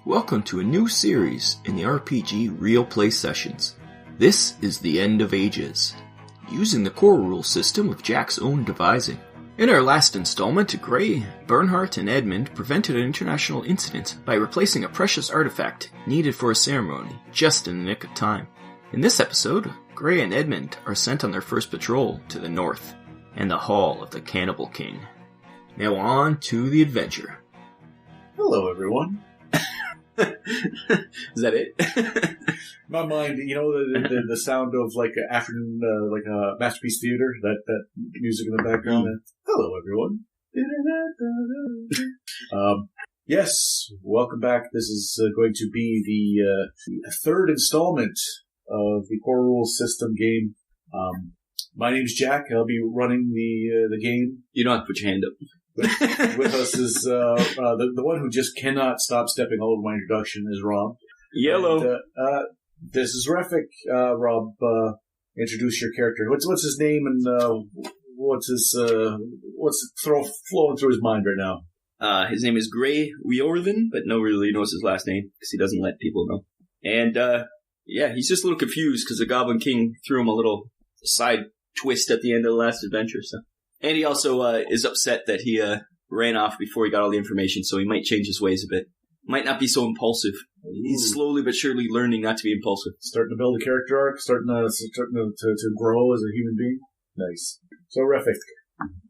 Welcome to a new series in the RPG Real Play Sessions. This is The End of Ages, using the core rule system of Jack's own devising. In our last installment, Gray, Bernhardt, and Edmund prevented an international incident by replacing a precious artifact needed for a ceremony just in the nick of time. In this episode, Gray and Edmund are sent on their first patrol to the north, and the Hall of the Cannibal King. Now on to the adventure. Hello, everyone. Is that it? My mind, the sound of like afternoon, like a Masterpiece Theater, that music in the background. Hello, everyone. Yes, welcome back. This is going to be the third installment of the Core Rules system game. My name's Jack. I'll be running the game. You don't have to put your hand up. With us is the one who just cannot stop stepping all over my introduction is Rob. Yellow. And, this is Refik. Rob, introduce your character. What's his name and what's flowing through his mind right now? His name is Gray Weorthen, but no one really knows his last name because he doesn't let people know. And he's just a little confused because the Goblin King threw him a little side twist at the end of the last adventure. So. And he also is upset that he ran off before he got all the information, so he might change his ways a bit. Might not be so impulsive. He's slowly but surely learning not to be impulsive. Starting to build a character arc, starting to grow as a human being. Nice. So, Refik.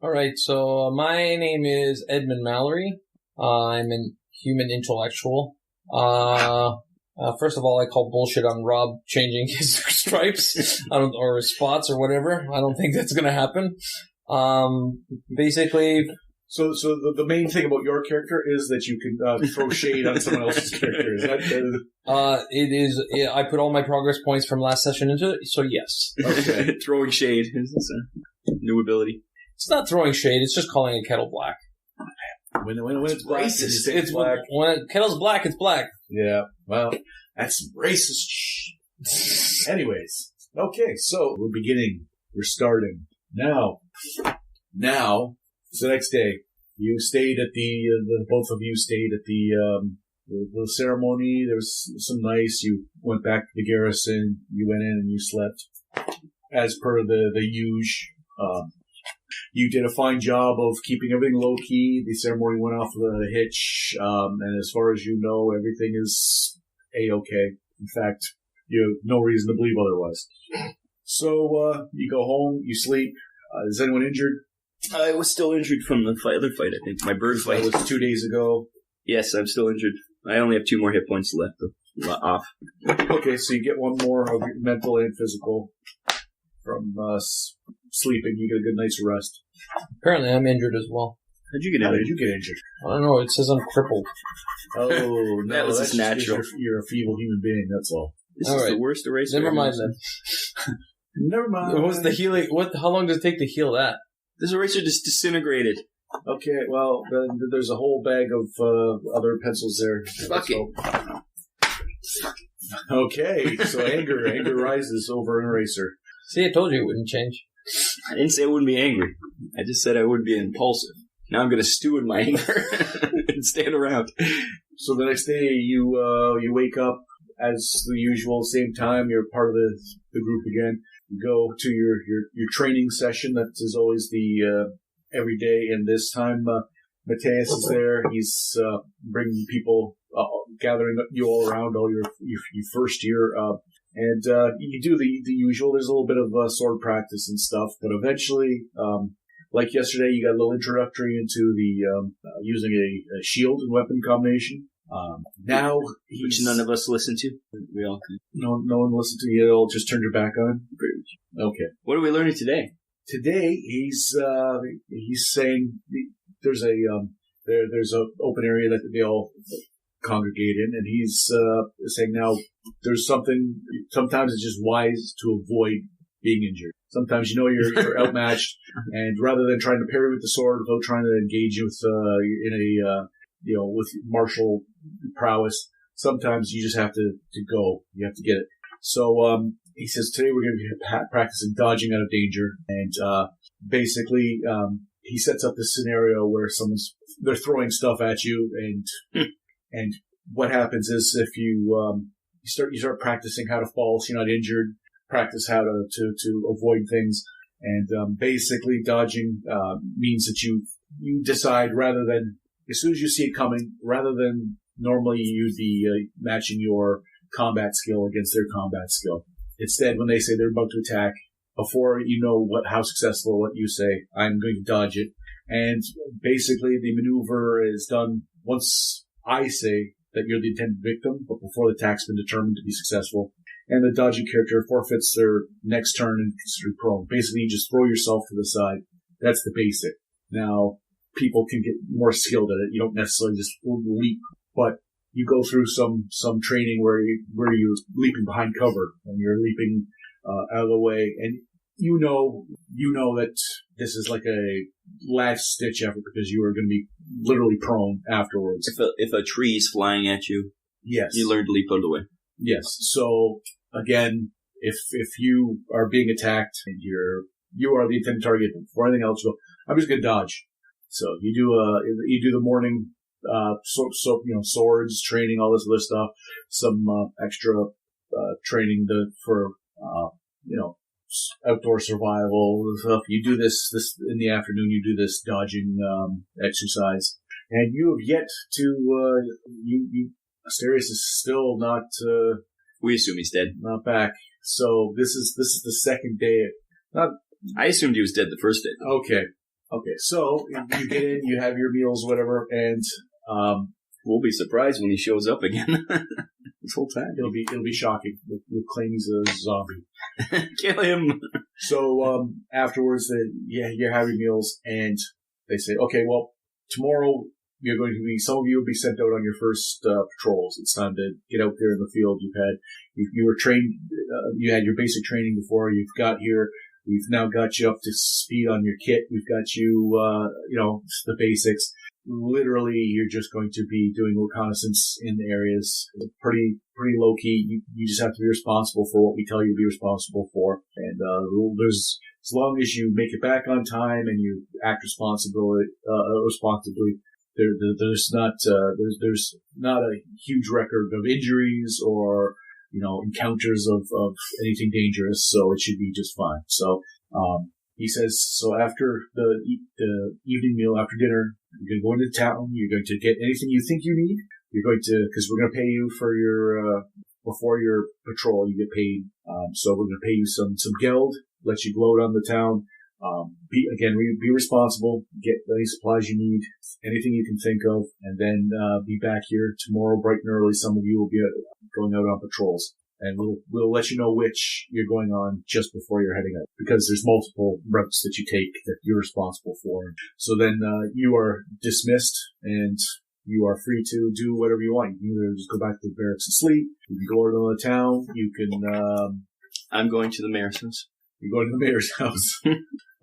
All right, so my name is Edmund Mallory. I'm a human intellectual. First of all, I call bullshit on Rob changing his stripes or spots or whatever. I don't think that's going to happen. Basically. So the main thing about your character is that you can throw shade on someone else's character. Is that it is. I put all my progress points from last session into it, so yes. Okay. Throwing shade is a new ability. It's not throwing shade. It's just calling a kettle black. When it's black, racist. It's black. When kettle's black, it's black. Yeah. Well, that's racist. Shh. Anyways, okay. So we're beginning. We're starting now. It's the next day. You stayed at both of you stayed at the ceremony. There was some nice. You went back to the garrison. You went in and you slept. As per the usual. You did a fine job of keeping everything low key. The ceremony went off the hitch. And as far as you know, everything is A-okay. In fact, you have no reason to believe otherwise. So, you go home, you sleep. Is anyone injured? I was still injured from the other fight, I think. My bird fight. That was 2 days ago. Yes, I'm still injured. I only have 2 more hit points left, though. Off. Okay, so you get one more of your mental and physical from sleeping. You get a good night's rest. Apparently I'm injured as well. How'd you get injured? How did you get injured? I don't know. It says I'm crippled. Oh, no. That was that's just natural. You're a feeble human being, that's all. This all is right. the worst eraser. Never mind then. Never mind. What's the healing? How long does it take to heal that? This eraser just disintegrated. Okay, well, then there's a whole bag of other pencils there. Fuck it. Okay, so anger rises over an eraser. See, I told you it wouldn't change. I didn't say I wouldn't be angry. I just said I wouldn't be impulsive. Now I'm going to stew in my anger and stand around. So the next day, you wake up as the usual, same time. You're part of the group again. You go to your training session. That is always the every day. And this time, Matthias is there. He's bringing people, gathering you all around, all your first year. And you do the usual. There's a little bit of sword practice and stuff, but eventually, like yesterday, you got a little introductory into the using a shield and weapon combination. Now, which none of us listen to. We all can. No one listened to you. All just turned your back on. Okay. What are we learning today? Today, he's saying there's a open area that they all congregate in, and he's saying now there's something. Sometimes it's just wise to avoid being injured. Sometimes you're outmatched, and rather than trying to parry with the sword without trying to engage with with martial prowess, sometimes you just have to go. You have to get it. So he says today we're going to be practicing dodging out of danger, and basically he sets up this scenario where they're throwing stuff at you, and what happens is if you start practicing how to fall so you're not injured, practice how to avoid things, and basically dodging means that you decide rather than as soon as you see it coming, rather than normally you'd be matching your combat skill against their combat skill. Instead, when they say they're about to attack, before you know how successful what you say, I'm going to dodge it. And basically the maneuver is done once I say that you're the intended victim, but before the attack's been determined to be successful. And the dodging character forfeits their next turn and considered prone. Basically, you just throw yourself to the side. That's the basic. Now, people can get more skilled at it. You don't necessarily just leap, but you go through some training where you're leaping behind cover and you're leaping out of the way, and you know that this is like a last ditch effort because you are going to be literally prone afterwards. If a tree's flying at you, yes, you learn to leap out of the way. Yes. So again, if you are being attacked and you are the intended target before anything else, I'm just going to dodge. So you do the morning swords training, all this other stuff, some extra training for outdoor survival stuff. You do this in the afternoon. You do this dodging exercise, and you have yet to Asterius is still not. We assume he's dead. Not back. So this is the second day. I assumed he was dead the first day. Okay. So you get in, you have your meals, whatever, and we'll be surprised when he shows up again. This whole time it'll be shocking. You'll claim he's a zombie. Kill him. So afterwards, you have your meals, and they say, okay, well, tomorrow some of you will be sent out on your first patrols. It's time to get out there in the field. You were trained. You had your basic training before. You've got here. We've now got you up to speed on your kit. We've got you, the basics. Literally, you're just going to be doing reconnaissance in areas. Pretty low key. You just have to be responsible for what we tell you to be responsible for. And there's as long as you make it back on time and you act responsibly. There's not a huge record of injuries or encounters of anything dangerous, so it should be just fine. So he says, so after the evening meal, after dinner, you're going to go into town. You're going to get anything you think you need. You're going to, because we're going to pay you for your before your patrol. You get paid. So we're going to pay you some geld, let you gloat on the town. Be responsible, get any supplies you need, anything you can think of, and then be back here tomorrow bright and early. Some of you will be going out on patrols, and we'll let you know which you're going on just before you're heading out, because there's multiple routes that you take that you're responsible for. So then you are dismissed, and you are free to do whatever you want. You can either just go back to the barracks and sleep, you can go out on the town, you can... I'm going to the mayor's house. You're going to the mayor's house.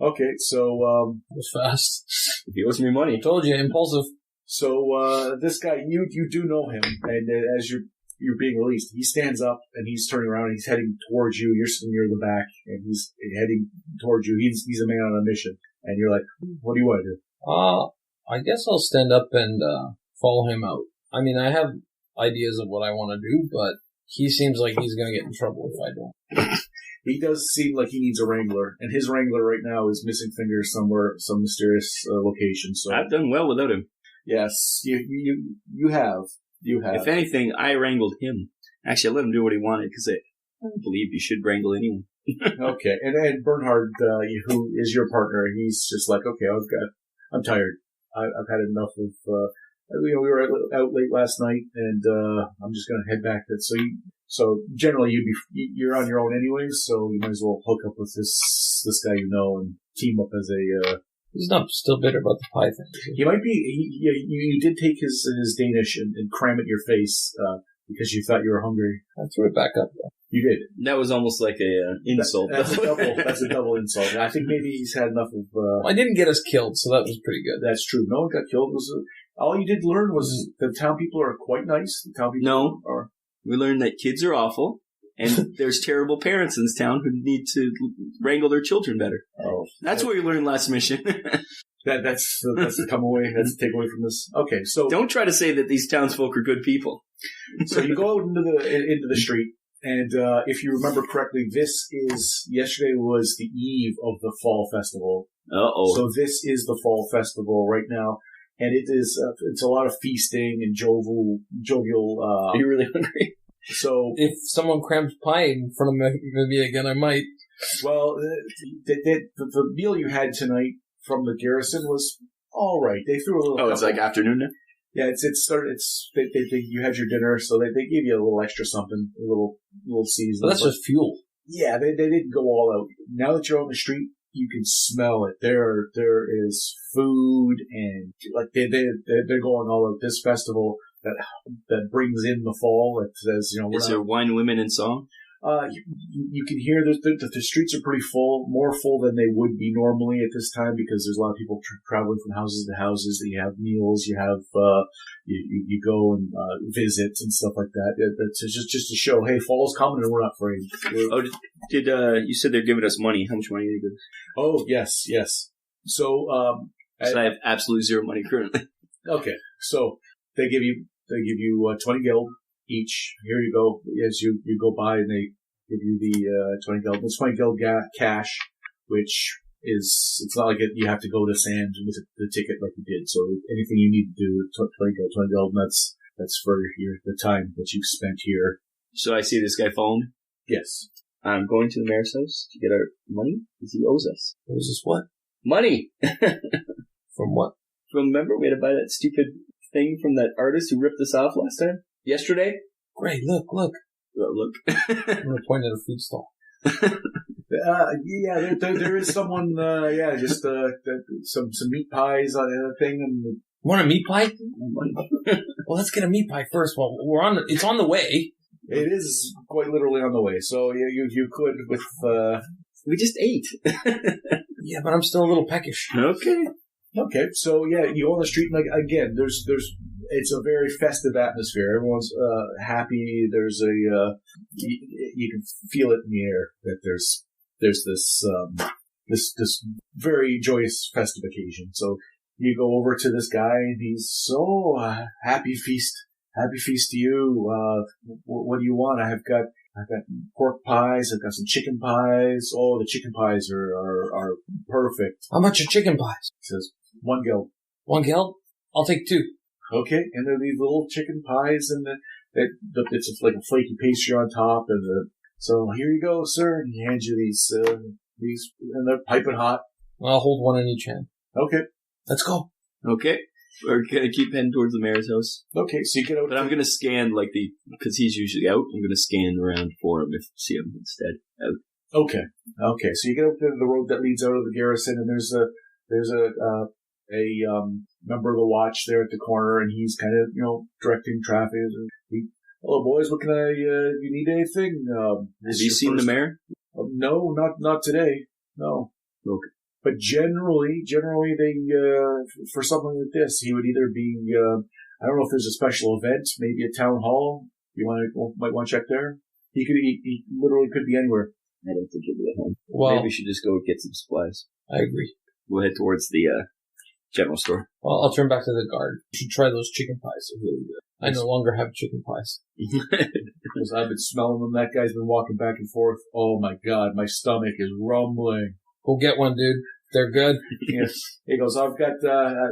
Okay, so... It was fast. He owes me money. I told you, impulsive. So this guy, you do know him, and as you're being released, he stands up, and he's turning around, and he's heading towards you. You're sitting near the back, and he's heading towards you. He's a man on a mission. And you're like, what do you want to do? I guess I'll stand up and follow him out. I mean, I have ideas of what I want to do, but he seems like he's going to get in trouble if I don't. He does seem like he needs a wrangler, and his wrangler right now is missing fingers somewhere, some mysterious location. So I've done well without him. Yes, you have. You have. If anything, I wrangled him. Actually, I let him do what he wanted because I don't believe you should wrangle anyone. Okay, and Bernhard, who is your partner, he's just like, okay, I'm tired. I've had enough of. We were out late last night, and I'm just going to head back. So generally, you're on your own anyways, so you might as well hook up with this guy and team up as a. He's not still bitter about the pie thing. He might be. You did take his Danish and cram it in your face because you thought you were hungry. I threw it back up though. You did. That was almost like a insult. That's a double insult. I think maybe he's had enough of. I didn't get us killed, so that was pretty good. That's true. No one got killed. All you did learn was the town people are quite nice. The town people are. We learned that kids are awful, and there's terrible parents in this town who need to wrangle their children better. Oh, that's what we learned last mission. That's the come away. That's the takeaway from this. Okay, so Don't try to say that these townsfolk are good people. so you go out into the street, and if you remember correctly, yesterday was the eve of the fall festival. Uh-oh. So this is the fall festival right now, and it's a lot of feasting and jovial. Are you really hungry? So If someone crams pie in front of me again, I might. well, the meal you had tonight from the garrison was all right. They threw a little. Oh, it's like afternoon now? Yeah, you had your dinner, so they gave you a little extra something, a little season. But that's just fuel. Yeah, they didn't go all out. Now that you're on the street, you can smell it. There is food, and like they're going all out. This festival that brings in the fall. It says, Is there wine, women, and song? you can hear the streets are pretty full, more full than they would be normally at this time because there's a lot of people traveling from houses to houses. You have meals, you have you go and visit and stuff like that. It's just to show, hey, fall's coming and we're not afraid. Did you said they're giving us money? How much money did they give us? Oh yes. So I have absolutely zero money currently. Okay, so they give you 20 gil each. Here you go. As you go by, and they give you the 20 gil. It's 20 gil cash, which is, it's not like you have to go to Sand with the ticket like you did. So anything you need to do, 20 gil, and that's for the time that you've spent here. So I see this guy phone. Yes. I'm going to the mayor's house to get our money because he owes us. Owes us what? Money! From what? Remember we had to buy that stupid thing from that artist who ripped us off last time? Yesterday? Great, look. Look. I'm going to point at a food stall. Yeah, there is someone, just some meat pies on the thing. And Want a meat pie? Well, let's get a meat pie first. Well, it's on the way. it is quite literally on the way. So you could with, We just ate. Yeah, but I'm still a little peckish. Okay, so yeah, you go on the street, and like again, it's a very festive atmosphere. Everyone's happy. There's you can feel it in the air that there's this very joyous festive occasion. So you go over to this guy, and he's so happy feast to you. What do you want? I've got pork pies. I've got some chicken pies. Oh, the chicken pies are perfect. How much are chicken pies? He says 1 gil. 1 gil? I'll take 2. Okay, and they're these little chicken pies, and it's like a flaky pastry on top, and so here you go, sir. And he hands you these, and they're piping hot. I'll hold one in each hand. Okay, Let's go. Okay. We're going to keep heading towards the mayor's house. okay, so you get out. But I'm going to scan, because he's usually out, I'm going to scan around for him see him instead out. Okay, so you get up to the road that leads out of the garrison, and there's a member of the watch there at the corner, and he's kind of, directing traffic. Hello, boys. What can you need anything? Have you seen the mayor? No, not today. No. Okay. But generally, they for something like this, he would either be. I don't know if there's a special event, maybe a town hall. You might want to check there. He literally could be anywhere. I don't think he'll be at home. Well, Maybe we should just go get some supplies. I agree. We'll head towards the general store. Well, I'll turn back to the guard. You should try those chicken pies. They're really good. I no longer have chicken pies. Because I've been smelling them. That guy's been walking back and forth. Oh my God, my stomach is rumbling. Go get one, dude. They're good. Yes. He goes, I've got,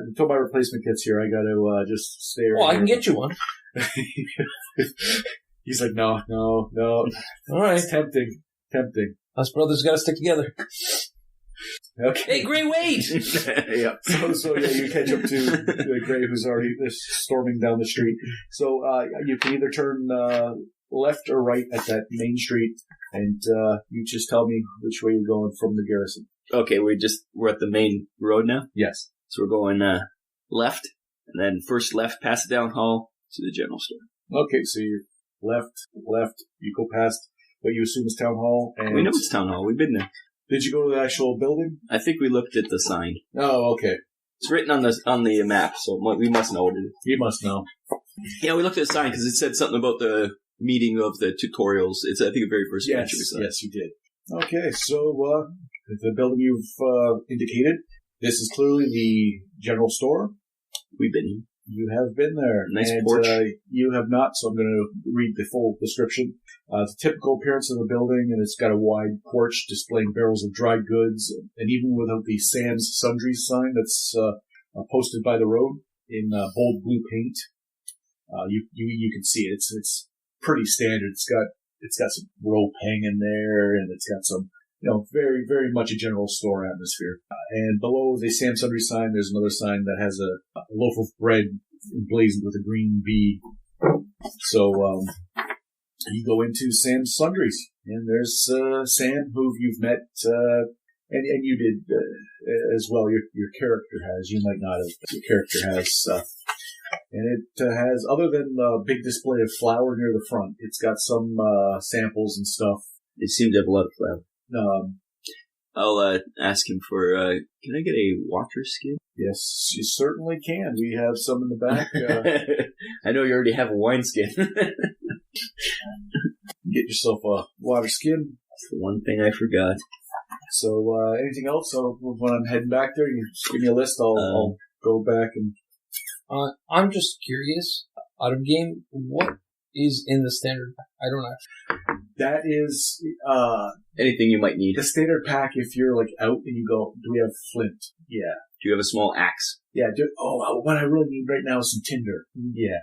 until my replacement gets here, I got to just stay right Well, I here. can get you one. He's like, no. All right. It's tempting. Us brothers got to stick together. Okay. Hey, Gray, wait! Yeah. So you catch up to Gray, who's already storming down the street. So you can either turn left or right at that main street, and you just tell me which way you're going from the garrison. Okay, we're at the main road now. Yes. So we're going left, and then first left past the down hall to the general store. Okay, so you're left, you go past what you assume is town hall, and We know it's town hall. We've been there. Did you go to the actual building? I think we looked at the sign. Oh, okay. It's written on the map, so we must know what it is. You must know. Yeah, we looked at the sign because it said something about the meeting of the tutorials. It's, I think, the very first picture we saw. Yes, you did. Okay, so the building you've indicated This is clearly the general store. We've been here. You have been there. Nice and, porch. You have not, so I'm going to read the full description. It's a typical appearance of the building, and it's got a wide porch displaying barrels of dry goods, and even without the Sam's Sundries sign that's posted by the road in bold blue paint, you can see it. It's pretty standard. It's got some rope hanging there, and it's got some, very, very much a general store atmosphere. And below the Sam Sundries sign, there's another sign that has a loaf of bread emblazoned with a green bee. So, you go into Sam's Sundries, and there's Sam, who you've met, and you did as well. Your character has. You might not have. Your character has. And it has, other than a big display of flour near the front, it's got some samples and stuff. They seem to have a lot of flour. I'll ask him for, can I get a water skin? Yes, you certainly can. We have some in the back. I know you already have a wine skin. Get yourself a water skin. That's the one thing I forgot. So, anything else? So when I'm heading back there, you just give me a list. I'll go back and... I'm just curious, out of game, what is in the standard pack? I don't know. That is, anything you might need. the standard pack, if you're like out and you go, do we have flint? Yeah. Do you have a small axe? Yeah, what I really need right now is some tinder. Yeah.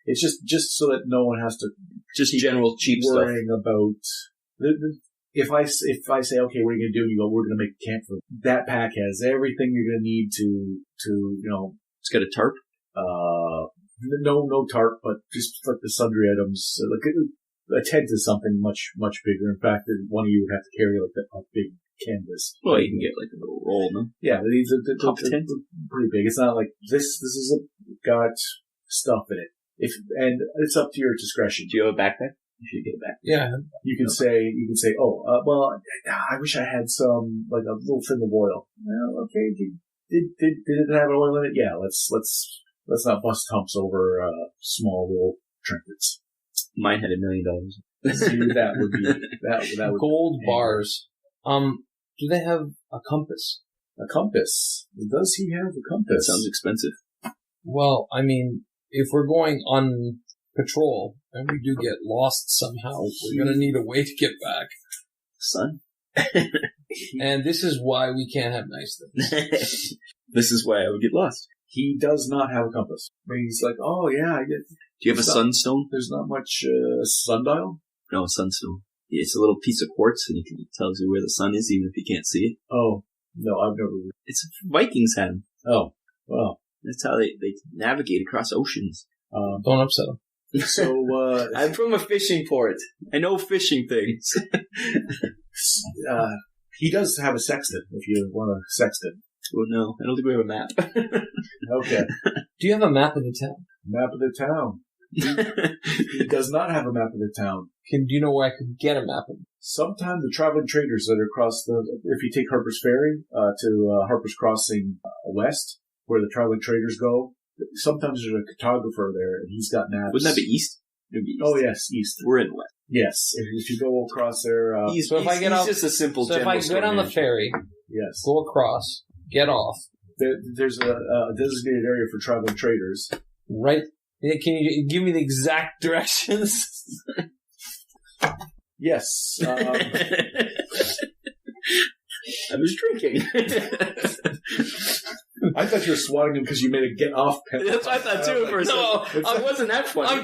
It's just so that no one has to Just general cheap stuff. worrying about, if I say, okay, what are you going to do? And you go, we're going to make a camp for that pack has everything you're going to need to It's got a tarp. no tarp, but just like the sundry items. Like a tent is something much, much bigger. In fact, one of you would have to carry like a big canvas. Well, you can get like a little roll, no? Yeah, these are Top tent? pretty big. It's not like this. This is got stuff in it. And it's up to your discretion. Do you have a backpack? You should get a backpack. Yeah. You can say, oh, well, I wish I had some, like a little thing of oil. Well, okay, did it have oil in it? Yeah, let's not bust humps over small little trinkets. Mine had $1 million. See, that would be that would Gold bars. Do they have a compass? a compass. Does he have a That compass? sounds expensive. Well, I mean, if we're going on patrol and we do get lost somehow, we're going to need a way to get back. Son? And this is why we can't have nice things. This is why I would get lost. He does not have a compass. But he's like, oh yeah, I get. Do you have a sunstone? There's not much sundial. No, a sunstone. It's a little piece of quartz, and it tells you where the sun is, even if you can't see it. Oh no, I've never. It's Vikings had them. Oh well. That's how they navigate across oceans. Don't upset them. So I'm from a fishing port. I know fishing things. he does have a sextant. If you want a sextant. Well, no, I don't think we have a map. Okay. Do you have a map of the town? Map of the town. He does not have a map of the town. Do you know where I could get a map of it? Sometimes the traveling traders that are across if you take Harper's Ferry to Harper's Crossing west, where the traveling traders go, sometimes there's a cartographer there, and he's got maps. Wouldn't that be east? It would be east. Oh, yes, east. We're in west. Yes, if you go across there, So if I get off- just a simple. So if I get on the ferry, yes, go across, get off, there's a designated area for traveling traders. right? Can you give me the exact directions? Yes. I was drinking. I thought you were swatting him because you made a get off pen. That's what I thought too for a second. No, It wasn't that funny. I'm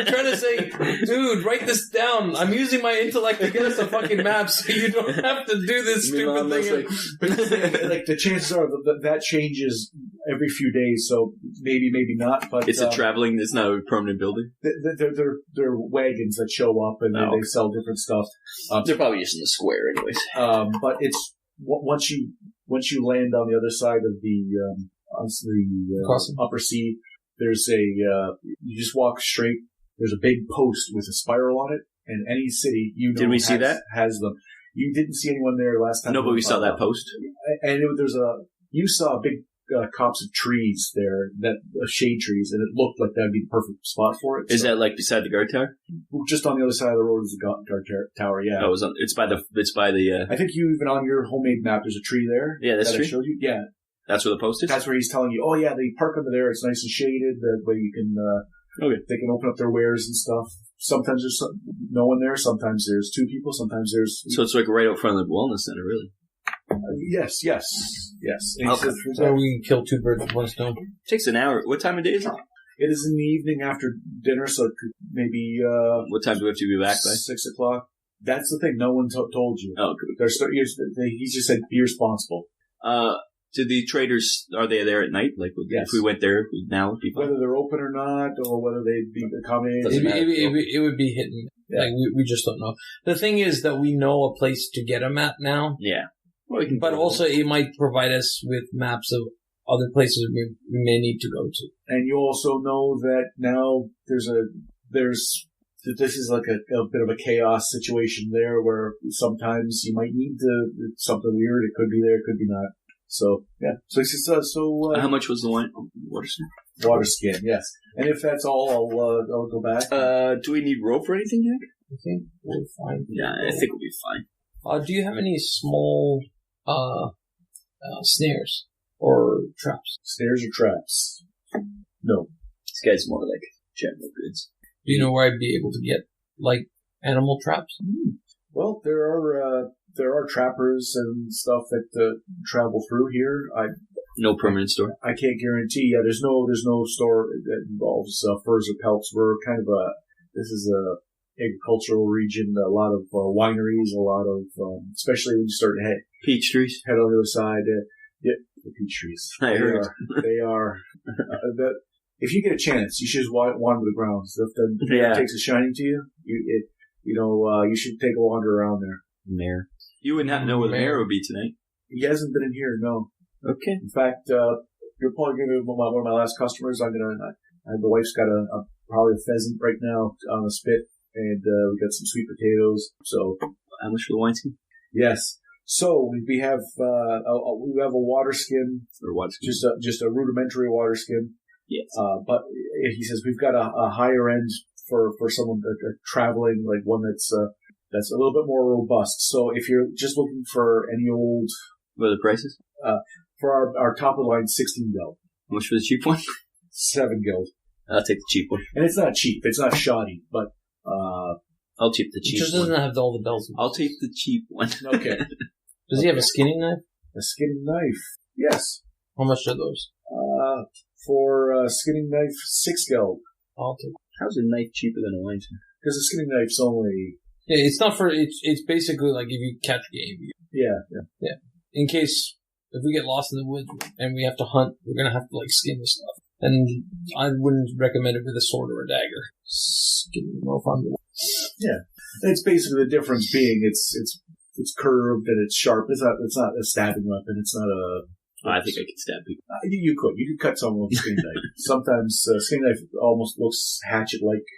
trying to say, dude, write this down. I'm using my intellect to get us a fucking map, so you don't have to do this stupid thing. Like the chances are that changes every few days, so maybe not. But It's it's not a permanent building. They're wagons that show up and they sell different stuff. They're probably just in the square, anyways. But it's once you land on the other side of the upper sea, there's you just walk straight. There's a big post with a spiral on it, and any city Did we see that? Has them. You didn't see anyone there last time. No, but we saw that post. And you saw a big copse of trees there, shade trees, and it looked like that'd be the perfect spot for it. Is that like beside the guard tower? Just on the other side of the road is the guard tower? Yeah. Oh, it's by the. I think you even on your homemade map, there's a tree there. Yeah, that's that true. I showed you. Yeah, That's where the post is? That's where he's telling you, oh yeah, they park under there. It's nice and shaded. That way you can, they can open up their wares and stuff. Sometimes there's no one there. Sometimes there's two people. Sometimes there's... So it's like right out front of the wellness center, really? Yes. Okay. So we can kill two birds with one stone. It takes an hour. What time of day is it? It is in the evening after dinner, so it could maybe... what time do we have to be back by? 6 o'clock. That's the thing. No one told you. Oh, good. He just said, be responsible. Do the traders, are they there at night? Like, yes. If we went there now, would be fine. Whether they're open or not, or whether they'd be accommodating. It would be hidden. Yeah. Like, we just don't know. The thing is that we know a place to get them at now. Yeah. Well, but also it might provide us with maps of other places we may need to go to. And you also know that now this is like a bit of a chaos situation there where sometimes you might need something weird. It could be there, it could be not. So, yeah. So he says, how much was the water skin? Water skin, yes. And if that's all, I'll go back. Do we need rope or anything, Nick? I think we'll find. Yeah, I think we'll be fine. Do you have any small, snares or traps? Snares or traps? No. This guy's more like general goods. Do you know where I'd be able to get, like, animal traps? Well, there are trappers and stuff that travel through here. No permanent store. I can't guarantee. Yeah, there's no store that involves furs or pelts. We're kind of this is a agricultural region. A lot of wineries, a lot of especially when you start to peach trees. Head on the other side. Yeah, the peach trees. I heard. They are. If you get a chance, you should just wander the grounds. If the takes a shining to you, you should take a wander around there. Mayor. You would not know where the mayor would be tonight. He hasn't been in here, no. Okay. In fact, you're probably going to be one of my last customers. The wife's got probably a pheasant right now on the spit, and we got some sweet potatoes. So, how much for the wineskin? Yes. So we have a water skin, or what? Just a rudimentary water skin. Yes. But he says we've got a higher end for someone traveling, like one that's a little bit more robust. So if you're just looking for any old... What are the prices? For our top of the line, 16 gil. How much for the cheap one? 7 gil. I'll take the cheap one. And it's not cheap. It's not shoddy, but... I'll take the cheap one. It just doesn't have all the bells. I'll take the cheap one. Okay. Does he have a skinning knife? A skinning knife. Yes. How much are those? For a skinning knife, 6 gil. I'll take. How's a knife cheaper than a wineskin? Because a skinning knife's only... Yeah, it's not for... It's basically like if you catch game. Yeah. In case... If we get lost in the woods and we have to hunt, we're going to have to, like, skin the stuff. And I wouldn't recommend it with a sword or a dagger. Skin more fun. Yeah. It's basically the difference being it's curved and it's sharp. It's not a stabbing weapon. It's not a... I think I could stab people. You could cut someone with a skinning knife. Sometimes skinning knife almost looks hatchet-like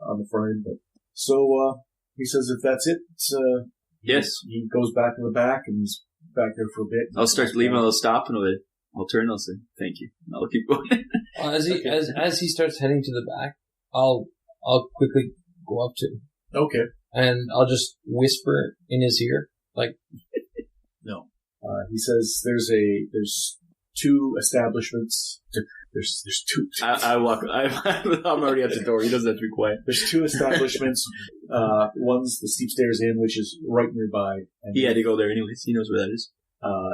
on the frame. But so he says if that's it, yes. He goes back to the back and he's back there for a bit. I'll start leaving. I'll stop and I'll turn. I'll say thank you. I'll keep going. As he starts heading to the back, I'll quickly go up to him. Okay. And I'll just whisper in his ear, like, no. He says there's two establishments. There's two. I walk. I'm already at the door. He doesn't have to be quiet. There's two establishments. One's the Steep Stairs Inn, which is right nearby. And he had to go there anyways. He knows where that is.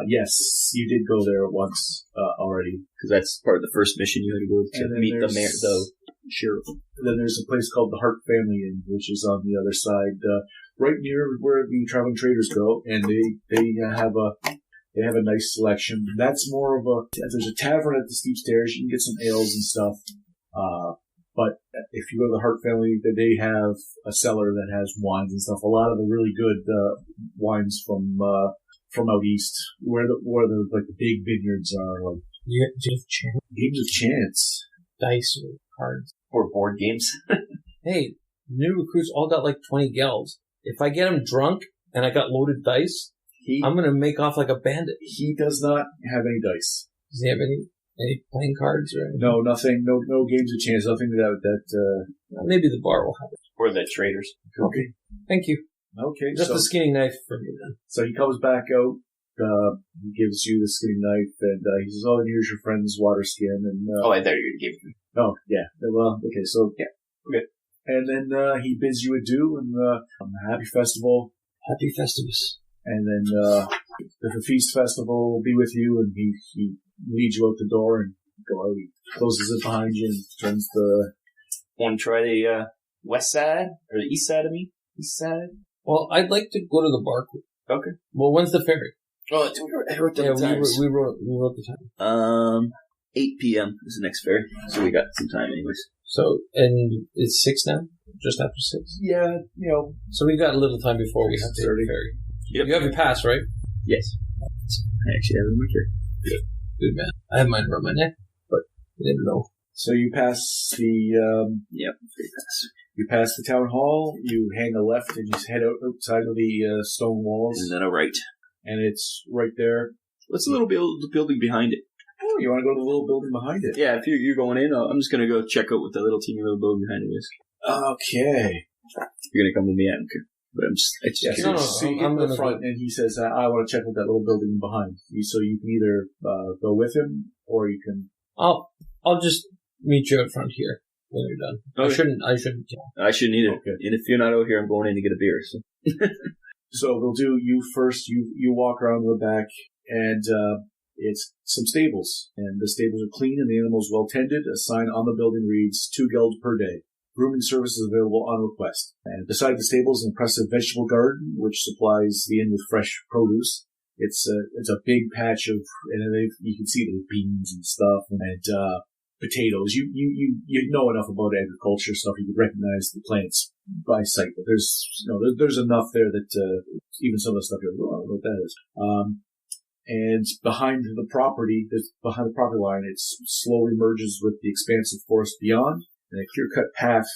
Yes, you did go there once already. Because that's part of the first mission. You had to go to meet the mayor, the sheriff. And then there's a place called the Hart Family Inn, which is on the other side, right near where the traveling traders go, and they have a nice selection. That's more of there's a tavern at the Steep Stairs. You can get some ales and stuff. But if you go to the Hart Family, they have a cellar that has wines and stuff. A lot of the really good wines from out east, where the like the big vineyards are. Like, do you have chance? Games of chance, dice or cards or board games. Hey, new recruits all got like 20 gels. If I get them drunk and I got loaded dice, I'm gonna make off like a bandit. He does not have any dice. Does he have any playing cards or anything? No, nothing. No games of chance. Nothing that. Maybe the bar will have it. Or the traders. Okay. Thank you. Okay. Just a skinning knife for me then. So he comes back out he gives you the skinning knife, and he says, "Oh, and here's your friend's water skin." And I thought you gave me. oh yeah, well, okay, so yeah, okay. And then he bids you adieu, and happy festival. Happy Festivus. And then the feast festival will be with you, and he leads you out the door and go out. He closes it behind you and turns the. Want to try the west side or the east side of me? East side. Well, I'd like to go to the bar. Okay. Well, when's the ferry? Oh, I wrote down the times. we wrote the time. 8 p.m. is the next ferry, so we got some time anyways. So, and it's 6 now? Just after 6? Yeah, So we got a little time before we have to hit the ferry. Yep. You have your pass, right? Yes. I actually have it in my carry. Good man. I have mine around my neck, but I didn't know. So you pass the Yep, free pass. you pass the town hall. You hang a left and you head outside of the stone walls, And then a right. and it's right there. What's the little building behind it? Oh, you want to go to the little building behind it? Yeah, if you're going in, I'm just gonna go check out what that little teeny little building behind it is. Okay. You're gonna come with me, I don't care. But it's Yeah, just so, No, curious. so you get I'm to the gonna front, and he says, "I want to check out that little building behind." So you can either go with him, or you can. I'll just meet you out front here when you're done. Okay. I shouldn't. I shouldn't either. Okay. And if you're not out here, I'm going in to get a beer. So. So we'll do you first. You walk around the back, and it's some stables, and the stables are clean and the animals well tended. A sign on the building reads 2 geld per day. Grooming service is available on request. And beside the stables, an impressive vegetable garden, which supplies the inn with fresh produce. It's a big patch of, and you can see there's beans and stuff, and potatoes. You know enough about agriculture stuff. You could recognize the plants by sight, but there's enough there that even some of the stuff you're like, oh, I don't know what that is. And behind the property line, it slowly merges with the expansive forest beyond, and a clear-cut path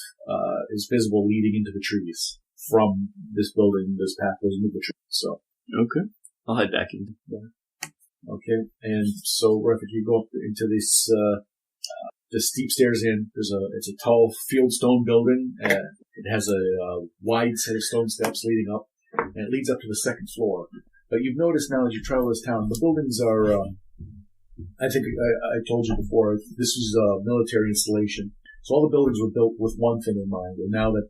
is visible leading into the trees. From this building, this path goes into the trees. So, Okay. I'll head back in. okay. And so, if you go up into this, the steep stairs in, it's a tall fieldstone building. It has a wide set of stone steps leading up, and it leads up to the second floor. But you've noticed now as you travel this town, the buildings are, I think I told you before, this was a military installation. So all the buildings were built with one thing in mind, and now that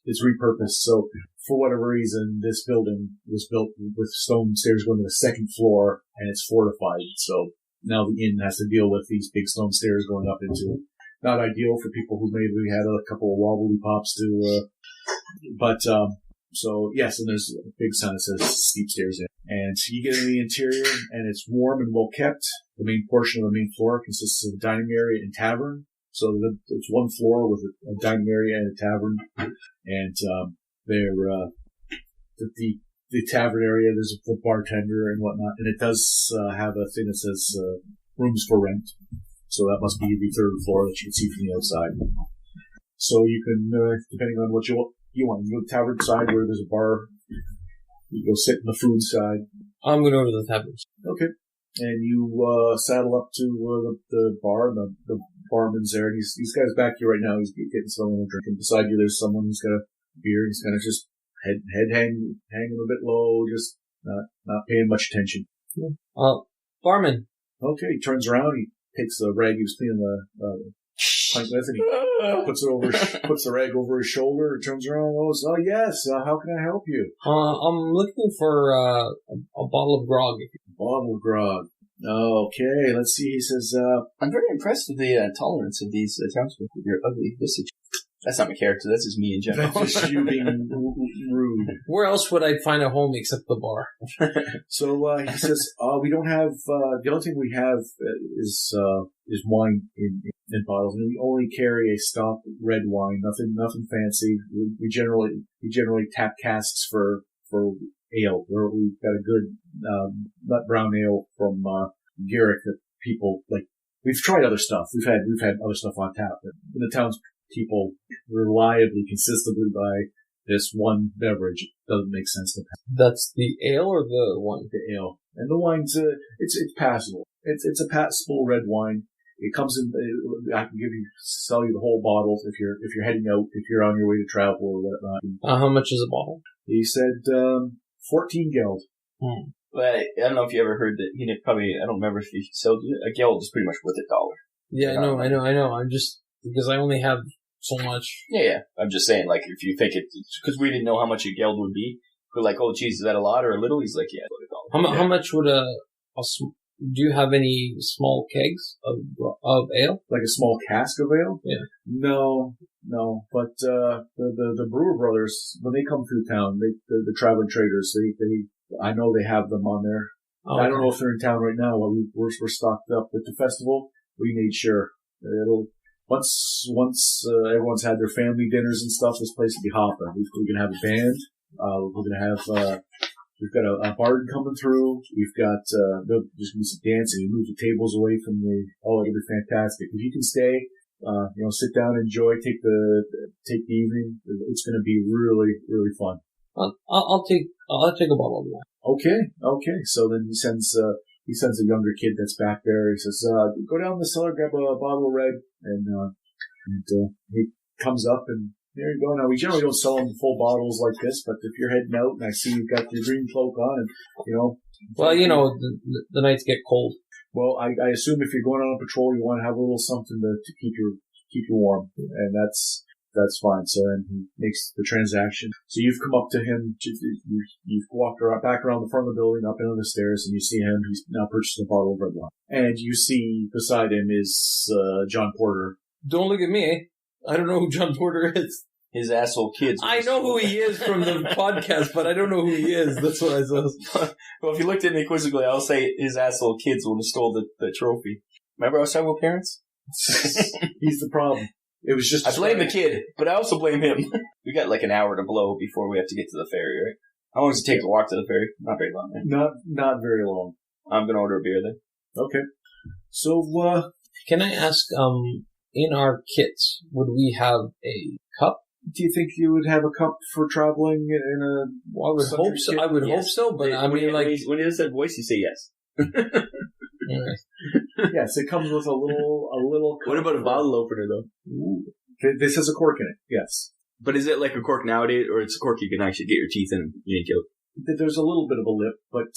it's repurposed. So for whatever reason, this building was built with stone stairs going to the second floor, and it's fortified. So now the inn has to deal with these big stone stairs going up into it. Not ideal for people who maybe had a couple of wobbly pops so yes, and there's a big sign that says steep stairs in. And you get in the interior, and it's warm and well kept. The main portion of the main floor consists of a dining area and tavern. So it's one floor with a dining area and a tavern. And the tavern area, there's a bartender and whatnot. And it does have a thing that says rooms for rent. So that must be the third floor that you can see from the outside. So you can, depending on what you want, you go to the tavern side where there's a bar. You go sit in the food side. I'm going to go to the tavern. Okay. And you saddle up to the bar, and the barman's there. And he's got his back to you right now. He's getting someone a drink. And beside you, there's someone who's got a beer. He's kind of just head hanging a bit low, just not paying much attention. Barman. Okay, he turns around. He takes the rag he was cleaning the pint with, and he puts the rag over his shoulder. And turns around and goes, "Oh yes, how can I help you?" I'm looking for a bottle of grog. Bottle of grog. Okay, let's see. He says, I'm very impressed with the tolerance of these townspeople with your ugly visage. That's not my character. That's just me in general. "That's just you being rude." Where else would I find a home except the bar? So he says, "We don't have. The only thing we have is wine in bottles, and we only carry a stock red wine. Nothing fancy. We generally tap casks for ale. We've got a good nut brown ale from Garrick that people like. We've tried other stuff. We've had other stuff on tap, but the townspeople reliably, consistently buy this one beverage. It doesn't make sense to pass. That's the ale or the wine? The ale, and the wine's it's passable. It's a passable red wine. It comes in. I can sell you the whole bottle if you're heading out, if you're on your way to travel or whatnot. How much is a bottle? He said 14 geld. But I don't know if you ever heard that he didn't probably. I don't remember if he sold it. A geld is pretty much worth $1. Yeah, I know. I'm just because I only have so much. Yeah. I'm just saying, like, if you think it, because we didn't know how much a geld would be. We're like, oh, geez, is that a lot or a little? He's like, yeah, $1. How much would do you have any small kegs of ale? Like a small cask of ale? Yeah. No. But the Brewer Brothers, when they come through town, the traveling traders, I know they have them on there. Oh, I don't know if they're in town right now. Well, we're stocked up at the festival. We made sure once everyone's had their family dinners and stuff, this place will be hopping. We're gonna have a band. We're gonna have we've got a bard coming through. We've got there's gonna be some dancing. We move the tables away from it'll be fantastic. If you can stay, sit down, enjoy, take the evening. It's gonna be really, really fun. I'll take a bottle of wine. Okay. So then he sends a younger kid that's back there. He says, go down the cellar, grab a bottle of red, and he comes up and there you go. Now we generally don't sell them full bottles like this, but if you're heading out and I see you've got your green cloak on, and well, the nights get cold. Well, I assume if you're going on a patrol, you want to have a little something to keep you warm, and that's fine. So then he makes the transaction. So you've come up to him. You've walked back around the front of the building, up into the stairs, and you see him. He's now purchased a bottle of red wine. And you see beside him is John Porter. Don't look at me. I don't know who John Porter is. His asshole kids. I know who he is from the podcast, but I don't know who he is. That's what I said. Well, if you looked at me quizzically, I'll say his asshole kids would have stole the trophy. Remember I was talking about parents? He's the problem. It was just. I blame the kid, but I also blame him. We got like an hour to blow before we have to get to the ferry, right? How long does it take to walk to the ferry? Not very long, man. Not very long. I'm gonna order a beer then. Okay. So, can I ask, in our kits, would we have a cup? Do you think you would have a cup for traveling in a? Well, I would hope so. Kit? I would hope so, but when he has that voice, you say yes. Yes, it comes with a little. What about a bottle opener though? Ooh. This has a cork in it. Yes. But is it like a cork nowadays, or it's a cork you can actually get your teeth in and you ain't joke? There's a little bit of a lip, but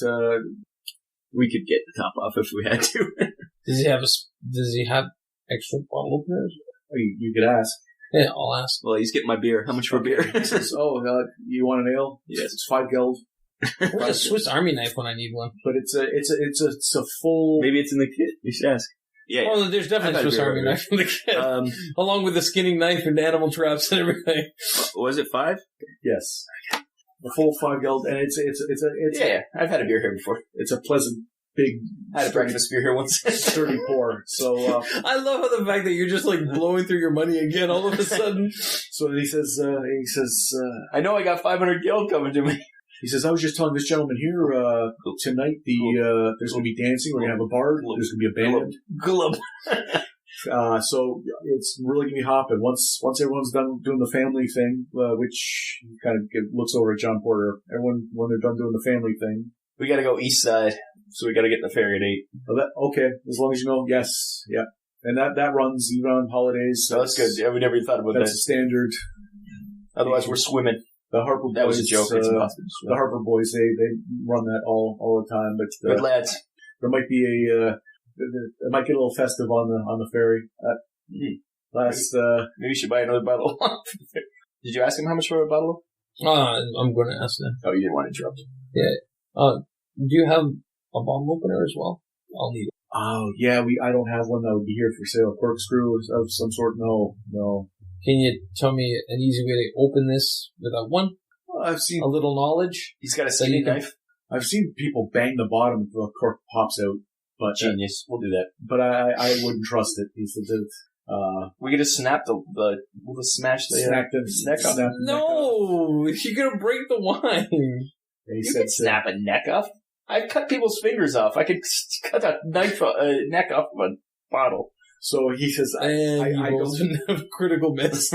we could get the top off if we had to. Does he have extra bottle openers? You could ask. Yeah, I'll ask. Well, he's getting my beer. How much for beer? He says, you want an ale? Yes. It's 5 geld. Where's a Swiss Army knife when I need one? But it's a full. Maybe it's in the kit. You should ask. Yeah. Oh, there's definitely a Swiss Army knife in the kit, along with the skinning knife and animal traps and everything. Was it 5? Yes. A full 5 geld, and it's yeah. I've had a beer here before. It's a pleasant. Big, I had a breakfast beer here once. sturdy pour. So, I love how the fact that you're just like blowing through your money again all of a sudden. So he says, I know I got 500 geld coming to me. He says, I was just telling this gentleman here, tonight there's going to be dancing. We're going to have a bard. There's going to be a band. Glub. So it's really going to be hopping. Once everyone's done doing the family thing, which kind of looks over at John Porter. When they're done doing the family thing. We got to go east side. So we got to get in the ferry at 8. Okay, as long as you know, yes, yeah. And that runs even on holidays. So that's good. Yeah, we never thought about that. That's standard. Otherwise, we're swimming. The Harper Boys. That was a joke. The Harper Boys, they run that all the time. But good lads. There might be it might get a little festive on the ferry. Maybe you should buy another bottle. Did you ask him how much for a bottle? I'm going to ask them. Oh, you didn't want to interrupt. Yeah. Do you have a bottle opener as well? I'll need it. Oh, yeah, I don't have one that would be here for sale. A corkscrew of some sort? No. Can you tell me an easy way to open this without one? I've seen a little knowledge. He's got a skinning knife. I've seen people bang the bottom until the cork pops out. But genius. We'll do that. But I wouldn't trust it. He said we could just snap we'll just smash the neck off. No, you're gonna break the wine. You can snap a neck off. I've cut people's fingers off. I could cut a neck off of a bottle. So he says, I don't have critical miss.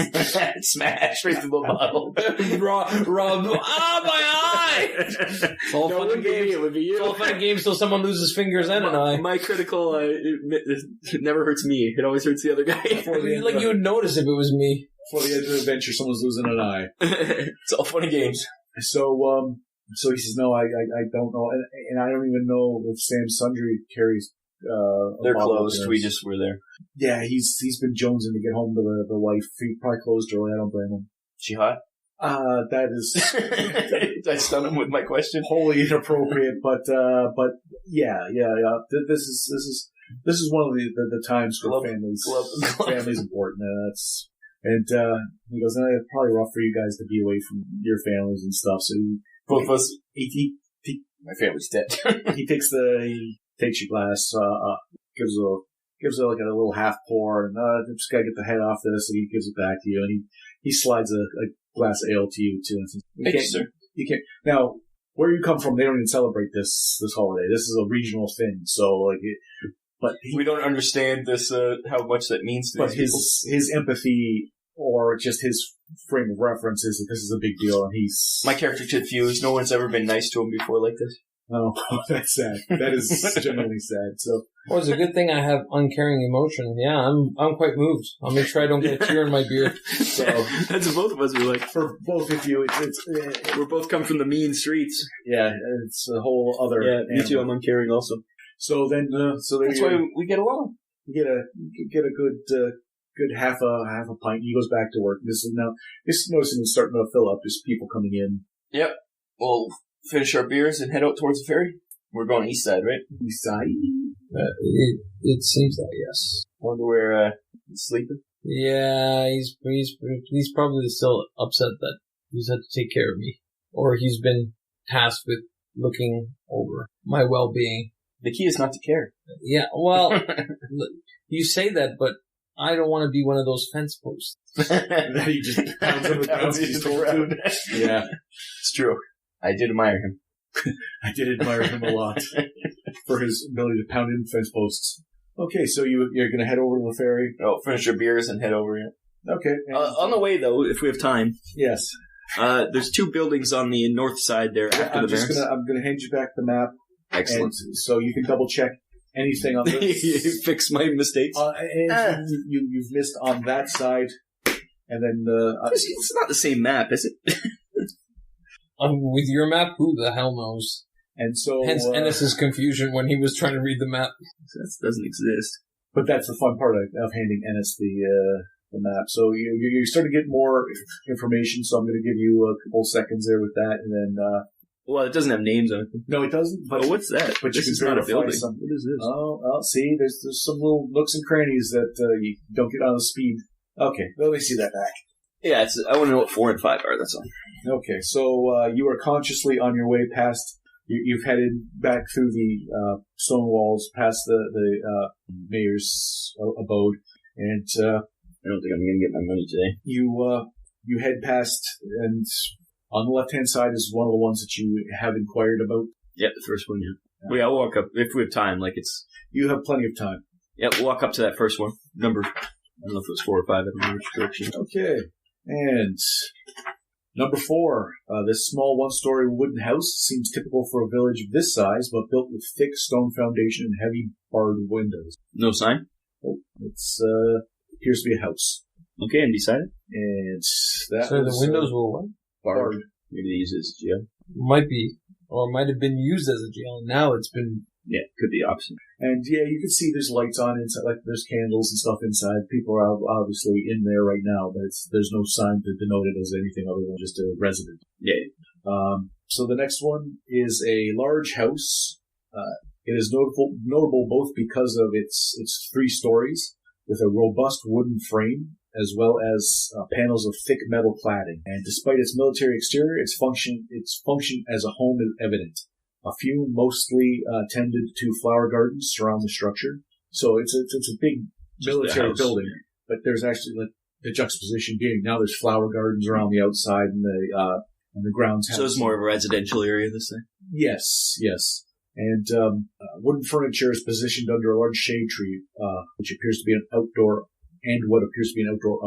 Smash right through the bottle. Rob, my eye! It's all fun and games. It would be you. It's all fun and games till someone loses fingers and an eye. My critical, it never hurts me. It always hurts the other guy. Like you would notice if it was me. For the end of the adventure, someone's losing an eye. It's all fun and games. So, So he says, no, I don't know. And I don't even know if Sam Sundry carries, They're closed. We just were there. Yeah, he's been jonesing to get home to the wife. He probably closed early. I don't blame him. She hot? That is Did I stun him with my question? wholly inappropriate, but yeah. This is one of the times where family's important. He goes, it's probably rough for you guys to be away from your families and stuff. So Both of us. My family's dead. he takes your glass, gives it like a little half pour, and just gotta get the head off this, and he gives it back to you, and he slides a glass of ale to you too. And says, Thank you, sir. You can't. Now, where you come from, they don't even celebrate this holiday. This is a regional thing, so we don't understand this. How much that means to but these people. his empathy or just his frame of reference is that this is a big deal, and he's My character's confused. No one's ever been nice to him before like this. oh, that's sad. That is genuinely sad. So. Well, it's a good thing I have uncaring emotion. Yeah, I'm quite moved. I'll make sure I don't get a tear in my beer. So That's what both of us are like. for both of you, We're both come from the mean streets. it's a whole other. Yeah, me too. I'm animal. uncaring also. So then, That's why we get along. you get a good half a pint. He goes back to work. This noticing it's starting to fill up. There's people coming in. Yep. We'll finish our beers and head out towards the ferry. We're going east side, right? East side. It seems that, yes. Wonder where he's sleeping. Yeah, he's probably still upset that he's had to take care of me, or he's been tasked with looking over my well-being. The key is not to care. Yeah, well, you say that, but I don't want to be one of those fence posts. That he just pounds on the ground. He's told to. Yeah, It's true. I did admire him. I did admire him a lot for his ability to pound in fence posts. Okay, so you're going to head over to the ferry. Oh, finish our beers and head over here. Okay. On the way, though, if we have time, Yes. there's 2 buildings on the north side there after the barracks. I'm gonna hand you back the map. Excellent. And so you can double check anything on this. You fix my mistakes. And you've missed on that side, and then It's not the same map, is it? With your map, who the hell knows? and so Hence Ennis's confusion when he was trying to read the map. That doesn't exist. but that's the fun part of handing Ennis the map. So you start to get more information. So I'm going to give you a couple seconds there with that, and then Well, it doesn't have names on it. no, it doesn't. But Oh, what's that? But you This can is not a verify building. some- What is this? Oh, see, there's some little nooks and crannies that you don't get on the speed. Okay, let me see that back. Yeah, I want to know what 4 and 5 are, that's all. Okay, so you are consciously on your way past. You've headed back through the stone walls, past the mayor's abode, and I don't think I'm going to get my money today. you head past, and on the left-hand side is one of the ones that you have inquired about. Yeah, the first one, yeah. Well, yeah, I'll walk up, if we have time, You have plenty of time. Yeah, we'll walk up to that first one. Number, I don't know if it was 4 or 5, I don't know which direction. Okay, and number 4, this small one-story wooden house seems typical for a village of this size, but built with thick stone foundation and heavy barred windows. No sign? Oh, it's appears to be a house, Okay, and beside it? and that So was, the windows were what? barred. Maybe they use it as a jail. Might be, or might have been used as a jail. Now it's been. Yeah, could be opposite. And yeah, you can see there's lights on inside, like there's candles and stuff inside. People are obviously in there right now, but there's no sign to denote it as anything other than just a resident. Yeah. So the next one is a large house. It is notable both because of its 3 stories with a robust wooden frame, as well as panels of thick metal cladding. And despite its military exterior, its function as a home is evident. A few mostly tended to flower gardens surround the structure. So it's a big military building, but there's actually like the juxtaposition being now there's flower gardens around the outside and the grounds. So it's more of a residential area, this thing? Yes. And wooden furniture is positioned under a large shade tree, which appears to be an outdoor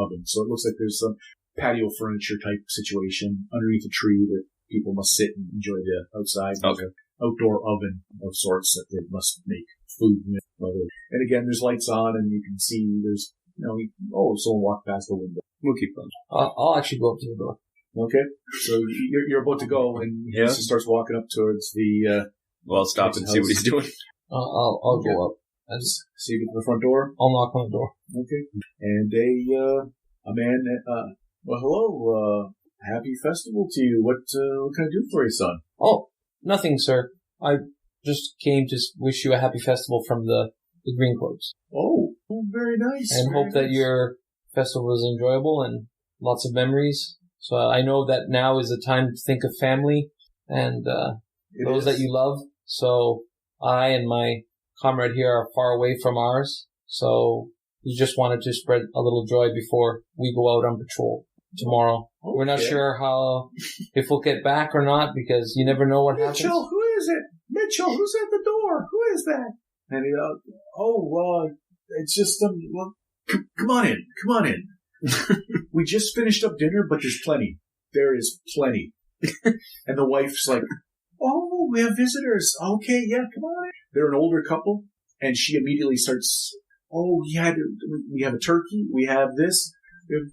oven. So it looks like there's some patio furniture type situation underneath a tree that people must sit and enjoy the outside. Okay. Outdoor oven of sorts that they must make food with. And again, there's lights on, and you can see there's, someone walked past the window. We'll keep going. I'll actually go up to the door. Okay, so you're about to go, and he just starts walking up towards the. Well, I'll stop and see what he's doing. I'll go up. And So you get to the front door. I'll knock on the door. Okay, and a man. Well, hello. Happy festival to you. What can I do for you, son? Oh, nothing, sir. I just came to wish you a happy festival from the Green Cloaks. Oh, very nice. And very hope that nice. your festival was enjoyable and lots of memories. So I know that now is the time to think of family and those that you love. So I and my comrade here are far away from ours. So we just wanted to spread a little joy before we go out on patrol tomorrow. Okay. We're not sure if we'll get back or not because you never know what happens. Mitchell, who is it? Mitchell, who's at the door? Who is that? And it's just well, come on in. Come on in. We just finished up dinner, but there's plenty. There is plenty. And the wife's like, oh, we have visitors. Okay, yeah, come on in. They're an older couple, and she immediately starts, we have a turkey. We have this. Do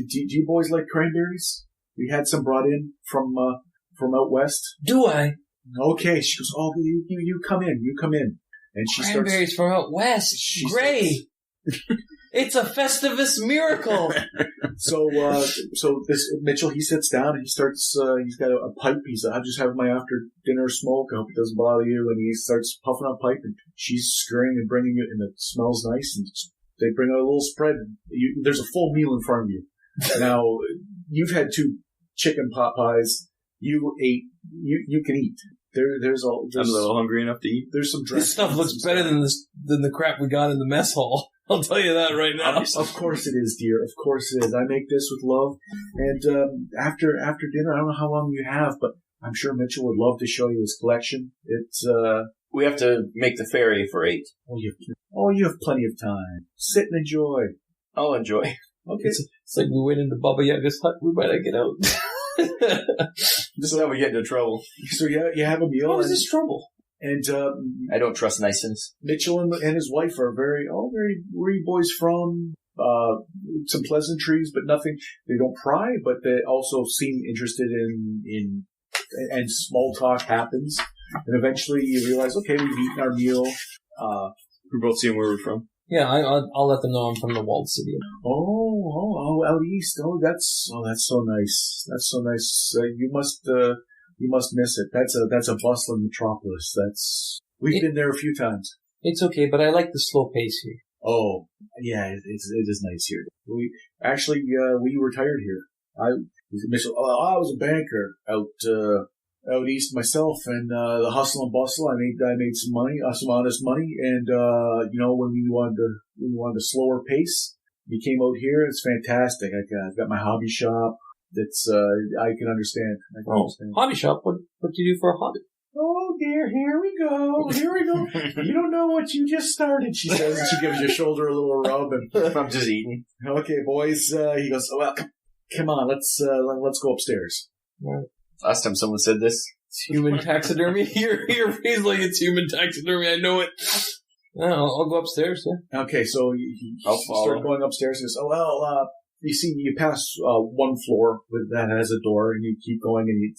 you boys like cranberries? We had some brought in from out west. Do I? Okay, she goes, you come in. You come in. And she Cranberries from out west. Great. It's a Festivus miracle. So this Mitchell, he sits down and he starts. He's got a pipe. He's like, I'm just having my after dinner smoke. I hope it doesn't bother you. And he starts puffing on pipe, and she's scurrying and bringing it, and it smells nice. And they bring out a little spread. There's a full meal in front of you. Now you've had 2 chicken pot pies. You ate. You can eat. There's I'm a little hungry enough to eat. There's some. This stuff looks better than the crap we got in the mess hall. I'll tell you that right now. Of course it is, dear. Of course it is. I make this with love. And after dinner, I don't know how long you have, but I'm sure Mitchell would love to show you his collection. It's We have to make the ferry for 8. you have plenty of time. Sit and enjoy. I'll enjoy. Okay. It's like we went into Baba Yaga's hut. We might not get out. This is how we get into trouble. So you have a meal. How is this trouble? And I don't trust Nicens. Mitchell and his wife are very. Where are you boys from? Some pleasantries, but nothing. They don't pry, but they also seem interested in and small talk happens. And eventually you realize, okay, we've eaten our meal. We're both seeing where we're from. Yeah, I'll let them know I'm from the walled city. Oh, out east. That's so nice. That's so nice. You must miss it. That's a bustling metropolis. We've been there a few times. It's okay, but I like the slow pace here. Oh, yeah, it is nice here. We retired here. I was a banker out east myself, and the hustle and bustle. I made some money, some honest money, and when we wanted a slower pace, we came out here. It's fantastic. I've got my hobby shop. It's I can understand. Hobby shop. What do you do for a hobby? Oh dear, here we go. You don't know what you just started, she says, and she gives your shoulder a little rub. And I'm just eating. Okay, boys. He goes, well, come on, let's go upstairs. Last time someone said this. It's human taxidermy. Here, he's like, it's human taxidermy. I know it. No, I'll go upstairs. Yeah. Okay, so I'll start going upstairs. He goes, you see, you pass one floor that has a door, and you keep going, and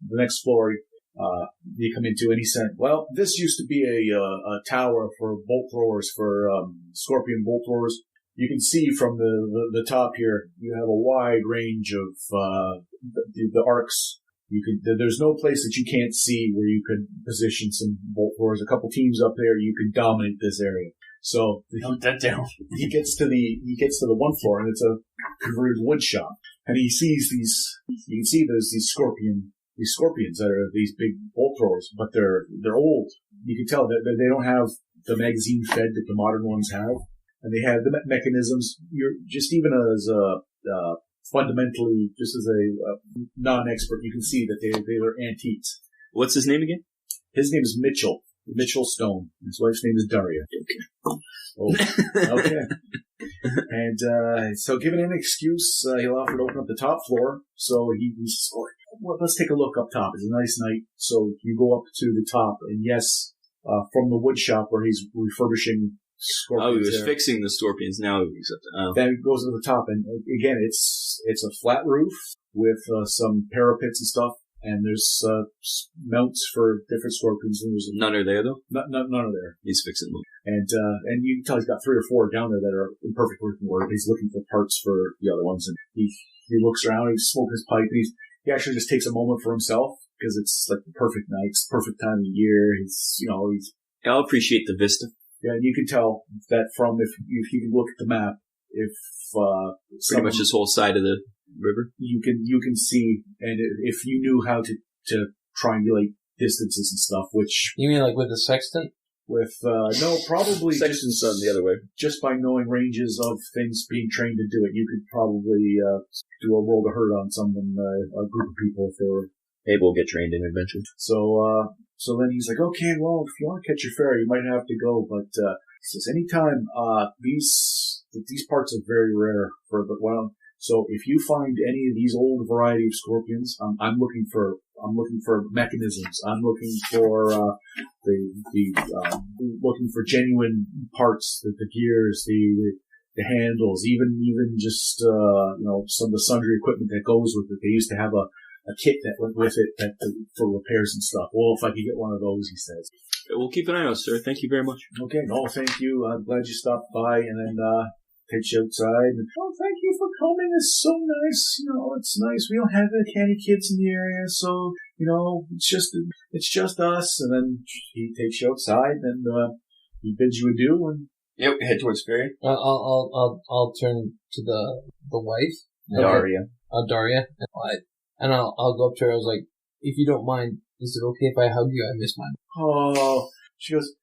the next floor you come into, and he said, well, this used to be a tower for bolt throwers, for scorpion bolt throwers. You can see from the top here, you have a wide range of the arcs. There's no place that you can't see where you could position some bolt throwers. A couple teams up there, you could dominate this area. So Note that down. he gets to the one floor, and it's a converted wood shop, and he sees you can see there's these scorpions that are these big bolt throwers, but they're old. You can tell that they don't have the magazine fed that the modern ones have, and they have the mechanisms. You're just, even as fundamentally, just as a non-expert, you can see that they are antiques. What's his name again? His name is Mitchell Stone. His wife's name is Daria. Okay. And so, given an excuse, he'll offer to open up the top floor. So he says, well, let's take a look up top. It's a nice night. So you go up to the top, and yes, from the wood shop where he's refurbishing scorpions. Oh, he was there. fixing the scorpions. Now he's up to... Oh. Then it goes to the top, and again, it's a flat roof with some parapets and stuff, and there's mounts for different scorpions. And there's None are there, though? none are there. He's fixing them. And you can tell he's got 3 or 4 down there that are in perfect working order. He's looking for parts for the other ones, and he looks around, he smokes his pipe, and he actually just takes a moment for himself because it's like the perfect night, it's the perfect time of year. He's I'll appreciate the vista. yeah, and you can tell that from if you look at the map, if Pretty much this whole side of the river. you can see, and if you knew how to triangulate distances and stuff, which You mean like with the sextant? with no, probably Section sun the other way. just by knowing ranges of things, being trained to do it, you could probably do a roll to hurt on someone, a group of people if they were. Maybe we'll get trained in adventure. So then he's like, okay, well, if you want to catch your ferry, you might have to go, but he says anytime. These parts are very rare for the well. So if you find any of these old variety of scorpions, I'm looking for mechanisms. I'm looking for looking for genuine parts, the gears, the handles, even just some of the sundry equipment that goes with it. They used to have a kit that went with it for repairs and stuff. Well, if I could get one of those, he says. We'll keep an eye out, sir. Thank you very much. Okay, no, thank you. I'm glad you stopped by, and then takes you outside. And, thank you for coming. It's so nice. It's nice. We don't have any kids in the area, so it's just us. And then he takes you outside, and he bids you adieu. And Yep, head towards ferry. I'll turn to the wife, Daria. Daria, and I'll go up to her. I was like, if you don't mind, is it okay if I hug you? I miss mine. Oh, she goes,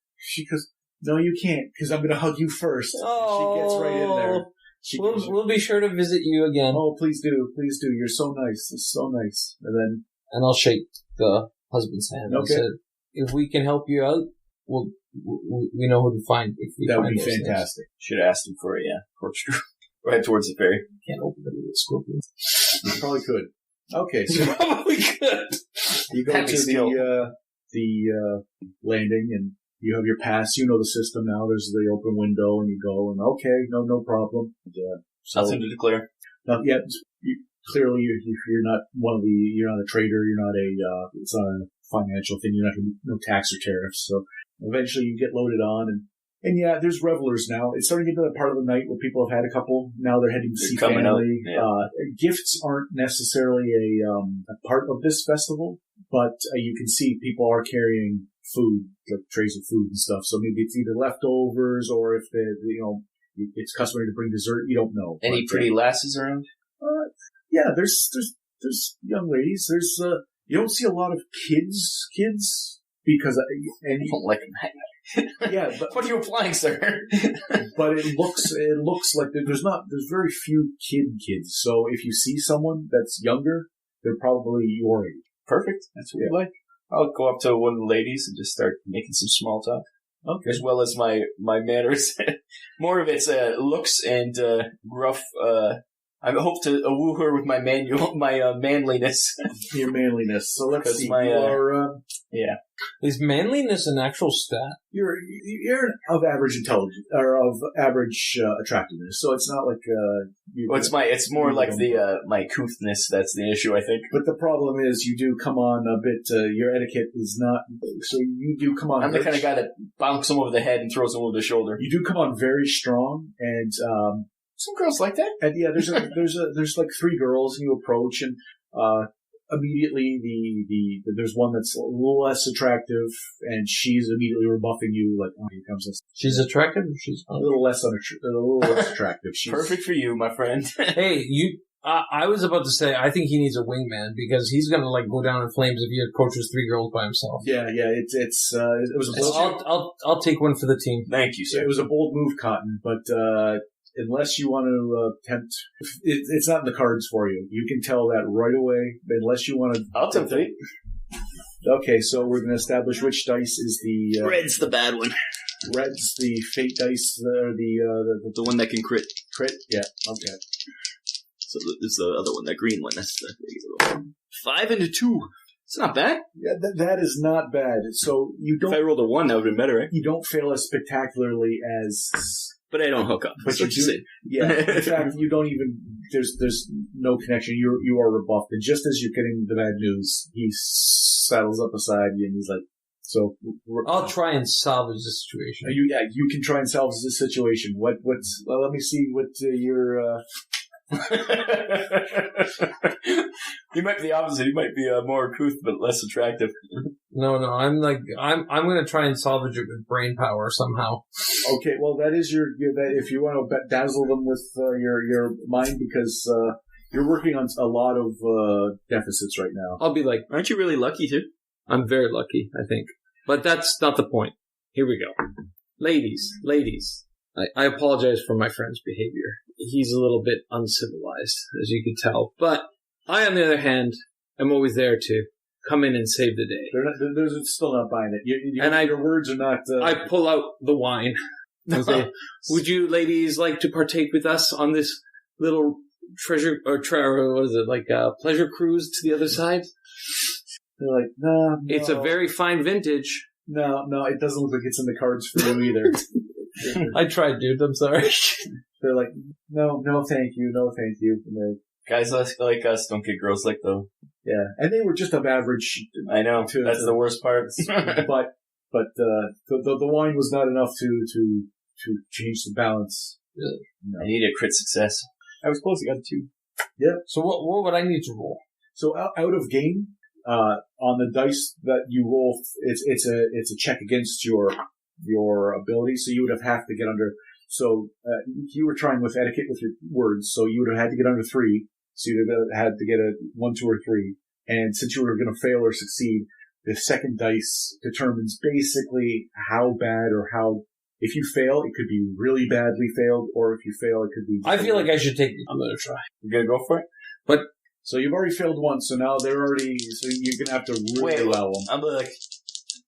no, you can't, because I'm going to hug you first. Oh, she gets right in there. We'll be sure to visit you again. Oh, please do. You're so nice. It's so nice. And I'll shake the husband's hand. Okay. I said, if we can help you out, we know who to find. That would be fantastic. Should have asked him for a corkscrew. Right towards the ferry. Can't open it with scorpions. You probably could. Okay, so You probably could. you go That'd be skill. to the landing, and you have your pass. You know the system now. There's the open window, and you go, and okay, no problem. And, Nothing to declare. not yet. Clearly, you're not you're not a trader. You're not it's not a financial thing. You're not no tax or tariffs. So eventually, you get loaded on, and yeah, there's revelers now. It's starting to get to the part of the night where people have had a couple. Now they're heading to see coming out, family. yeah. Gifts aren't necessarily a part of this festival, but you can see people are carrying food, like trays of food and stuff. So maybe it's either leftovers or if it's customary to bring dessert. You don't know. Any pretty lasses around? Yeah, there's young ladies. There's you don't see a lot of kids because I don't like them. yeah, but What are you applying, sir? but it looks like there's very few kids. So if you see someone that's younger, they're probably your age. Perfect. That's what we like. I'll go up to one of the ladies and just start making some small talk. Okay. As well as my manners. More of it's looks and gruff. I hope to woo her with my manliness. Your manliness. So let's see. My, you are, Is manliness an actual stat? you're of average intelligence or of average attractiveness. So it's not like Well, it's more like the my couthness that's the issue, I think. But the problem is, you do come on a bit. Your etiquette is not. So you do come on. I'm the kind of guy that bonks him over the head and throws him over the shoulder. You do come on very strong, and Some girls like that. and yeah, there's like 3 girls, and you approach, and immediately there's one that's a little less attractive, and she's immediately rebuffing you like, oh, here comes this. She's attractive or she's A little less attractive. She's, Perfect for you, my friend. Hey, I was about to say, I think he needs a wingman because he's gonna go down in flames if he approaches 3 girls by himself. Yeah. It was a bold, I'll take one for the team. Thank you, sir. it was a bold move, Cotton, but unless you want to tempt, it's not in the cards for you. You can tell that right away. Unless you want to, I'll tempt fate. Okay, so we're going to establish which dice is the Red's the bad one. red's the fate dice, the The one that can crit. crit. Yeah, okay. So there's the other one, that green one. That's the regular one. 5 and a 2. It's not bad. Yeah, that is not bad. So you If I don't rolled a 1, that would have been better, right? you don't fail as spectacularly as. But I don't hook up. But That's you what you do- say. Yeah, in fact, you don't even. There's no connection. You are rebuffed, and just as you're getting the bad news, he saddles up beside you, and he's like, "So, I'll try and salvage the situation. you can try and salvage this situation. What's? Well, let me see what your." You might be the opposite. You might be more uncouth but less attractive. No, I'm gonna try and salvage it with brain power somehow. Okay, well, that is your that if you want to dazzle them with your mind, because you're working on a lot of deficits right now. I'll be like, Aren't you really lucky too? I'm very lucky, I think. But that's not the point. Here we go. Ladies, I apologize for my friend's behavior. He's a little bit uncivilized, as you can tell. But I, on the other hand, am always there to come in and save the day. They're still not buying it. And your words are not. I pull out the wine and say, would you ladies like to partake with us on this little treasure, or what is it, like a pleasure cruise to the other side? They're like, no. It's a very fine vintage. No, it doesn't look like it's in the cards for you either. I tried, dude. I'm sorry. They're like, no, thank you. And Guys like us don't get girls like those. yeah, and they were just of average. I know. That's the worst part. but the wine was not enough to change the balance. Really? No. I need a crit success. I was close. I got 2. Yeah. So what would I need to roll? So out of game, on the dice that you roll, it's a check against your ability. So you would have to get under. So you were trying with etiquette with your words. So you would have had to get under 3. So you'd have had to get a 1, 2, or 3. And since you were going to fail or succeed, the second dice determines basically how bad or how. If you fail, it could be really badly failed, or if you fail, it could be. I feel like I should take. I'm gonna try. You gonna go for it? So you've already failed once, so now they're already. So you're gonna have to really allow them. I'm like,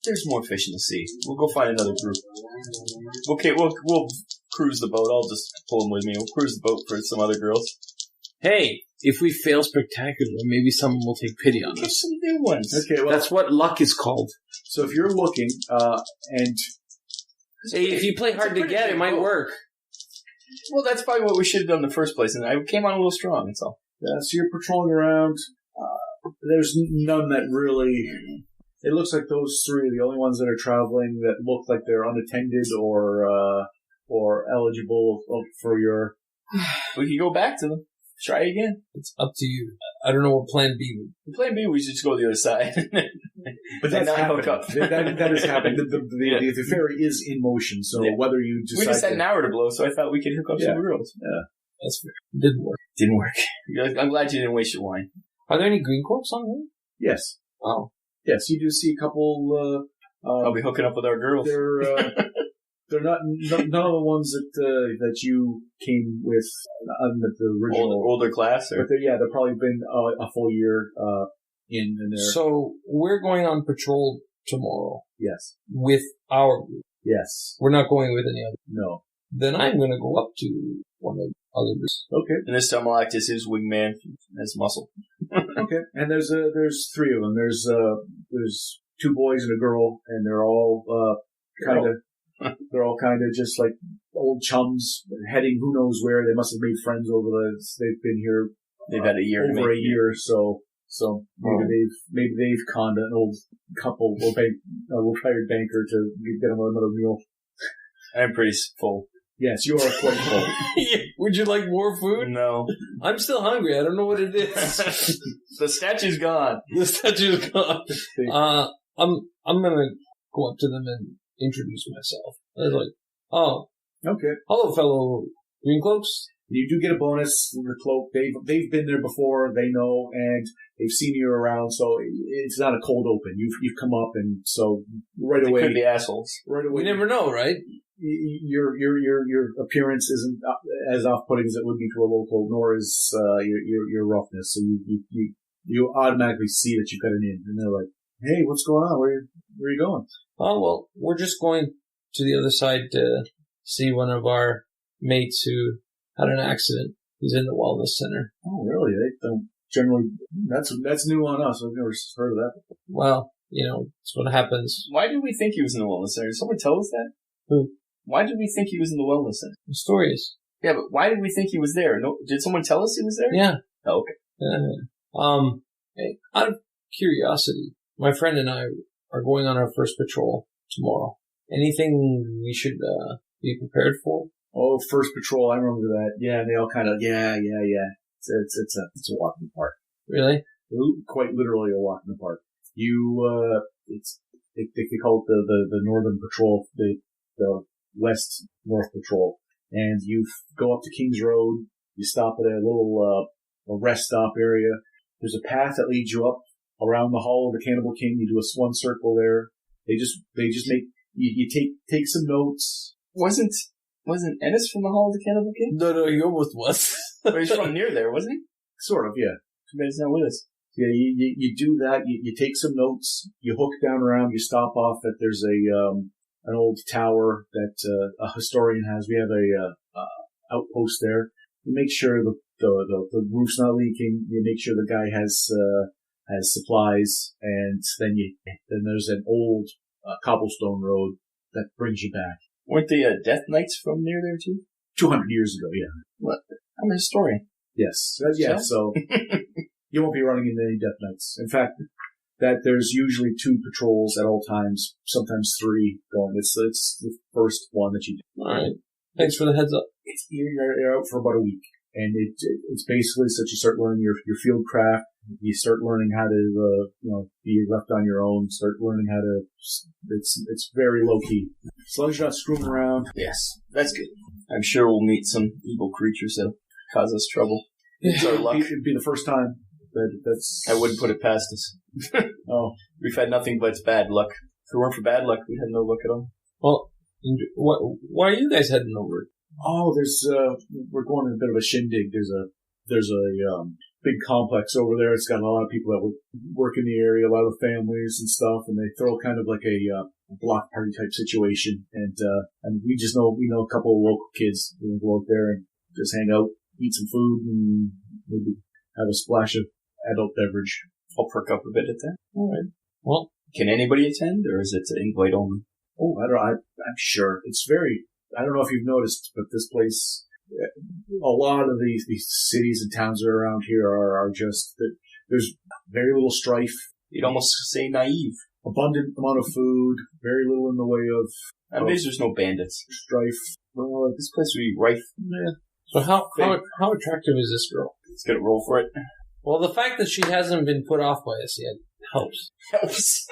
there's more fish in the sea. We'll go find another group. Okay, we'll cruise the boat. I'll just pull them with me. We'll cruise the boat for some other girls. Hey, if we fail spectacularly, maybe someone will take pity on Get us. some new ones. Okay, well, That's what luck is called. so if you're looking, and Hey, if you play hard to get, it might work. Well, that's probably what we should have done in the first place, and I came on a little strong. That's all. so you're patrolling around. There's none that really. It looks like those 3 are the only ones that are traveling that look like they're unattended or eligible for your. We could go back to them. Try again. It's up to you. I don't know what plan B would be. Plan B, we should just go to the other side. But that's not happening. hook up. That is happening. The ferry is in motion, so whether you decide. We just had an hour to blow, so I thought we could hook up some girls. That's fair. It didn't work. Didn't work. I'm glad you didn't waste your wine. Are there any green corps on here? Yes. Oh. Yes, you do see a couple. I'll be hooking up with our girls. They're not none of the ones that you came with on the original older class, or but they've probably been a full year in there. So we're going on patrol tomorrow Yes, with our group. yes, We're not going with any other. no. Then I'm going to go up to one of the other groups. Okay, and this time I'll act as his wingman, as muscle. okay. And there's 3 of them. There's 2 boys and a girl, and they're all kind of. They're all kind of just like old chums, heading who knows where. They must have made friends over they've been here. They've had a year, over a year or so. So maybe they've conned an old couple, a retired banker to get them another meal. I'm pretty full. Yes, you are quite full. Would you like more food? No. I'm still hungry. I don't know what it is. The statue's gone. The statue's gone. I'm gonna go up to them and introduce myself. They're like, oh, Okay. hello, fellow Greencloaks. You do get a bonus from the cloak. They've been there before. They know, and they've seen you around. So it's not a cold open. You've come up, and so right They away, could be assholes. right away, We never know, right? your appearance isn't as off-putting as it would be to a local, nor is your roughness. So you automatically see that you've got an in, and they're like, "Hey, what's going on? Where are you going?" Oh, well, we're just going to the other side to see one of our mates who had an accident. He's in the wellness center. Oh, really? They don't generally, that's new on us. I've never heard of that. Well, it's what happens. Why did we think he was in the wellness center? Did someone tell us that? Who? Why did we think he was in the wellness center? The stories. Yeah, but why did we think he was there? No, did someone tell us he was there? Yeah. Oh, okay. Hey, out of curiosity, my friend and I are going on our first patrol tomorrow. Anything we should be prepared for? Oh, first patrol, I remember that. Yeah, they all kind of, yeah. It's a walk in the park. Really? Quite literally a walk in the park. They call it the Northern Patrol, the West North Patrol. And you go up to Kings Road, you stop at a little a rest stop area. There's a path that leads you up around the Hall of the Cannibal King. You do one circle there. They just make, you take some notes. Wasn't Ennis from the Hall of the Cannibal King? No, he almost was. But he's from near there, wasn't he? Sort of, yeah. Too bad he's not with us. Yeah, you do that. You take some notes. You hook down around. You stop off at there's an old tower that a historian has. We have a outpost there. You make sure the roof's not leaking. You make sure the guy has supplies, and then there's an old cobblestone road that brings you back. Weren't the Death Knights from near there too? 200 years ago, yeah. What? I'm a historian. Yes, yeah. So you won't be running into any Death Knights. In fact, that there's usually 2 patrols at all times, sometimes 3 going. It's the first one that you do. All right. Thanks for the heads up. You're out for about a week, and it's basically so you start learning your field craft. You start learning how to be left on your own. Start learning how to. It's very low key. As long as you're not screwing around. Yes, that's good. I'm sure we'll meet some evil creatures that'll cause us trouble. It's our luck. It'd be the first time. That's. I wouldn't put it past us. Oh, we've had nothing but bad luck. If it weren't for bad luck, we'd have no luck at all. Well, why are you guys heading over? Oh, we're going on a bit of a shindig. There's a big complex over there. It's got a lot of people that work in the area, a lot of families and stuff, and they throw kind of like a block party type situation. And we know a couple of local kids who go out there and just hang out, eat some food, and maybe have a splash of adult beverage. I'll perk up a bit at that. All right. Well, can anybody attend, or is it invite only? Oh, I don't know. I'm sure it's very. I don't know if you've noticed, but this place, a lot of these cities and towns that are around here are just there's very little strife. You'd almost say naive. Abundant amount of food, very little in the way of. Nowadays, there's no bandits. Strife. Well, this place would be rife. Yeah. So how attractive is this girl? Let's get a roll for it. Well, the fact that she hasn't been put off by us yet helps. Helps.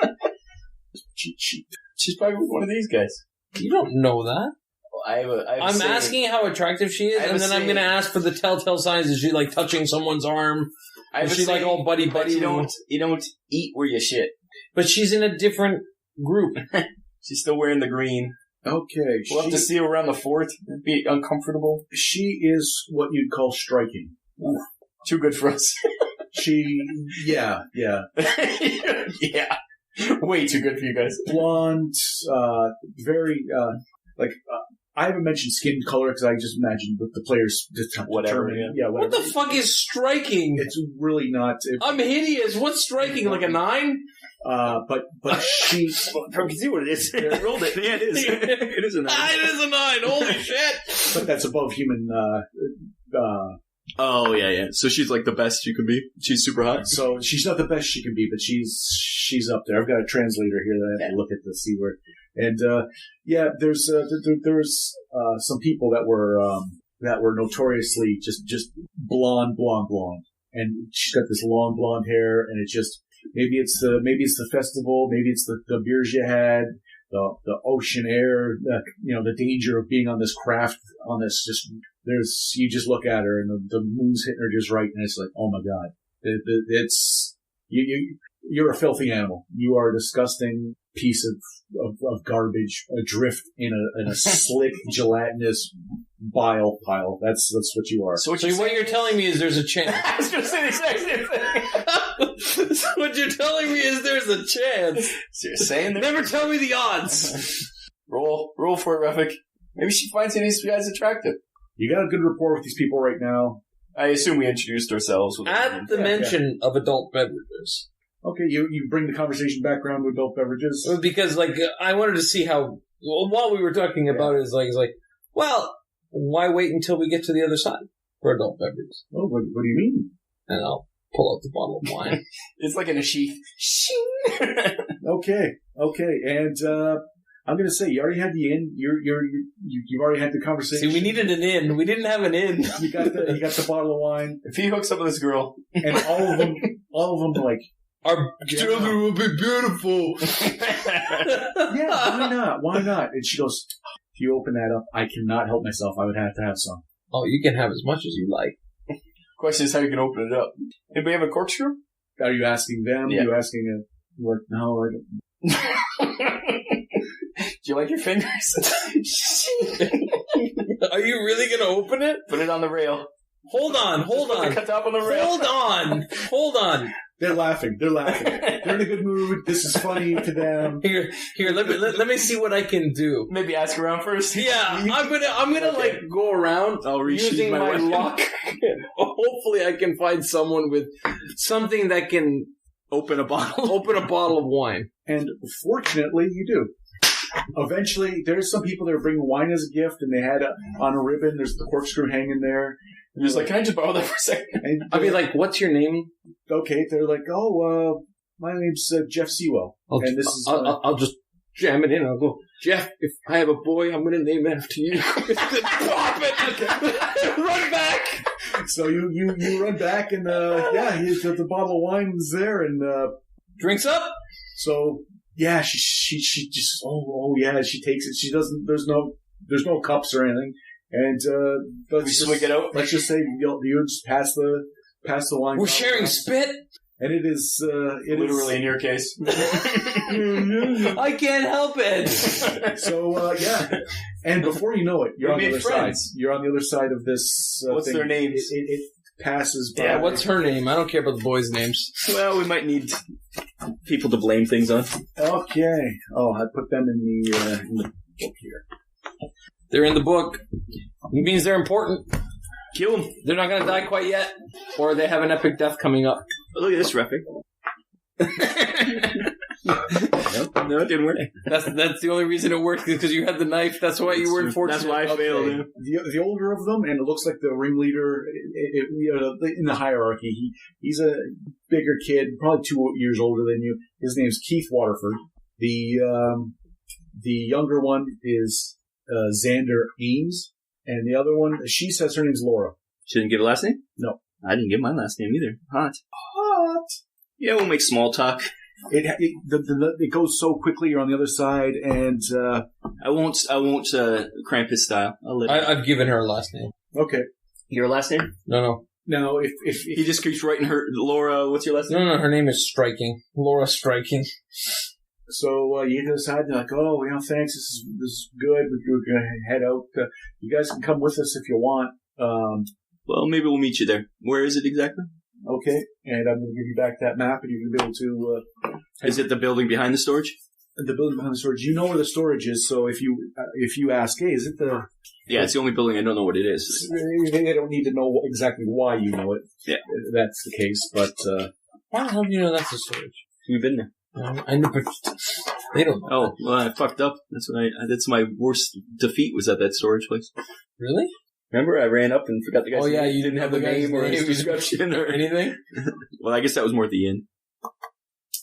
She's probably one of these guys. You don't know that. Well, I'm asking how attractive she is, and then I'm going to ask for the telltale signs. Is she like touching someone's arm? Is she like all buddy? You don't eat where you shit. But she's in a different group. She's still wearing the green. Okay. We'll have to see her around the fort. It'd be uncomfortable. She is what you'd call striking. Ooh, too good for us. Yeah. Yeah. Way too good for you guys. Blonde, very, I haven't mentioned skin color because I just imagined the players whatever. Yeah, whatever. What the fuck is striking? It's really not. I'm hideous. What's striking? Like a 9? But she. I can see what it is. I rolled it. Yeah, it is. It is a 9. It is a 9. Holy shit! But that's above human. Oh yeah. So she's like the best she could be. She's super hot. So she's not the best she can be, but she's up there. I've got a translator here that I have to look at to see where. And there's some people that were notoriously just blonde, and she's got this long blonde hair, and it's just maybe it's the festival, maybe it's the beers you had, the ocean air, the danger of being on this craft, on this you just look at her and the moon's hitting her just right, and it's like, oh my god, it's you're a filthy animal. You are a disgusting piece of garbage adrift in a slick gelatinous bile pile. That's what you are. So what you're telling me is there's a chance. I was going to say the exact same thing. So what you're telling me is there's a chance. So you're saying never tell me the odds. Roll for it, Rafik. Maybe she finds any of these guys attractive. You got a good rapport with these people right now. I assume we introduced ourselves. With At the mention of adult beverages. Okay, you bring the conversation back around with adult beverages. Because, like, I wanted to see how, while we were talking about it, it's like, well, why wait until we get to the other side for adult beverages? Oh, what do you mean? And I'll pull out the bottle of wine. It's like in a sheath. Okay, and I'm gonna say you already had the in. You've already had the conversation. See, we needed an in. We didn't have an in. You got the bottle of wine, If he hooks up with this girl, and all of them like, Our children will be beautiful. yeah, why not? And she goes, if you open that up, I cannot help myself. I would have to have some. Oh, you can have as much as you like. question is how you can open it up. Anybody have a corkscrew? Are you asking them? Yeah. Are you asking what? No, I don't. Do you like your fingers? Are you really going to open it? Put it on the rail. Hold on. Cut top on the rail. Hold on. They're laughing. They're in a good mood. This is funny to them. Here. Let me see what I can do. Maybe ask around first. Yeah, I'm gonna Okay. like go around. I'll resheath using my my weapon. lock. Hopefully, I can find someone with something that can Open a bottle. open a bottle of wine. And fortunately, you do. Eventually, there's some people that are bringing wine as a gift, and they had on a ribbon. There's the corkscrew hanging there. You're just like, can I just borrow that for a second? And I'll be like, "What's your name?" okay, they're like, my name's Jeff Sewell, and this is I'll just jam it in. I'll go, Jeff. If I have a boy, I'm going to name it after you. Pop it. Run back. so you run back, and the bottle of wine's there, and Drinks up. so yeah, she just she takes it. She doesn't. There's no cups or anything, and We swig it out. let's just say you just pass the wine. We're sharing spit. and it is Literally in your case. I can't help it. So and before you know it, you're We on the made other friends. side. You're on the other side of this. What's thing. their names? It passes by. Yeah, what's her name? I don't care about the boys' names. Well, we might need people to blame things on. Okay. Oh, I put them in the book here. They're in the book. It means they're important. Kill them. They're not going to die quite yet, or they have an epic death coming up. Oh, look at this, Refik. No, it didn't work. That's the only reason it worked, because you had the knife. That's why you weren't fortunate. That's why I failed. Yeah. The older of them, and it looks like the ringleader in the hierarchy. He's a bigger kid, probably 2 years older than you. His name's Keith Waterford. The younger one is Xander Ames, and the other one, she says her name's Laura. She didn't give a last name? No. I didn't give my last name either. Hot. What? Yeah, we'll make small talk. It goes so quickly. You're on the other side, and I won't cramp his style. I'll let him. I've given her a last name. okay. Your last name? No. Now, if He just keeps writing her. Laura, what's your last name? No, her name is Striking. Laura Striking. so, you get to the side, and you're like, oh, thanks. This is good. We're gonna head out. You guys can come with us if you want. Well, maybe we'll meet you there. Where is it exactly? Okay, and I'm going to give you back that map, and you're going to be able to. Is it the building behind the storage? The building behind the storage. You know where the storage is, so if you ask, hey, is it the? Yeah, it's the only building I don't know what it is. They don't need to know exactly why you know it. Yeah, that's the case. But Why the hell do you know that's the storage? You've been there. I know, but they don't know. Oh, well, I fucked up. That's my worst defeat was at that storage place. Really? Remember, I ran up and forgot the guy's name. You didn't have the name or his description or anything? Well, I guess that was more at the end.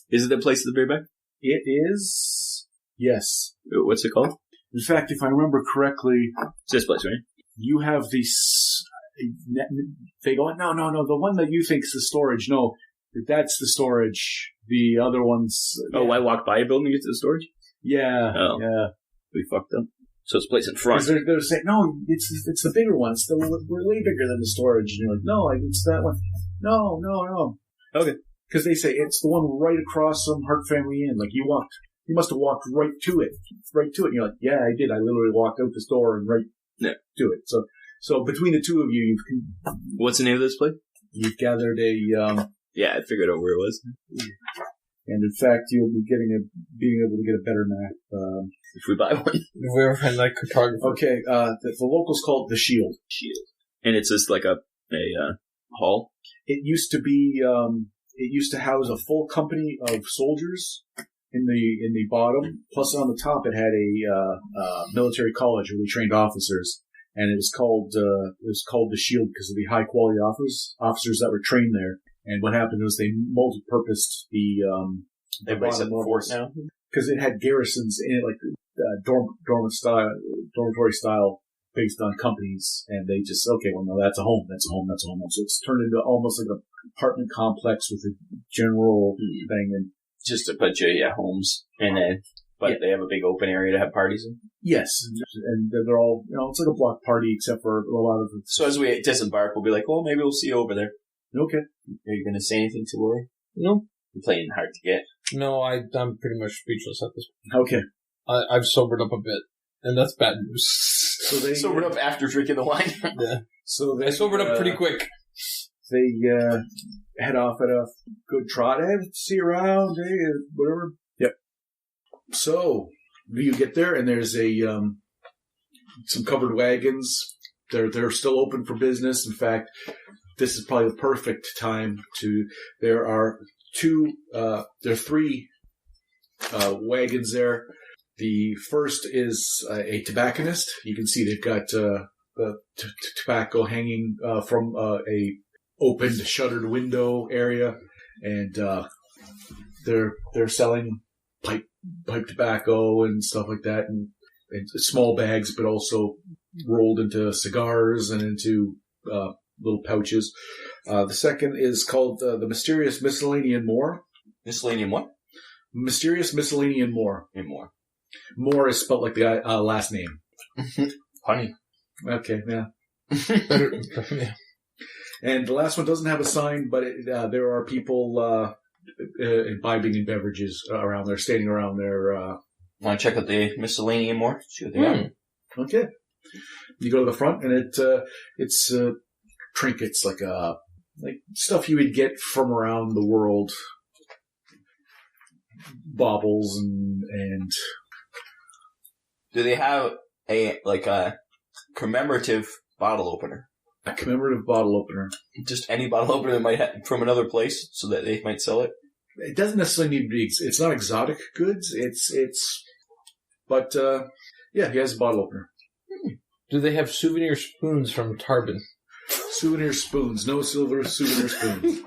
Is it the place at the very back? it is. Yes. What's it called? In fact, if I remember correctly, It's this place, right? you have these. They go, no. The one that you think is the storage, no, that's the storage. The other one's. Oh, I walked by a building to get to the storage? Yeah. Oh. Yeah. We fucked up. So it's a place in front. Because they're saying, no, it's the bigger one. We're way bigger than the storage. And you're like, no, it's that one. No. Okay. Because they say it's the one right across from Hart Family Inn. Like you must have walked right to it. And you're like, yeah, I did. I literally walked out this door and right to it. So between the two of you, What's the name of this place? you've gathered a, Yeah, I figured out where it was. and in fact, you'll be being able to get a better map. If we buy one. If we ever find that cartographer. Okay, the locals call it the Shield. Shield. And it's just like a hall? It used to be. It used to house a full company of soldiers in the bottom. Plus, on the top, it had a military college where they trained officers, and it was called the Shield because of the high quality officers that were trained there. And what happened was they multi-purposed the Everybody's at the fort now. because it had garrisons in it, like dormitory style, based on companies, and they just no, that's a home. So it's turned into almost like an apartment complex with a general thing, and Just a bunch of homes, and they have a big open area to have parties in. yes, and they're all it's like a block party except for a lot of the. So as we disembark, we'll be like, well, maybe we'll see you over there. Okay. Are you going to say anything to Lori? No. You're playing hard to get. No, I'm pretty much speechless at this point. Okay. I've sobered up a bit, and that's bad news. So they sobered up after drinking the wine. Yeah. So they I sobered up pretty quick. They head off at a good trot. Hey, see you around. Hey, whatever. Yep. So you get there, and there's some covered wagons. They're still open for business. In fact, this is probably the perfect time to. There are three wagons there. The first is a tobacconist. You can see they've got the tobacco hanging from a opened, shuttered window area, and they're selling pipe tobacco and stuff like that, and small bags, but also rolled into cigars and into little pouches. The second is called the Mysterious Miscellanean Moor. Miscellanean what? Mysterious Miscellanean Moor. And more. Moor is spelled like the last name. Honey. Okay, yeah. Yeah. And the last one doesn't have a sign, but there are people imbibing in beverages around there, standing around there. Want to check out the Miscellanean more? See what they got. Okay. You go to the front, and it's trinkets like stuff you would get from around the world, baubles and. Do they have a commemorative bottle opener? A commemorative bottle opener. Just any bottle opener that might have from another place, so that they might sell it. It doesn't necessarily need to be. It's not exotic goods. But he has a bottle opener. Do they have souvenir spoons from Tarbin? Souvenir spoons, no silver souvenir spoons.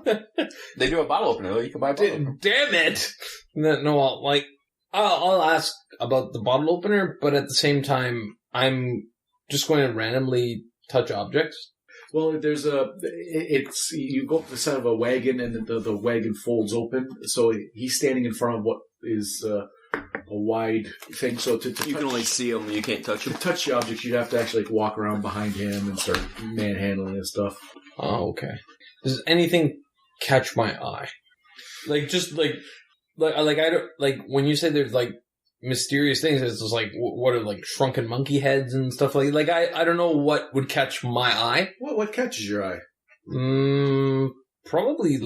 They do a bottle opener, though. You can buy a bottle opener. Damn it! No, I'll ask about the bottle opener, but at the same time, I'm just going to randomly touch objects. Well, there's you go up the side of a wagon, and the wagon folds open, so he's standing in front of what is a wide thing. So to You can only see him, you can't touch to him. touch the objects, you'd have to actually walk around behind him and start manhandling and stuff. Oh, okay. Does anything catch my eye? I don't when you say there's mysterious things. It's just what are shrunken monkey heads and stuff like. I don't know what would catch my eye. What catches your eye? Probably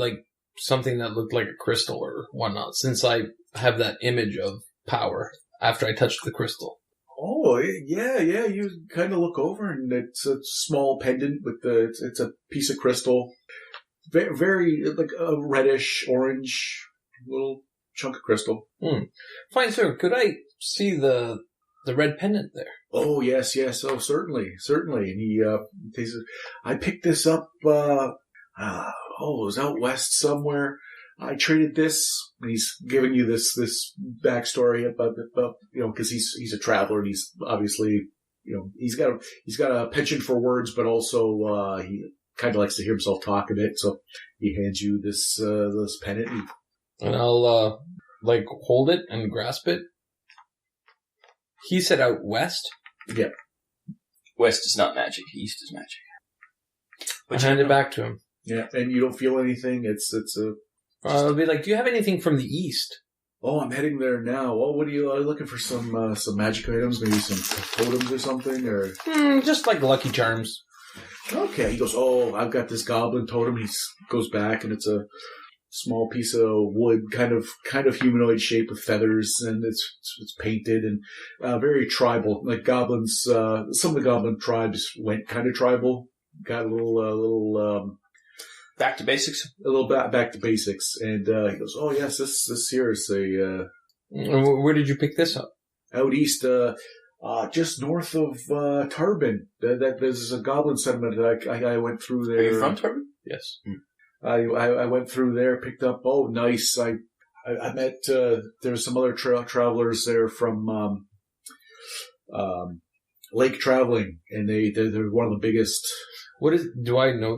something that looked like a crystal or whatnot. Since I have that image of power after I touched the crystal. Oh yeah. You kind of look over, and it's a small pendant with it's a piece of crystal, very, very like a reddish orange little chunk of crystal. Fine, sir. Could I see the red pendant there? Oh, yes. Oh, certainly. And he says, I picked this up, it was out west somewhere. I traded this, and he's giving you this backstory about because he's a traveler, and he's obviously, he's got a penchant for words, but also, he kind of likes to hear himself talk a bit, so he hands you this pendant. And I'll, hold it and grasp it. He said out west? Yeah. West is not magic. East is magic. But hand it back to him. Yeah, and you don't feel anything. I'll be like, do you have anything from the east? Oh, I'm heading there now. Well, are you looking for some magic items? Maybe some totems or something? Or just Lucky Charms. Okay. He goes, oh, I've got this goblin totem. He goes back, and it's a small piece of wood, kind of humanoid shape with feathers, and it's painted and very tribal. Like goblins, some of the goblin tribes went kind of tribal got a little Back to basics. back to basics, and he goes, "Oh yes, this here is a Where did you pick this up? out east, just north of Tarbin. That there's a goblin settlement that I went through there. Are you from Tarbin? Yes. I went through there, picked up. Oh, nice. I met there's some other travelers there from Lake Traveling, and they're one of the biggest. Do I know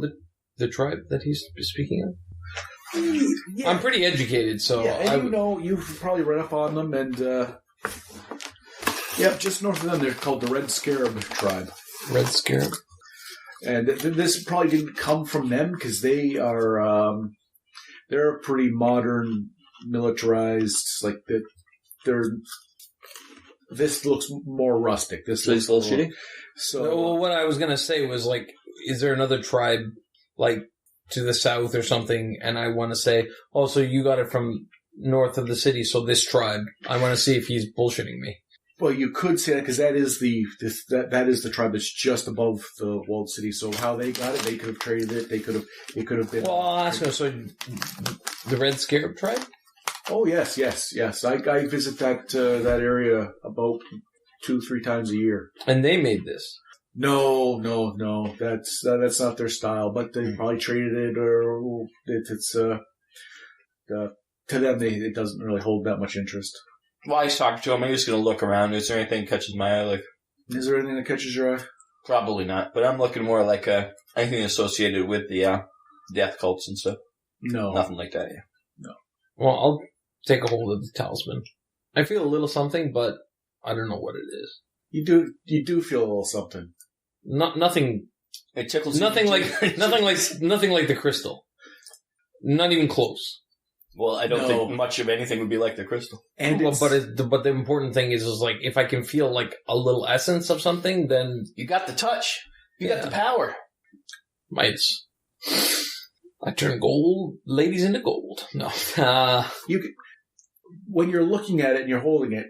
the tribe that he's speaking of? Yeah. I'm pretty educated, so yeah, and you've probably read up on them, and just north of them, they're called the Red Scarab tribe. Red Scarab. And this probably didn't come from them because they are they're pretty modern, militarized. Like this looks more rustic. This looks a little shitty. So Well, what I was gonna say was like, is there another tribe like to the south or something? And I want to say, oh, so you got it from north of the city, so this tribe. I want to see if he's bullshitting me. well, you could say that because that is the tribe that's just above the walled city. So how they got it, they could have traded it. It could have been. Well, I'll ask him. So the Red Scarab tribe? Oh yes. I visit that area about 2-3 times a year. And they made this. No. That's not their style. But they probably traded it, or it's to them it doesn't really hold that much interest. While he's talking to him, I'm just going to look around. Is there anything that catches my eye? Like, Is there anything that catches your eye? probably not. But I'm looking more like anything associated with the death cults and stuff. No. Nothing like that. Yeah. Well, I'll take a hold of the talisman. I feel a little something, but I don't know what it is. You do feel a little something. Nothing. It tickles. Nothing like the crystal. Not even close. Well, I don't think much of anything would be like the crystal. And Well, but the important thing is like if I can feel like a little essence of something, then You got the touch. You got the power. I turn gold ladies into gold. No, when you're looking at it and you're holding it,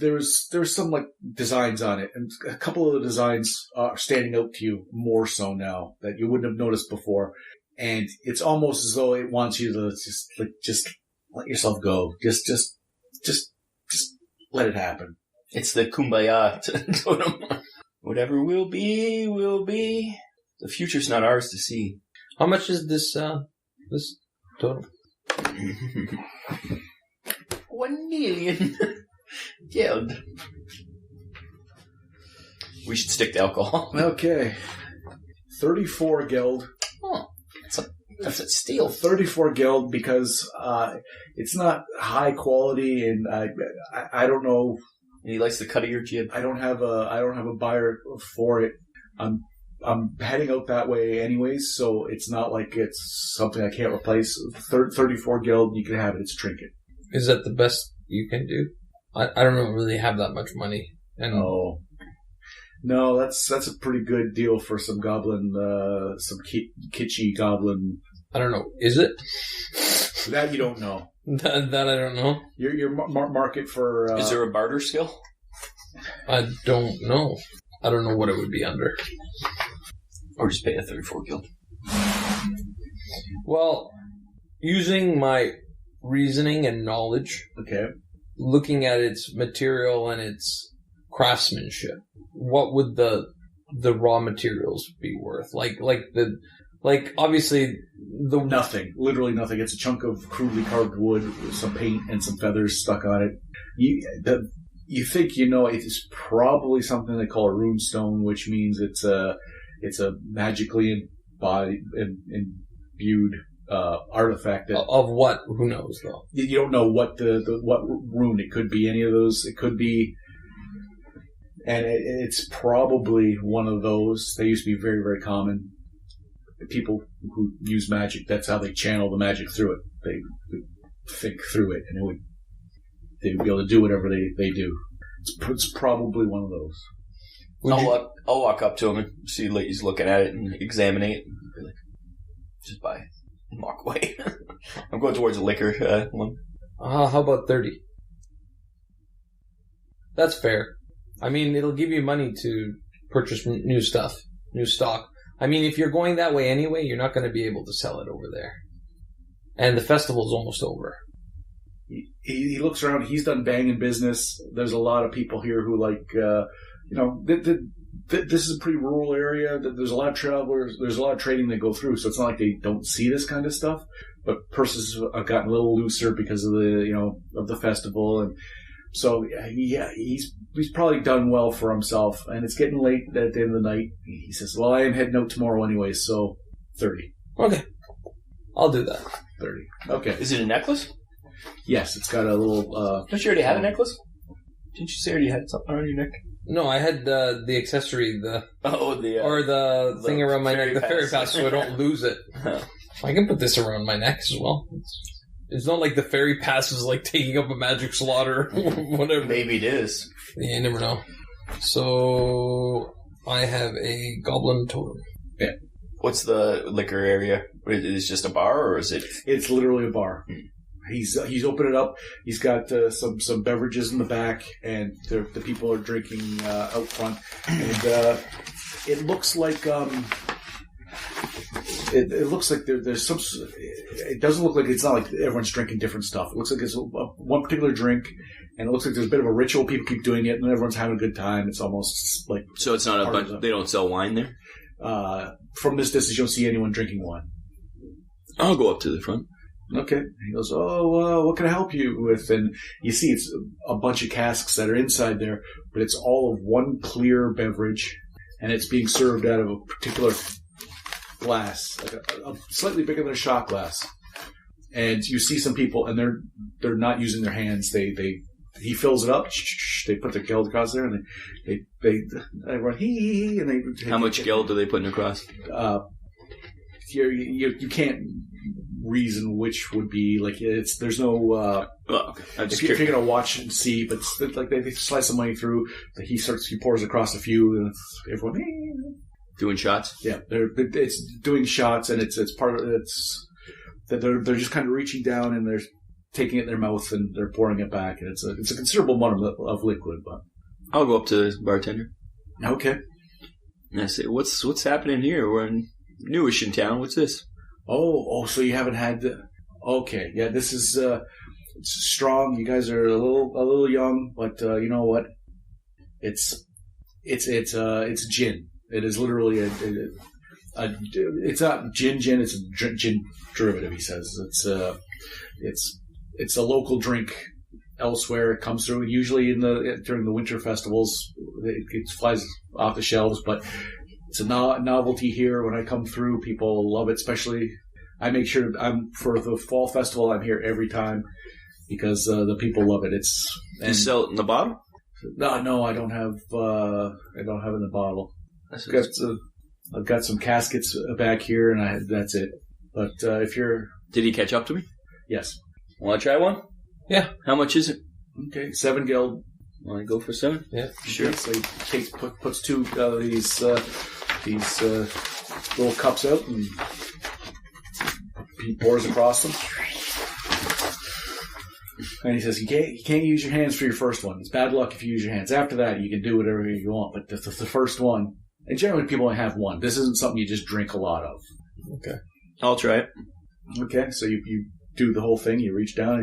there's some like designs on it, and a couple of the designs are standing out to you more so now that you wouldn't have noticed before. And it's almost as though it wants you to just let yourself go. Just let it happen. It's the kumbaya totem. Whatever will be, will be. The future's not ours to see. how much is this total? 1 million guild. We should stick to alcohol. Okay. 34 guild. Oh, that's a steal. 34 guild because it's not high quality, and I don't know. And he likes the cut of your jib. I don't have a buyer for it. I'm heading out that way anyways, so it's not like it's something I can't replace. 34 guild, you can have it. It's a trinket. Is that the best you can do? I don't really have that much money. And No, that's a pretty good deal for some goblin, some kitschy goblin. I don't know. Is it? That you don't know. That I don't know. Your market for... Is there a barter skill? I don't know. I don't know what it would be under. Or just pay a 34 guild? Well, using my reasoning and knowledge, Okay. looking at its material and its craftsmanship, what would the raw materials be worth? Obviously the Nothing. Literally nothing. It's a chunk of crudely carved wood with some paint and some feathers stuck on it. You think you know it's probably something they call a rune stone, which means it's a magically imbued artifact that, of what? Who knows though? you don't know what what rune it could be. Any of those. It could be, and it's probably one of those. They used to be very, very common. People who use magic, that's how they channel the magic through it. They would think through it, and they would be able to do whatever they do. It's probably one of those. I'll walk up to him and see he's looking at it and examining it. And be like, just buy it and walk away. I'm going towards the liquor one. How about 30? That's fair. I mean, it'll give you money to purchase new stuff, new stock. I mean, if you're going that way anyway, you're not going to be able to sell it over there. And the festival's almost over. He looks around. He's done banging business. There's a lot of people here who this is a pretty rural area. There's a lot of travelers. There's a lot of trading they go through. So it's not like they don't see this kind of stuff. But purses have gotten a little looser because of the festival. And so, he's probably done well for himself. And it's getting late at the end of the night. He says, well, I am heading out tomorrow anyway, so 30. Okay. I'll do that. 30. Okay. Is it a necklace? Yes, it's got a little... Don't you already have a necklace? Didn't you say you already had something around your neck? No, I had the accessory, the thing around my neck, the fairy pass, so I don't lose it. I can put this around my neck as well. It's not like the fairy pass is like taking up a magic slot or whatever. Maybe it is. Yeah, you never know. So, I have a goblin totem. Yeah. What's the liquor area? Is it just a bar, or is it... It's literally a bar. He's opened it up. He's got some beverages in the back, and the people are drinking out front. And it looks like it looks like there's some. It doesn't look like it's not like everyone's drinking different stuff. It looks like it's one particular drink, and it looks like there's a bit of a ritual. People keep doing it, and everyone's having a good time. It's almost like so. It's not a bunch. They don't sell wine there. From this distance, you don't see anyone drinking wine. I'll go up to the front. Okay. He goes, what can I help you with? And you see it's a bunch of casks that are inside there, but it's all of one clear beverage, and it's being served out of a particular glass, like a slightly bigger than a shot glass. And you see some people, and they're not using their hands. He fills it up. They put their geld across there, and they run hee, and they. How much geld do they put in across? You can't reason which would be like there's no if you're gonna watch and see, but it's like they slice the money through. He pours across a few, and everyone doing shots. Yeah, it's doing shots, and it's part of it's that they're just kind of reaching down and they're taking it in their mouth and they're pouring it back, and it's a considerable amount of liquid. But I'll go up to the bartender. Okay. And I say, what's happening here? We're newish in town. What's this? Oh, so you haven't had okay, yeah, this is it's strong. You guys are a little young, but you know what? It's gin. It is literally it's not gin. It's a gin derivative. He says it's a local drink elsewhere. It comes through usually during the winter festivals. It flies off the shelves, but it's a novelty here. When I come through, people love it. Especially, I make sure for the fall festival. I'm here every time because the people love it. You sell it in the bottle? No, I don't have. I don't have it in the bottle. I've got some caskets back here, and that's it. But if you're, did he catch up to me? Yes. Want to try one? Yeah. How much is it? Okay, 7 geld. Want to go for 7? Yeah, sure. So he puts 2 of these little cups out, and he pours across them. And he says, you can't use your hands for your first one. It's bad luck if you use your hands. After that, you can do whatever you want. But the first one, and generally people only have one. This isn't something you just drink a lot of. Okay. I'll try it. Okay, so you do the whole thing. You reach down,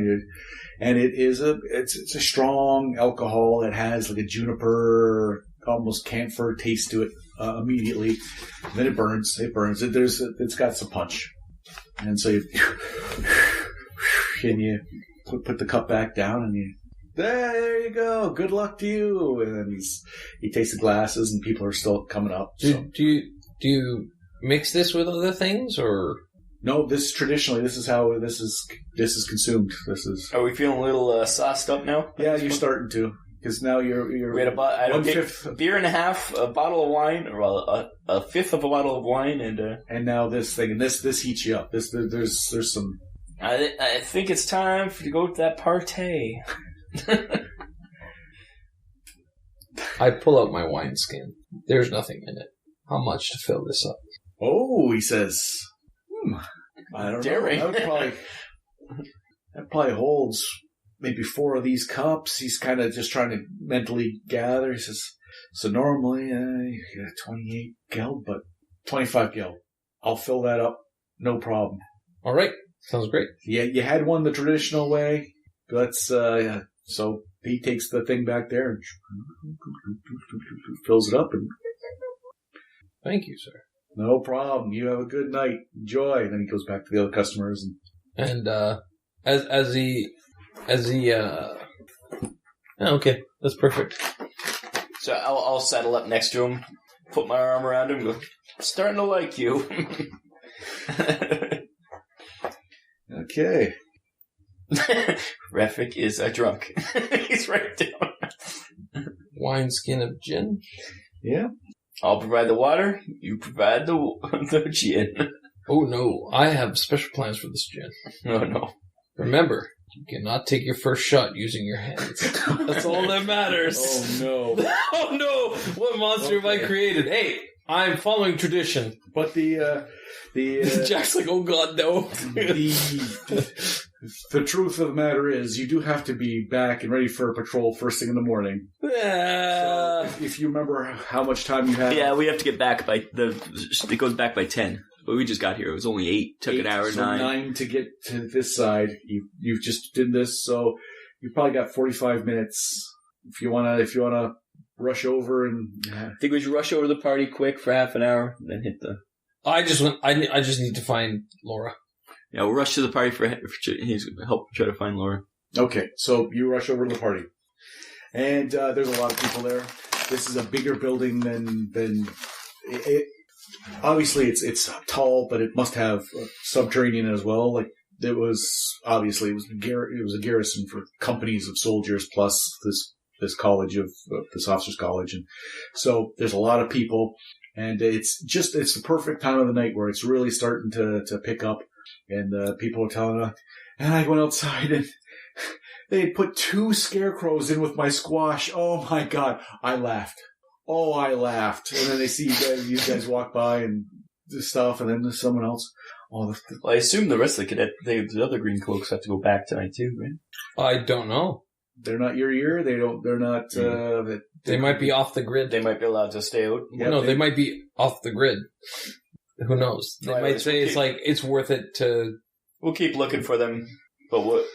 and it's a strong alcohol. It has like a juniper, almost camphor taste to it immediately. And then it burns. It's got some punch. And so you put the cup back down, and there you go. Good luck to you. And then he takes the glasses, and people are still coming up. Do you mix this with other things, or no? This is how this is consumed. Are we feeling a little sauced up now? Yeah, you're starting to, because now you're. We had a beer and a half, a bottle of wine, or a fifth of a bottle of wine, and now this thing, and this heats you up. There's some. I think it's time to go to that party. I pull out my wineskin. There's nothing in it. How much to fill this up? Oh, he says. I don't know. That probably holds maybe 4 of these cups. He's kind of just trying to mentally gather. He says, so normally you get 28 geld, but 25 gil. I'll fill that up. No problem. All right. Sounds great. Yeah, you had one the traditional way. Let's, so he takes the thing back there and fills it up. And Thank you, sir. no problem. You have a good night. Enjoy. And then he goes back to the other customers. And as he okay, that's perfect. So I'll settle up next to him, put my arm around him, and go, I'm starting to like you. Okay. Refik is a drunk. He's right down. Wineskin of gin. Yeah. I'll provide the water, you provide the gin. Oh no, I have special plans for this gin. Oh no. Remember, you cannot take your first shot using your hands. That's all that matters. Oh, no. Oh no! What monster have I created? Hey, I'm following tradition. But the Jack's like, oh god, no. the truth of the matter is, you do have to be back and ready for a patrol first thing in the morning. So if you remember how much time you have. Yeah, we have to get back by it goes back by 10. But we just got here. It was only 8. Took an hour, so 9 to get to this side. You just did this, so you probably got 45 minutes. If you wanna rush over and. I think we should rush over the party quick for half an hour, then hit the. I just need to find Laura. Yeah, we'll rush to the party he's help try to find Laura. Okay, so you rush over to the party, and there's a lot of people there. This is a bigger building than it. Obviously, it's tall, but it must have subterranean as well. Like it was a garrison for companies of soldiers plus this college of this officers' college, and so there's a lot of people, and it's the perfect time of the night where it's really starting to pick up, and people are telling us. And I went outside and they had put 2 scarecrows in with my squash. Oh my god, I laughed. And then they see you guys walk by and this stuff, and then there's someone else. Well, I assume the rest of the other green cloaks have to go back tonight too, right? I don't know. They're not your year. They're not. They might be off the grid. They might be allowed to stay out. Yeah, they might be off the grid. Who knows? They might say it's worth it to. We'll keep looking for them, but we're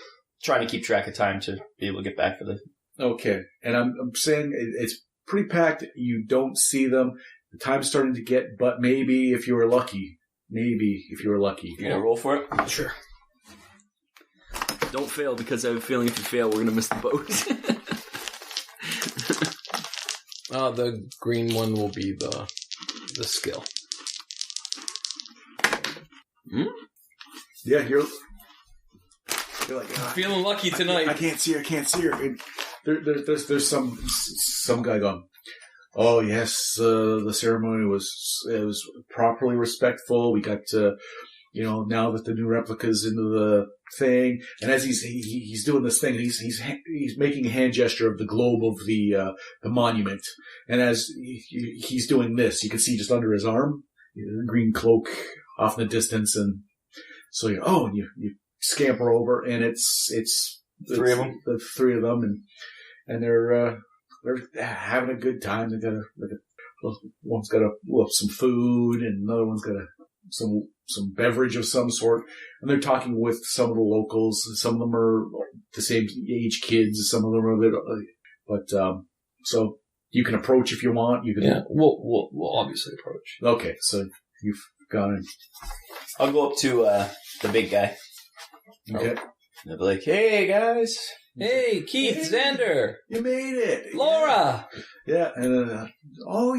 trying to keep track of time to be able to get back for the. Okay, and I'm saying it's pretty packed. You don't see them. The time's starting to get, but maybe if you were lucky. You gonna roll for it? Sure. Don't fail, because I have a feeling if you fail, we're gonna miss the boat. The green one will be the skill. Hmm? Yeah, you're like Feeling lucky tonight. I can't see her. And there's some guy going, oh yes, the ceremony was properly respectful. We got now that the new replica's into the thing, and as he's doing this thing, he's making a hand gesture of the globe of the monument, and as he's doing this, you can see just under his arm, the green cloak off in the distance, and so you scamper over, and it's 3 of them, the 3 of them, and they're having a good time. They got one's got some food, and another one's got some beverage of some sort, and they're talking with some of the locals. Some of them are the same age kids. Some of them are a bit, but so you can approach if you want. You can. Yeah, we'll obviously approach. Okay, so you've gone in. I'll go up to the big guy. Okay. They'll be like, "Hey guys, hey Keith, Xander, you made it, Laura." Yeah, and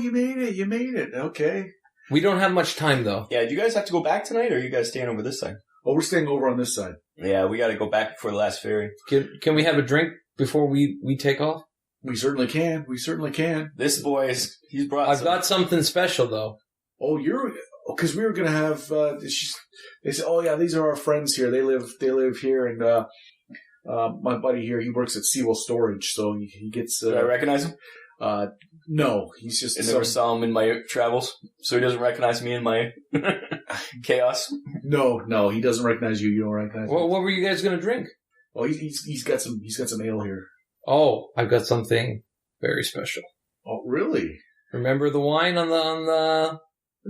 you made it. Okay. We don't have much time though. Yeah, do you guys have to go back tonight, or are you guys staying over this side? Oh, we're staying over on this side. Yeah, we got to go back before the last ferry. Can we have a drink before we take off? We certainly can. This boy he's brought. I've got something special though. Oh, because we were gonna have. They said, "Oh yeah, these are our friends here. They live here, and my buddy here, he works at Sewell Storage, so he gets." Do I recognize him? No, he's just. I never saw him in my travels, so he doesn't recognize me in my chaos. No, he doesn't recognize you. You don't recognize him. What were you guys gonna drink? Oh, he's got some ale here. Oh, I've got something very special. Oh, really? Remember the wine on the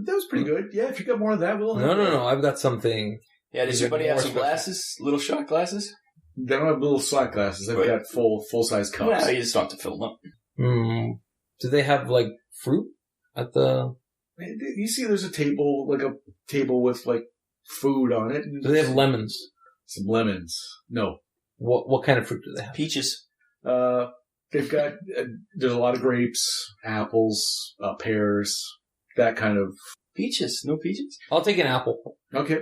That was pretty good. Yeah, if you got more of that, we'll... No. I've got something. Yeah, does your buddy have some glasses? Little shot glasses? They don't have little shot glasses. They've got full-size cups. Well, you just don't have to fill them up. Do they have, like, fruit at the... You see there's a table with, like, food on it. Do they have lemons? Some lemons. No. What kind of fruit do they have? Peaches. They've got, there's a lot of grapes, apples, pears, that kind of... Peaches. No peaches? I'll take an apple. Okay.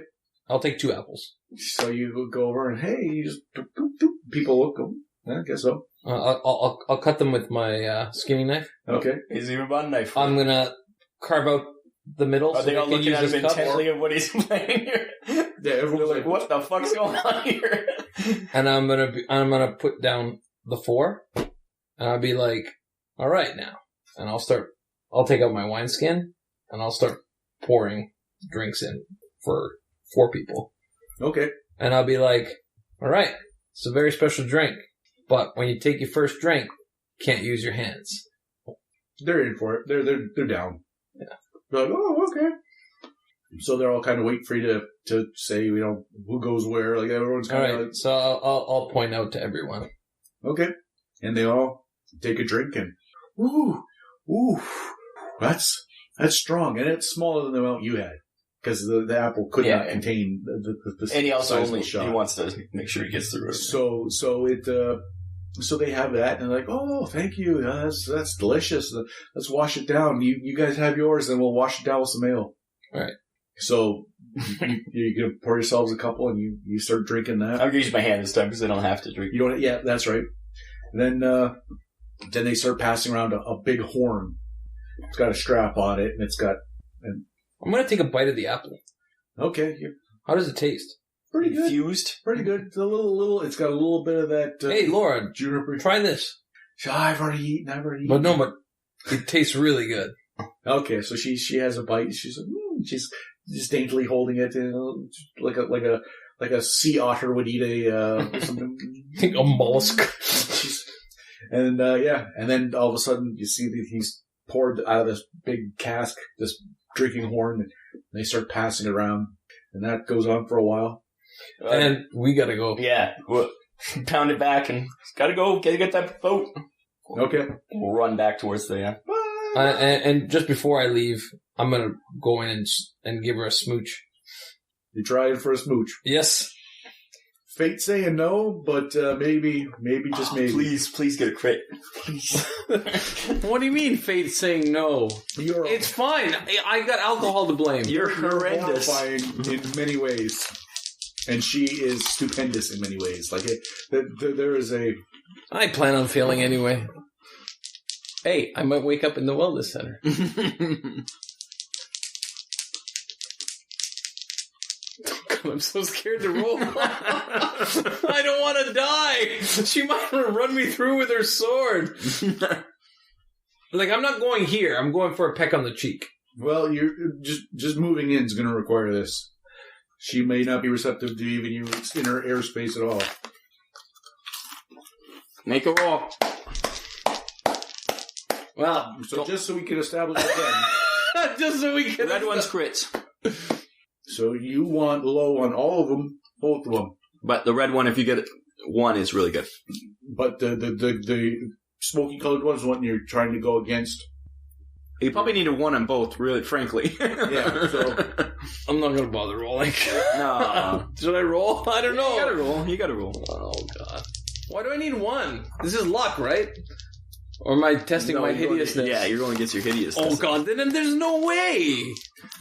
I'll take 2 apples. So you go over and, hey, you just... Doop, doop, doop. People look. I guess so. I'll cut them with my skinning knife. Okay. He's even bought a knife. I'm going to carve out the middle. Are they all looking at him intently of what he's playing here? Yeah, everyone's like, what the fuck's going on here? And I'm gonna put down the 4, and I'll be like, all right now, and I'll take out my wineskin, and I'll start pouring drinks in for 4 people. Okay. And I'll be like, all right, it's a very special drink, but when you take your first drink, can't use your hands. They're in for it. They're down. Yeah. They're like, oh, okay. So they're all kind of waiting for you to say, who goes where. Like everyone's kind of. All right. So I'll point out to everyone. Okay. And they all take a drink and, ooh, that's strong, and it's smaller than the amount you had because the apple could not contain the and he also shot. He wants to make sure he gets through it. So they have that, and they're like, oh, thank you, that's delicious. Let's wash it down. You guys have yours, and we'll wash it down with some ale. All right. So you can pour yourselves a couple, and you start drinking that. I'm gonna use my hand this time because I don't have to drink. You don't. Yeah, that's right. And then they start passing around a big horn. It's got a strap on it, and it's got. I'm gonna take a bite of the apple. Okay. How does it taste? Pretty good. Infused. Pretty good. It's a little. It's got a little bit of that. Hey, Laura, juniper. Try this. I've already eaten. But it tastes really good. Okay, so she has a bite. She's just daintily holding it, like a sea otter would eat a something. A mollusk. And then all of a sudden you see that he's poured out of this big cask, this drinking horn, and they start passing it around, and that goes on for a while. And we gotta go. Yeah, we'll pound it back and gotta go. Gotta get that boat. Okay, we'll run back towards the. And just before I leave, I'm gonna go in and give her a smooch. You trying for a smooch? Yes. Fate saying no, but maybe, just maybe. Please get a crit. Please. What do you mean, Fate saying no? It's fine. I got alcohol to blame. You're horrendous. Horrifying in many ways, and she is stupendous in many ways. Like there is a. I plan on failing anyway. Hey, I might wake up in the wellness center. I'm so scared to roll. I don't want to die. She might run me through with her sword. Like, I'm not going here. I'm going for a peck on the cheek. Well, you're just moving in is going to require this. She may not be receptive to even you in her airspace at all. Make a roll. Well, just so we can establish again. Just so we can. Red one's crits. So you want low on all of them, both of them. But the red one, if you get it, 1 is really good. But the smoky colored one's one you're trying to go against. You probably need a 1 on both, really, frankly. Yeah, so I'm not going to bother rolling. No. Should I roll? I don't know. You gotta roll. Oh, God. Why do I need 1? This is luck, right? Or am I testing my hideousness? You're going against your hideousness. Oh, God, then there's no way.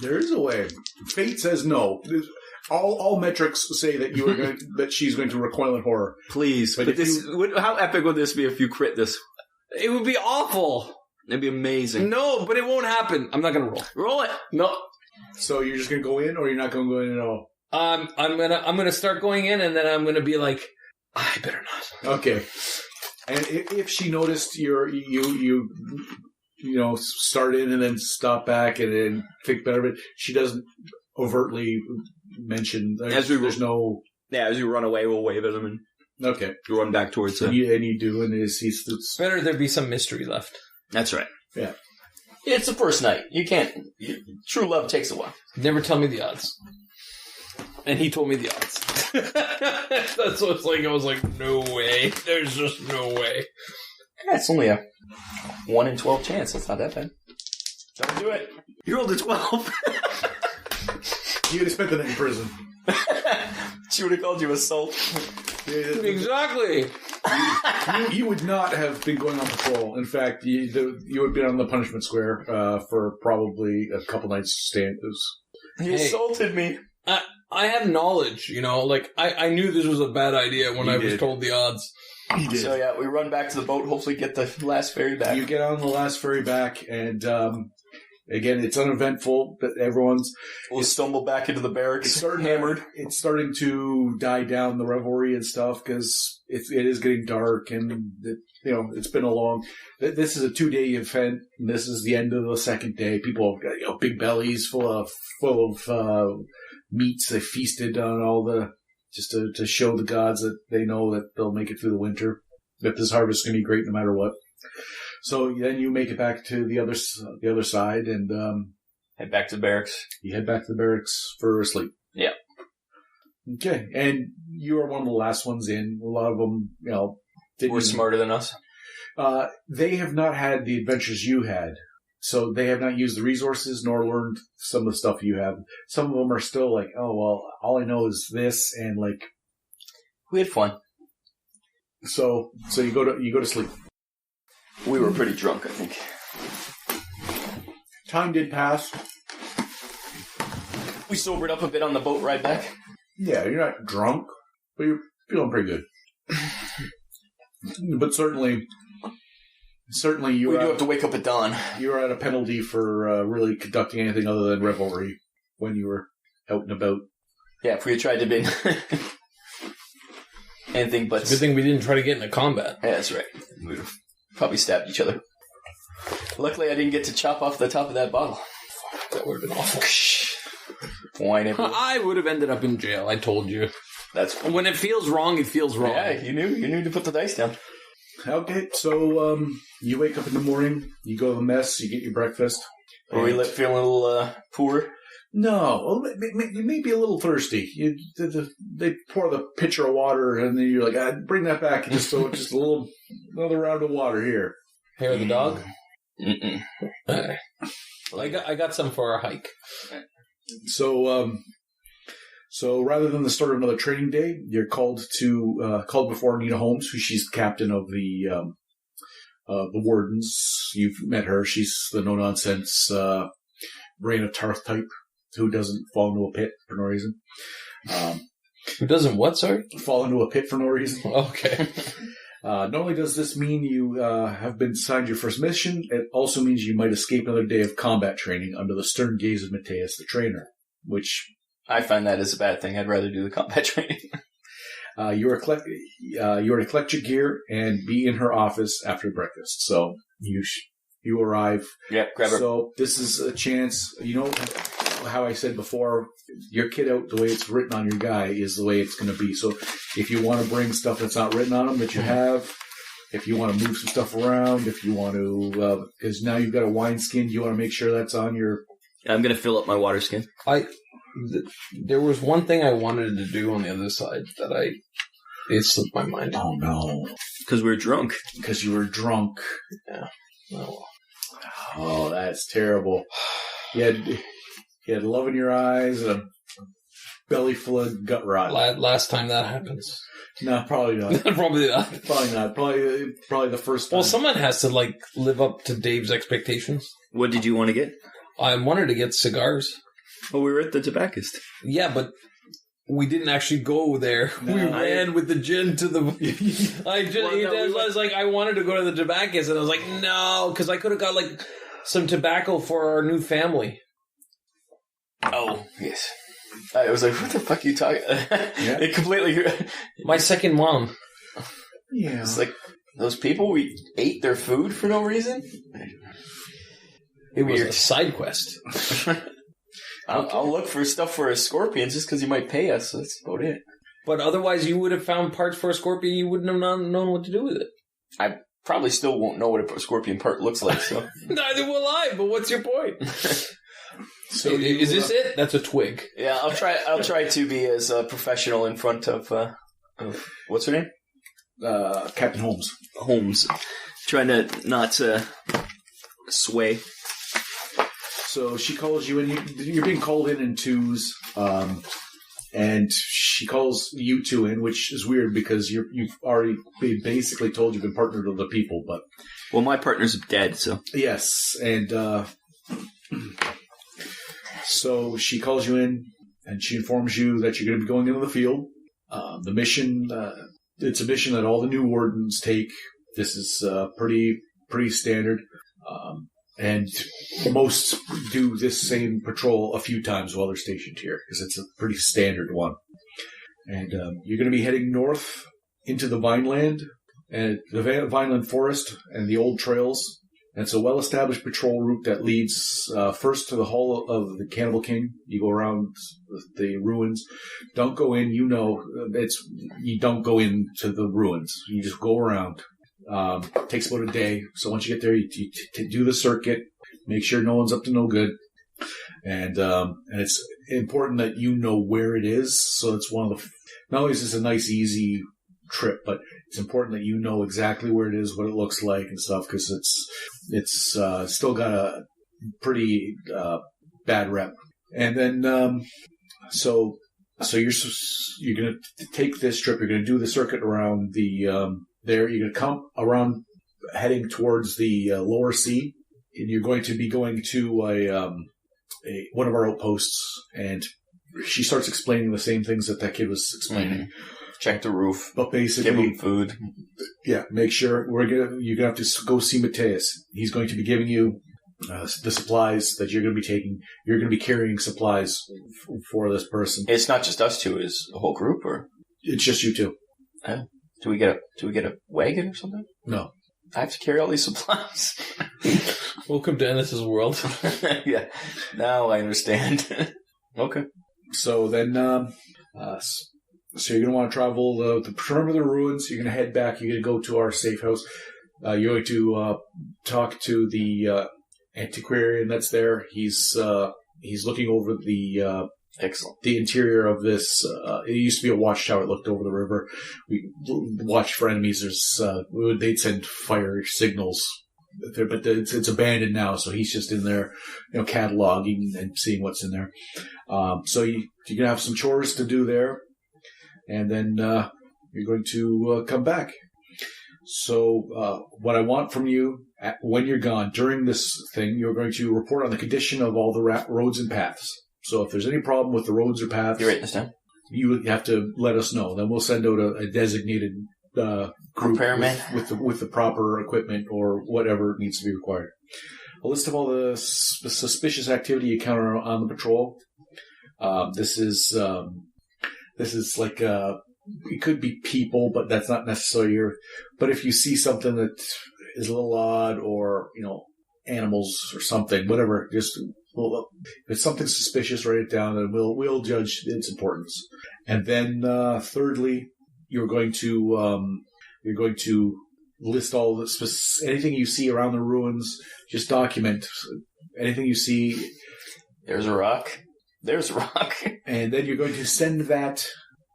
There is a way. Fate says no. All metrics say that you are going that she's going to recoil in horror. Please, but how epic would this be if you crit this? It would be awful. It'd be amazing. No, but it won't happen. I'm not going to roll. Roll it. No. So you're just going to go in, or you're not going to go in at all? I'm gonna start going in, and then I'm gonna be like, I better not. Okay. And if she noticed you start in and then stop back and then think better of it, she doesn't overtly mention. As we run away, we'll wave at him and you run back towards him. And you do, and he's better there be some mystery left. That's right. Yeah. It's the first night. You can't. True love takes a while. Never tell me the odds. And he told me the odds. That's what it's like. I was like, no way. There's just no way. Yeah, it's only a 1 in 12 chance. That's not that bad. Don't do it. You rolled a 12. You would have spent the night in prison. She would have called you assault. Exactly. You would not have been going on patrol. In fact, you would have been on the punishment square for probably a couple nights stand. He assaulted me. I have knowledge, like I knew this was a bad idea when I was told the odds. He did. So yeah, we run back to the boat, hopefully get the last ferry back. You get on the last ferry back, and again, it's uneventful, but We'll stumble back into the barracks, hammered. It's starting to die down, the revelry and stuff, because it is getting dark, and it's been a long. This is a 2-day event. And this is the end of the second day. People have got big bellies full of meats. They feasted on all the just to show the gods that they know that they'll make it through the winter. That this harvest is going to be great no matter what. So then you make it back to the other side and head back to the barracks. You head back to the barracks for sleep. Yeah. Okay, and you are one of the last ones in. A lot of them, were smarter than us. They have not had the adventures you had, so they have not used the resources nor learned some of the stuff you have. Some of them are still like, oh well, all I know is this, and like we had fun. So you go to sleep. We were pretty drunk, I think. Time did pass. We sobered up a bit on the boat ride back. Yeah, you're not drunk, but you're feeling pretty good. But certainly you do have to wake up at dawn. You were at a penalty for really conducting anything other than revelry when you were out and about. Yeah, if we had tried to be anything but... It's a good thing we didn't try to get into combat. Yeah, that's right. We would have probably stabbed each other. Luckily, I didn't get to chop off the top of that bottle. Fuck, that would have been awful. Wine everywhere. I would have ended up in jail, I told you. That's when it feels wrong, it feels wrong. Yeah, you knew to put the dice down. Okay, so you wake up in the morning, you go to the mess, you get your breakfast. Are we feeling a little poor? No, you may be a little thirsty. They pour the pitcher of water, and then you're like, bring that back, just another round of water here. Hair of the dog? Mm-mm. I got some for our hike. So rather than the start of another training day, you're called before Nina Holmes, who she's the captain of the Wardens. You've met her. She's the no-nonsense Rain of Tarth type who doesn't fall into a pit for no reason. Who doesn't what, sorry? Fall into a pit for no reason. Okay. Not only does this mean you have been assigned your first mission, it also means you might escape another day of combat training under the stern gaze of Matthias the trainer, which... I find that is a bad thing. I'd rather do the combat training. You are to collect your gear and be in her office after breakfast. So you arrive. Yep, grab her. So this is a chance. You know how I said before, your kit out the way it's written on your guy is the way it's going to be. So if you want to bring stuff that's not written on them that you have, if you want to move some stuff around, if you want to, because now you've got a wineskin, you want to make sure that's on your... I'm going to fill up my water skin. There was one thing I wanted to do on the other side that it slipped my mind. Oh no. Because we were drunk. Because you were drunk. Yeah. Oh, that's terrible. You had love in your eyes and a belly full of gut rot. Last time that happens. No, probably not. Probably not. Probably not. Probably the first time. Well, someone has to live up to Dave's expectations. What did you want to get? I wanted to get cigars. Well, we were at the tobaccist. Yeah, but we didn't actually go there. No, we ran with the gin to the... I was like, I wanted to go to the tobaccist, and I was like, no, because I could have got some tobacco for our new family. Oh, yes. I was like, what the fuck are you talking? Yeah. It completely... My second mom. Yeah. It's like, those people, we ate their food for no reason? It was a side quest. I'll look for stuff for a scorpion just because you might pay us. So that's about it. But otherwise, you would have found parts for a scorpion. You wouldn't have known what to do with it. Probably still won't know what a scorpion part looks like, so. Neither will I, but what's your point? So Is this it? That's a twig. Yeah, I'll try to be as professional in front of what's her name? Captain Holmes. Holmes. Trying to not sway. So she calls you in. You're being called in twos, and she calls you two in, which is weird because you've already been basically told you've been partnered with the people. But well, my partner's dead, so yes, and so she calls you in, and she informs you that you're going to be going into the field. The mission, it's a mission that all the new wardens take. This is pretty standard. And most do this same patrol a few times while they're stationed here, because it's a pretty standard one. And you're going to be heading north into the Vineland, and the Vineland Forest and the old trails. And it's a well-established patrol route that leads first to the Hall of the Cannibal King. You go around the ruins. Don't go in. You don't go into the ruins. You just go around. It takes about a day. So once you get there, you do the circuit, make sure no one's up to no good. And it's important that you know where it is. So it's one of the, not only is this a nice, easy trip, but it's important that you know exactly where it is, what it looks like and stuff, because it's still got a pretty, bad rep. And then, so you're going to take this trip, you're going to do the circuit around the, there, you're going to come around heading towards the lower sea, and you're going to be going to one of our outposts, and she starts explaining the same things that kid was explaining. Mm-hmm. Check the roof. But basically, give him food. Yeah, make sure you're going to have to go see Mateus. He's going to be giving you the supplies that you're going to be taking. You're going to be carrying supplies for this person. It's not just us two; it's a whole group, or it's just you two. Do we get a wagon or something? No. I have to carry all these supplies. Welcome to Ennis's world. Yeah. Now I understand. Okay. So then, so you're going to want to travel the perimeter of the ruins. You're going to head back. You're going to go to our safe house. You're going to talk to the antiquarian that's there. He's looking over the excellent. The interior of this. It used to be a watchtower. It looked over the river. We watched for enemies. They'd send fire signals there, but it's abandoned now. So he's just in there, cataloging and seeing what's in there. So you're gonna have some chores to do there, and then you're going to come back. So what I want from you when you're gone during this thing, you're going to report on the condition of all the roads and paths. So if there's any problem with the roads or paths, you write this down. You have to let us know. Then we'll send out a designated group with the proper equipment or whatever needs to be required. A list of all the suspicious activity you encounter on the patrol. This is like it could be people, but that's not necessarily But if you see something that is a little odd, or animals or something, whatever, just. Well, if it's something suspicious, write it down, and we'll judge its importance. And then, thirdly, you're going to list all the anything you see around the ruins. Just document anything you see. There's a rock. There's a rock. And then you're going to send that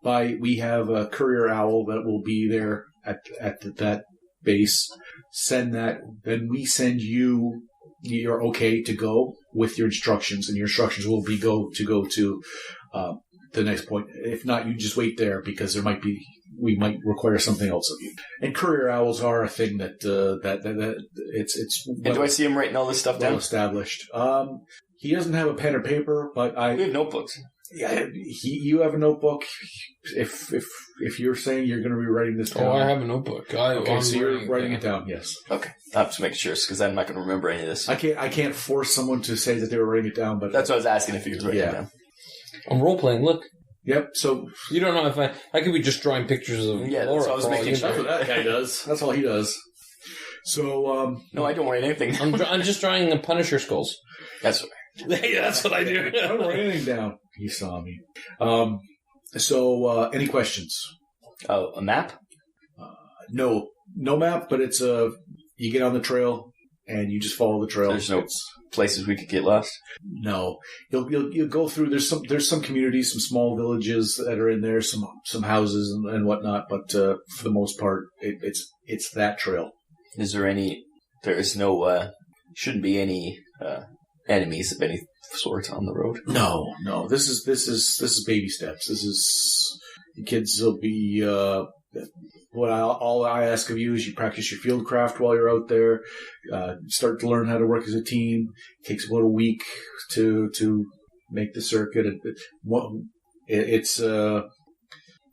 by. We have a courier owl that will be there at that base. Send that. Then we send you. You're okay to go with your instructions, and your instructions will be go to the next point. If not, you just wait there, because we might require something else of you. And courier owls are a thing that it's. And do I see him writing all this stuff down? Well established. He doesn't have a pen or paper, but we have notebooks. Yeah, you have a notebook. If you're saying you're going to be writing this down. Oh, I have a notebook. Okay, so you're writing it down. Yes. Okay, I have to make sure, because I'm not going to remember any of this. I can't force someone to say that they were writing it down, but that's what I was asking, if he was writing it down. I'm role playing. Look. Yep. So you don't know if I could be just drawing pictures of. Yeah, Laura, that's what I was making sure. That's what that guy does. That's all he does. So no, I don't write anything. I'm just drawing the Punisher skulls. That's what. Yeah, that's what I do. I don't write anything down. He saw me. So any questions? Oh, a map? No. No map, but it's you get on the trail and you just follow the trail. There's no places we could get lost. No, you'll go through. There's some communities, some small villages that are in there, some houses and whatnot. But for the most part, it's that trail. Is there any? There is no. Shouldn't be any enemies of any sort on the road. No. This is baby steps. This is the kids will be. All I ask of you is you practice your field craft while you're out there. Start to learn how to work as a team. It takes about a week to make the circuit. It's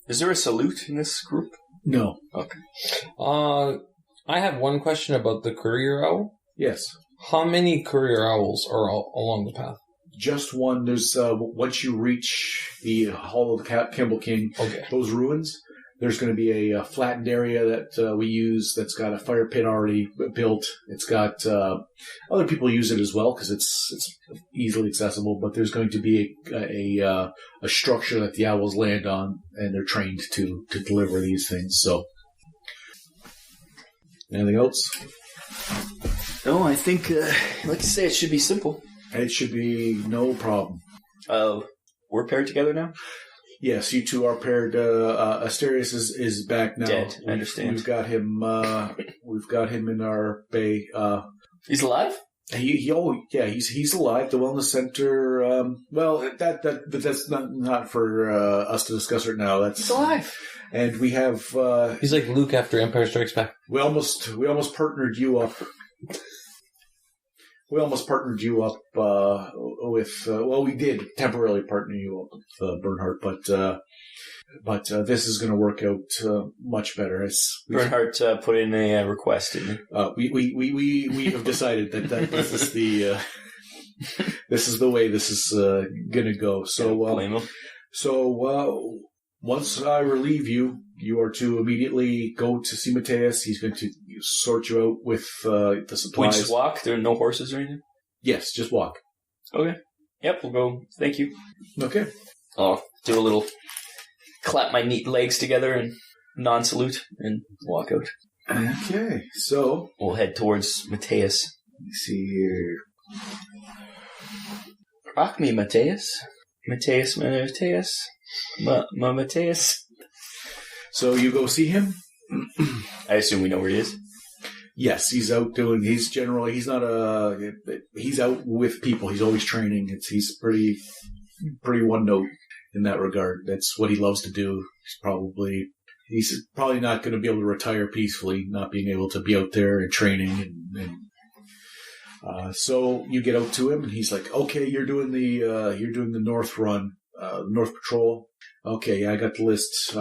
Is there a salute in this group? No. Okay. I have one question about the courier owl. Yes. How many courier owls are along the path? Just one. There's once you reach the Hall of the Campbell King, those ruins. There's going to be a flattened area that we use that's got a fire pit already built. It's got other people use it as well because it's easily accessible. But there's going to be a structure that the owls land on, and they're trained to deliver these things. So, anything else? No, I think, like you say, it should be simple. It should be no problem. We're paired together now? Yes, you two are paired. Asterius is back now. Dead, I understand. We've got him. We've got him in our bay. He's alive? He's alive. The wellness center. Well, that's not for us to discuss right now. He's alive. And we have. He's like Luke after Empire Strikes Back. We almost partnered you up. We almost partnered you up with. We did temporarily partner you up with Bernhardt, but this is going to work out much better. Bernhardt put in a request, didn't he? We have decided that this is the this is the way this is going to go. So once I relieve you, you are to immediately go to see Mateus. He's going to sort you out with the supplies. We just walk? There are no horses or anything? Yes, just walk. Okay. Yep, we'll go. Thank you. Okay. I'll do a little clap my neat legs together and non-salute and walk out. Okay, so we'll head towards Mateus. Let me see here. Rock me, Mateus. Mateus. Mateus. So you go see him? I assume we know where he is. Yes, he's out doing. He's out with people. He's always training. He's pretty one note in that regard. That's what he loves to do. He's probably not going to be able to retire peacefully, not being able to be out there and training. So you get out to him, and he's like, "Okay, you're doing the North Run, North Patrol. Okay, yeah, I got the list.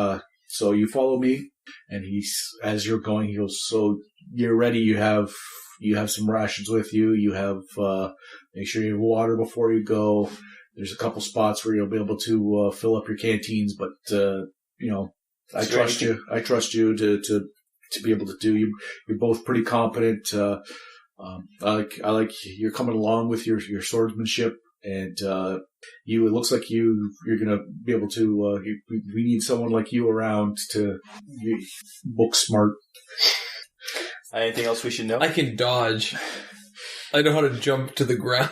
So you follow me." And as you're going, he goes, "So you're ready. You have some rations with you. You have make sure you have water before you go. There's a couple spots where you'll be able to fill up your canteens, but I trust you. I trust you to be able to do. You're both pretty competent. I like you're coming along with your swordsmanship, and it looks like you're gonna be able to. We need someone like you around to book smart." Anything else we should know? I can dodge. I know how to jump to the ground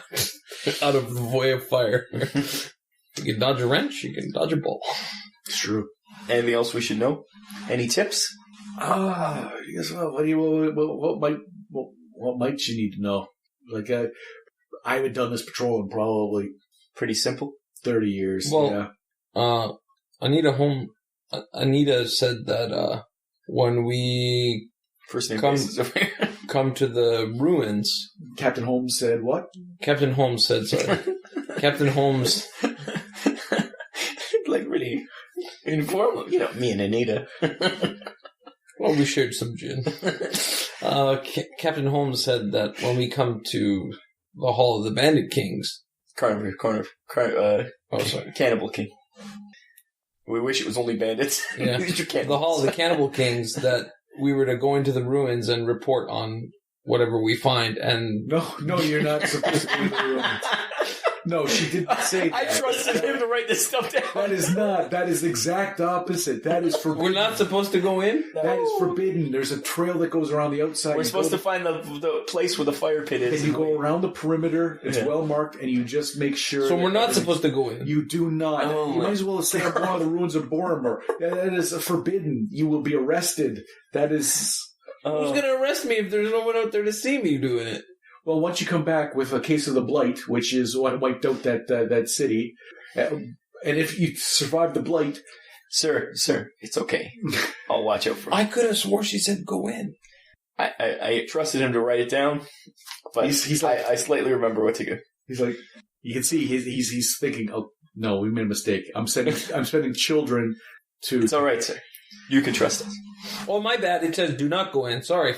out of the way of fire. You can dodge a wrench. You can dodge a ball. It's true. Anything else we should know? Any tips? Yes. What might you need to know? Like I haven't done this patrol in probably pretty simple 30 years. Well, yeah. Anita said that when we come to the ruins, Captain Holmes said what? Captain Holmes said sorry. Captain Holmes, like really informal. Me and Anita. Well, we shared some gin. Captain Holmes said that when we come to the Hall of the Bandit Kings... Cannibal King. We wish it was only bandits. Yeah. The Hall of the Cannibal Kings, that we were to go into the ruins and report on whatever we find, and... No, you're not supposed to go into the ruins. No, she didn't say that. I trusted him to write this stuff down. That is not. That is the exact opposite. That is forbidden. We're not supposed to go in? That is forbidden. There's a trail that goes around the outside. We're supposed to find the place where the fire pit is. And you go around the perimeter. It's well marked, and you just make sure. So we're not supposed to go in. You do not. Oh, you might as well say I'm one of the ruins of Boromir. That is forbidden. You will be arrested. That is. Who's going to arrest me if there's no one out there to see me doing it? Well, once you come back with a case of the blight, which is what wiped out that city, and if you survive the blight, Sir, it's okay. I'll watch out for you. I could have swore she said go in. I trusted him to write it down, but he's like, I slightly remember what to do. He's like, you can see he's thinking, oh no, we made a mistake. I'm sending children to. It's all right, sir. You can trust us. Oh, my bad. It says do not go in. Sorry.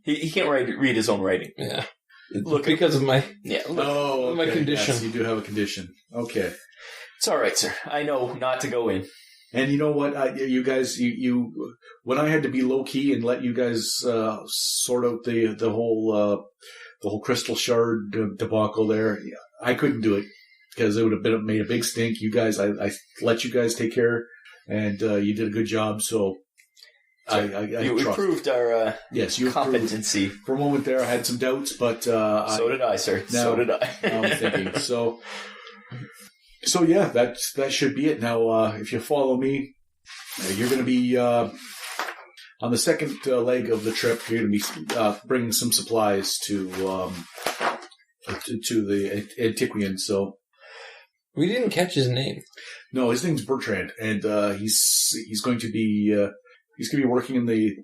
He can't read his own writing. Yeah. Look, because of my my condition. Yes, you do have a condition. Okay. It's all right, sir. I know not to go in. And you know what? You guys, when I had to be low key and let you guys sort out the whole crystal shard debacle there, I couldn't do it because it would have made a big stink. You guys, I let you guys take care, and you did a good job. So. We proved our competency. For a moment there, I had some doubts, but so did I, sir. So did I. Now I'm thinking. So yeah, that should be it. Now, if you follow me, you're going to be on the second leg of the trip. You're going to be bringing some supplies to the Antiquian. So we didn't catch his name. No, his name's Bertrand, and he's going to be. He's going to be working in the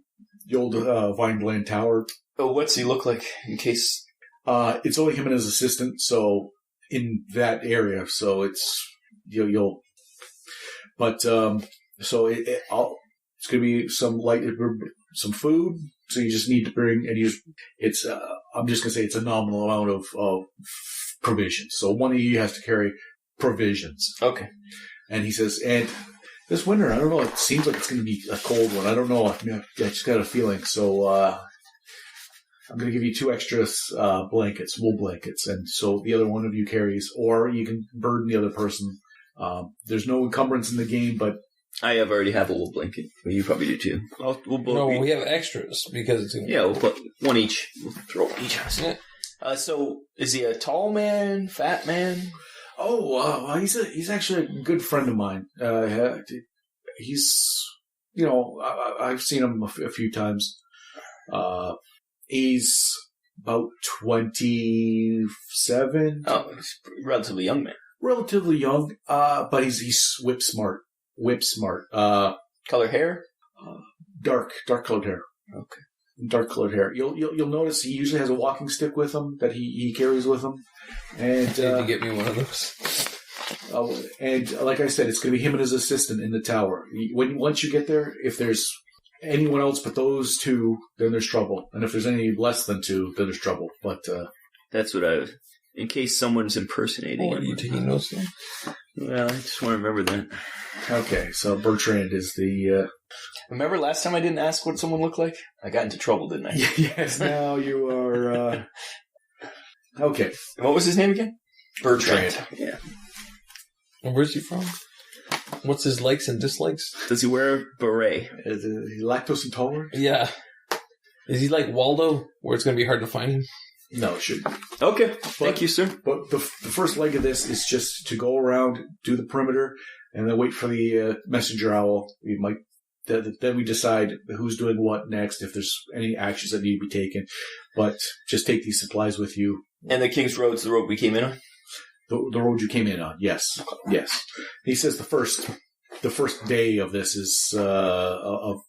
old Vinebland Tower. Oh, what's he look like in case? It's only him and his assistant, so in that area. So it's but it's going to be some food. So you just need to bring, and it's I'm just going to say it's a nominal amount of provisions. So one of you has to carry provisions. Okay. And he says, and. This winter, I don't know, it seems like it's going to be a cold one. I don't know. I just got a feeling. So I'm going to give you 2 extra blankets, wool blankets. And so the other one of you carries, or you can burden the other person. There's no encumbrance in the game, but... I already have a wool blanket. Well, you probably do too. We have extras because it's... Yeah, we'll put one each. We'll throw one each house. Yeah. So is he a tall man, fat man? Oh, he's actually a good friend of mine. He's, I've seen him a few times. He's about 27. Oh, he's a relatively young man. Relatively young, but he's whip smart. Color hair? Dark colored hair. Okay. Dark colored hair. You'll notice he usually has a walking stick with him that he carries with him. And you have to get me one of those. And like I said, it's going to be him and his assistant in the tower. Once you get there, if there's anyone else but those 2, then there's trouble. And if there's any less than 2, then there's trouble. But that's what in case someone's impersonating him. Are you taking notes then? Well, I just want to remember that. Okay, so Bertrand is the... Remember last time I didn't ask what someone looked like? I got into trouble, didn't I? Yes, now you are... Okay. And what was his name again? Bertrand. Yeah. And where's he from? What's his likes and dislikes? Does he wear a beret? Is he lactose intolerant? Yeah. Is he like Waldo, where it's going to be hard to find him? No, it shouldn't. Okay. Thank you, sir. But the first leg of this is just to go around, do the perimeter, and then wait for the messenger owl. Then we decide who's doing what next, if there's any actions that need to be taken. But just take these supplies with you. And the King's Road's the road we came in on? The road you came in on, yes. Yes. He says the first day of this is of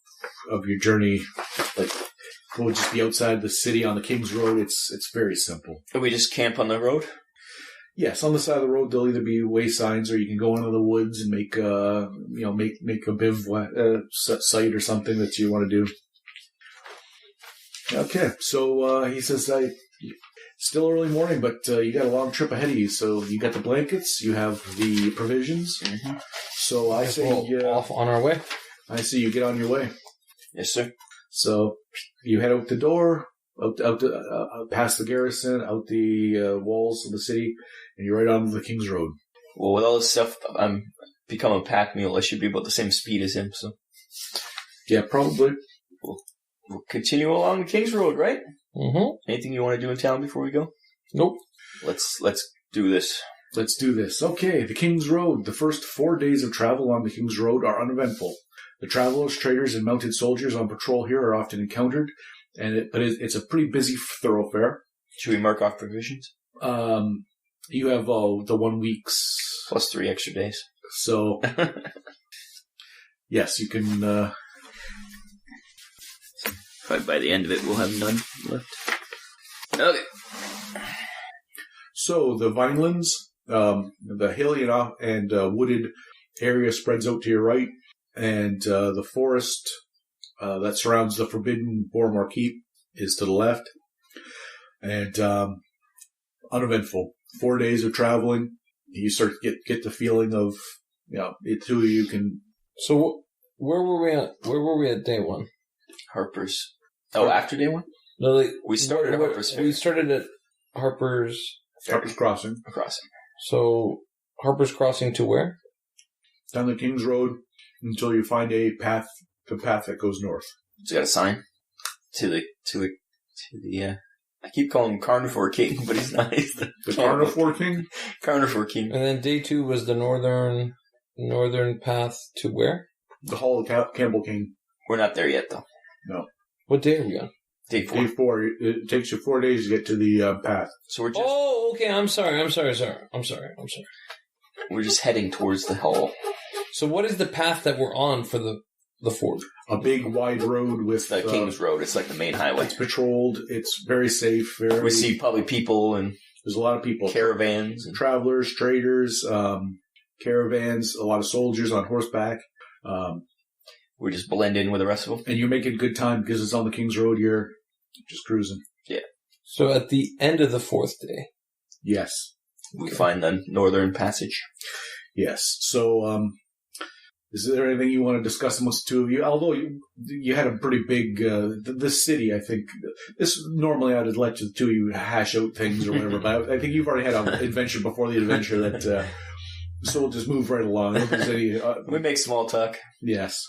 your journey, like we'll just be outside the city on the King's Road. It's very simple. And we just camp on the road? Yes, on the side of the road there'll either be way signs, or you can go into the woods and make a bivouac site or something that you want to do. Okay, so he says, still early morning, but you got a long trip ahead of you. So you got the blankets, you have the provisions. Mm-hmm. So I say off on our way. I see you get on your way. Yes, sir. So you head out the door. past the garrison, out the walls of the city, and you're right on the King's Road. Well, with all this stuff, I'm becoming a pack mule. I should be about the same speed as him, so. Yeah, probably. We'll continue along the King's Road, right? Mm-hmm. Anything you want to do in town before we go? Nope. Let's do this. Let's do this. Okay, the King's Road. The first 4 days of travel on the King's Road are uneventful. The travelers, traders, and mounted soldiers on patrol here are often encountered, but it's a pretty busy thoroughfare. Should we mark off provisions? You have the 1 week's Plus 3 extra days. So, yes, you can. Probably by the end of it, we'll have none left. Okay. So the Vinelands, the hilly and wooded area spreads out to your right, and the forest that surrounds the forbidden Bormore Keep is to the left. And uneventful. 4 days of traveling, you start to get the feeling of, the two of you can. So where were we at? Where were we at day one? Harper's. Oh, after day one? No, like, We started at Harper's Ferry. We started at Harper's Crossing. So Harper's Crossing to where? Down the King's Road until you find the path that goes north. It's got a sign to the. I keep calling him Carnivore King, but he's not. He's the Carnivore King. Carnivore King. And then day 2 was the northern path to where? The Hall of Campbell King. We're not there yet, though. No. What day are we on? Day 4. Day 4. It takes you 4 days to get to the path. So we're just. Oh, okay. I'm sorry. We're just heading towards the hall. So what is the path that we're on for the fort? A big wide road with It's the King's Road. It's like the main highway. It's patrolled. It's very safe. We see probably people and there's a lot of people. caravans. And Travelers, traders, caravans, a lot of soldiers on horseback. we just blend in with the rest of them. And you're making good time because it's on the King's Road. You're just cruising. Yeah. So at the end of the 4th day. Yes. We find the Northern Passage. Yes. So, is there anything you want to discuss amongst the two of you? Although you had a pretty big, this city, I think, normally I'd let the two of you hash out things or whatever, but I think you've already had an adventure before the adventure that, so we'll just move right along. I don't think there's any, We make small talk. yes.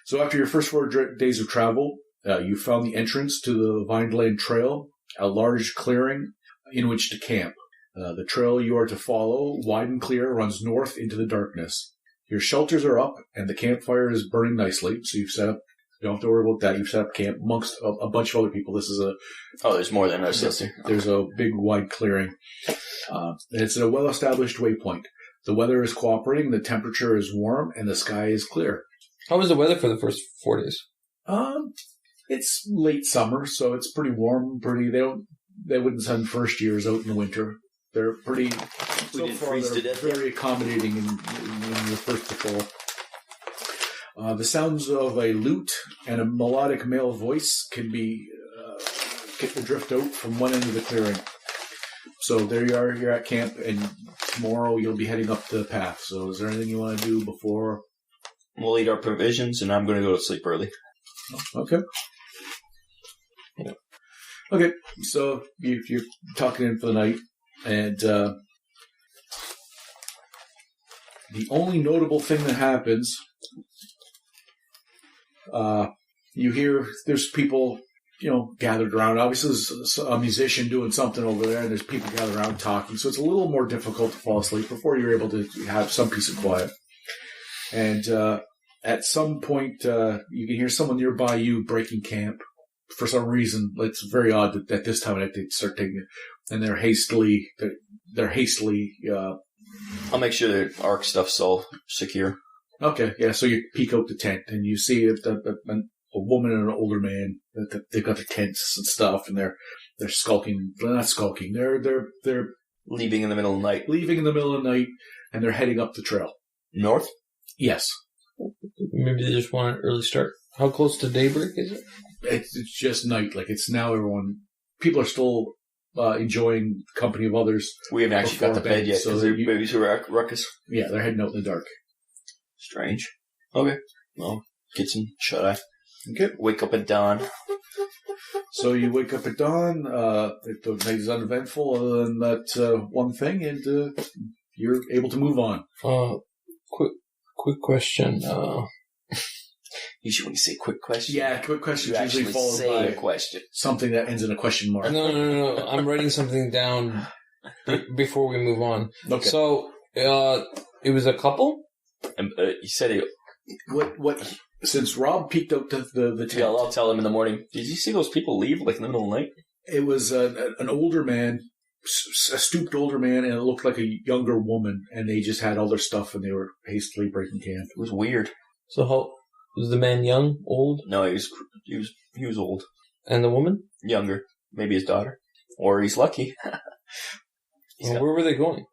So after your first 4 days of travel, you found the entrance to the Vineland Trail, a large clearing in which to camp. The trail you are to follow, wide and clear, runs north into the darkness. Your shelters are up, and the campfire is burning nicely, so you've set up, you don't have to worry about that, you've set up camp amongst a bunch of other people. This is There's more than us, sister. there's a big, wide clearing. And it's a well-established waypoint. The weather is cooperating, the temperature is warm, and the sky is clear. How was the weather for the first 4 days? It's late summer, so it's pretty warm, they wouldn't send first years out in the winter. They're pretty, We didn't freeze to death yet. very accommodating in the first patrol. The sounds of a lute and a melodic male voice can drift out from one end of the clearing. So there you are, you're at camp, and tomorrow you'll be heading up the path. So is there anything you want to do before? We'll eat our provisions, and I'm going to go to sleep early. Okay. Okay, so you're tucking in for the night, and the only notable thing that happens, you hear there's people, gathered around. Obviously, there's a musician doing something over there, and there's people gathered around talking, so it's a little more difficult to fall asleep before you're able to have some peace and quiet. And at some point, you can hear someone nearby you breaking camp. For some reason, it's very odd that at this time of night they start taking it, and they're hastily. I'll make sure the Ark stuff's all secure. Okay, yeah. So you peek out the tent, and you see a woman and an older man. They've got the tents and stuff, and they're skulking. They're not skulking. They're Leaving in the middle of the night. leaving in the middle of the night, and they're heading up the trail. North? Yes, Maybe they just want an early start. How close to daybreak is it? it's just night. Like it's now. People are still enjoying the company of others. We haven't actually got to bed yet, so because that their babies are ruckus. Yeah, they're heading out in the dark. Strange. Okay. Well, get some shut-eye. Okay. Wake up at dawn. So you wake up at dawn. The night is uneventful other than that one thing, and you're able to move on. Quick question. Usually when you say quick question. Yeah, quick question You usually actually followed say by a question. something that ends in a question mark. No. I'm writing something down before we move on. Okay. So, it was a couple? And, you said it. What? Since Rob peeked out the Yeah, tent, I'll tell him in the morning. Did you see those people leave like in the middle of the night? it was an older man, a stooped older man, and it looked like a younger woman, and they just had all their stuff, and they were hastily breaking camp. It was weird. So how was the man young, old, No, he was old, and the woman? younger, maybe his daughter, or he's lucky. He's got Where were they going?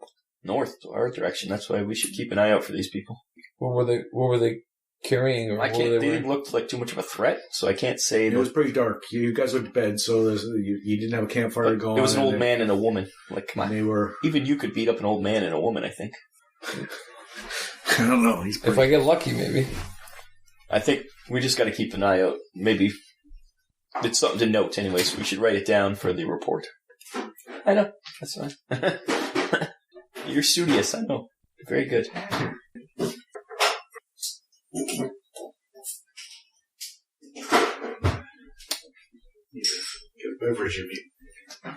north to our direction. That's why we should keep an eye out for these people. What were they carrying? Or I what can't. were They they didn't look like too much of a threat, so I can't say. It was pretty dark. You guys went to bed, so you didn't have a campfire But going. it was an and old man and a woman. Like, come And on. they were. Even you could beat up an old man and a woman, I think. I don't know. He's If I get lucky, maybe. I think we just got to keep an eye out. Maybe it's something to note anyway, so we should write it down for the report. I know. That's fine. You're studious, I know. Very good. Get a beverage in me.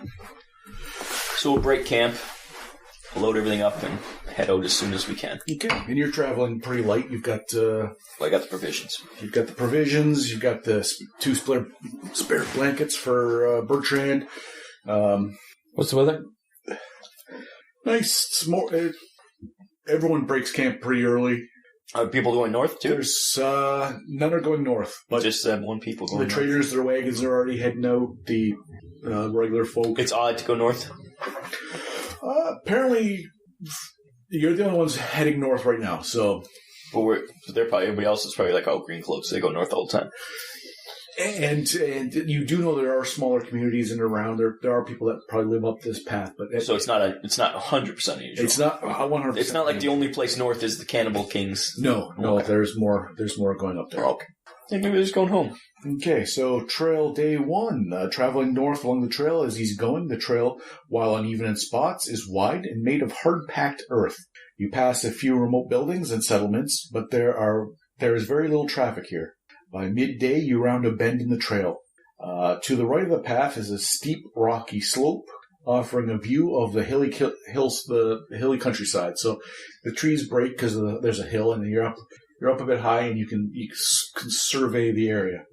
So we'll break camp, load everything up, and head out as soon as we can. Okay, and you're traveling pretty light. You've got I got the provisions. the provisions. You've got the two spare blankets for Bertrand. What's the weather? Nice. Everyone breaks camp pretty early. Are people going north too? There's none are going north, but Just one people going the north. traders, their wagons are already heading out. The regular folk. It's odd to go north. Apparently, you're the only ones heading north right now. So, But they're probably, everybody else is probably like, oh, green cloaks, they go north all the time. and you do know there are smaller communities in and around. There are people that probably live up this path, but So it's not 100% unusual. it's not 100%. It's not like the only place north is the Cannibal Kings. No. Okay. There's more going up there. Okay. Yeah, maybe they're just going home. Okay, so trail day one. Traveling north along the trail as he's going. The trail, while uneven in spots, is wide and made of hard-packed earth. You pass a few remote buildings and settlements, but there is very little traffic here. By midday, you round a bend in the trail. To the right of the path is a steep, rocky slope, offering a view of the hilly countryside. So the trees break because there's a hill, and you're up a bit high, and you can survey the area.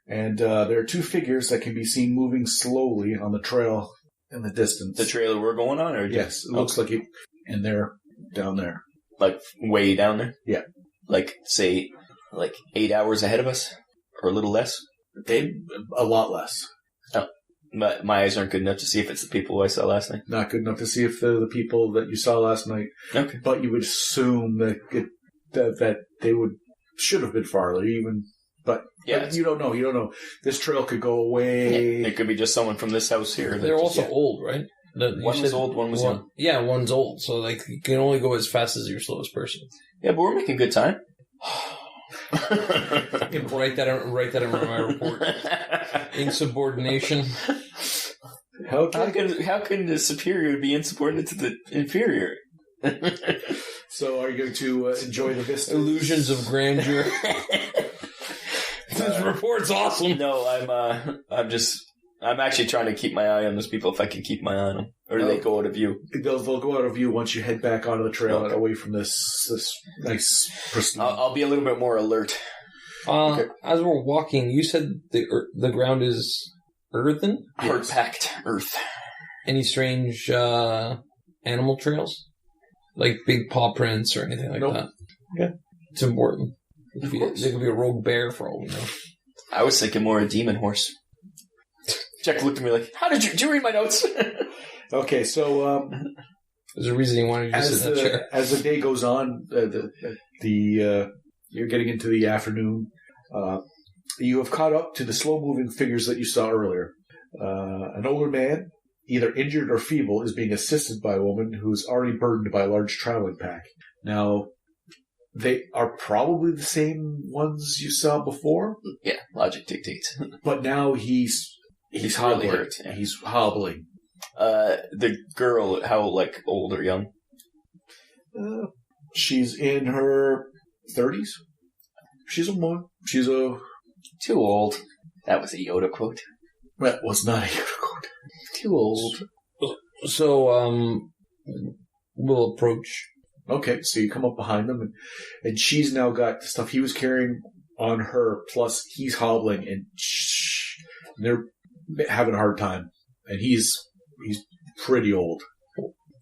And there are two figures that can be seen moving slowly on the trail in the distance. The trailer we're going on? Or Yes, it looks like it. And they're down there. Like way down there? Yeah. Like, say, 8 hours ahead of us? Or a little less? A lot less. But my eyes aren't good enough to see if it's the people I saw last night. Not good enough to see if they're the people that you saw last night. Okay. But you would assume that they should have been farther, even. But you don't know. You don't know. This trail could go away. Yeah, it could be just someone from this house here. They're also old, right? One was old, one was young. Yeah, one's old, so you can only go as fast as your slowest person. Yeah, but we're making good time. Write that in my report. Insubordination. Okay. How can the superior be insubordinate to the inferior? So are you going to enjoy the vista? Illusions of grandeur. This report's awesome. No, I'm actually trying to keep my eye on those people if I can keep my eye on them. Or do they go out of view? They'll go out of view once you head back onto the trail and away from this nice pristine. I'll be a little bit more alert. Okay. As we're walking, you said the ground is earthen? Hard-packed earth. Any strange animal trails? Like big paw prints or anything like that? Okay. It's important. Of course. There could be a rogue bear for all we know. I was thinking more a demon horse. Jack looked at me like, did you read my notes? Okay, so There's a reason you wanted to sit in that chair. as the day goes on, you're getting into the afternoon. You have caught up to the slow-moving figures that you saw earlier. An older man, either injured or feeble, is being assisted by a woman who's already burdened by a large traveling pack. Now, They are probably the same ones you saw before, Yeah, logic dictates. but now he's He's hobbling. really hurt, yeah. He's hobbling. The girl, how, like, old or young? She's in her 30s. She's a woman. She's a... Too old. That was a Yoda quote. That was not a unicorn. Too old. So, we'll approach. Okay, so you come up behind them, and she's now got the stuff he was carrying on her, plus he's hobbling, and they're having a hard time. And he's pretty old.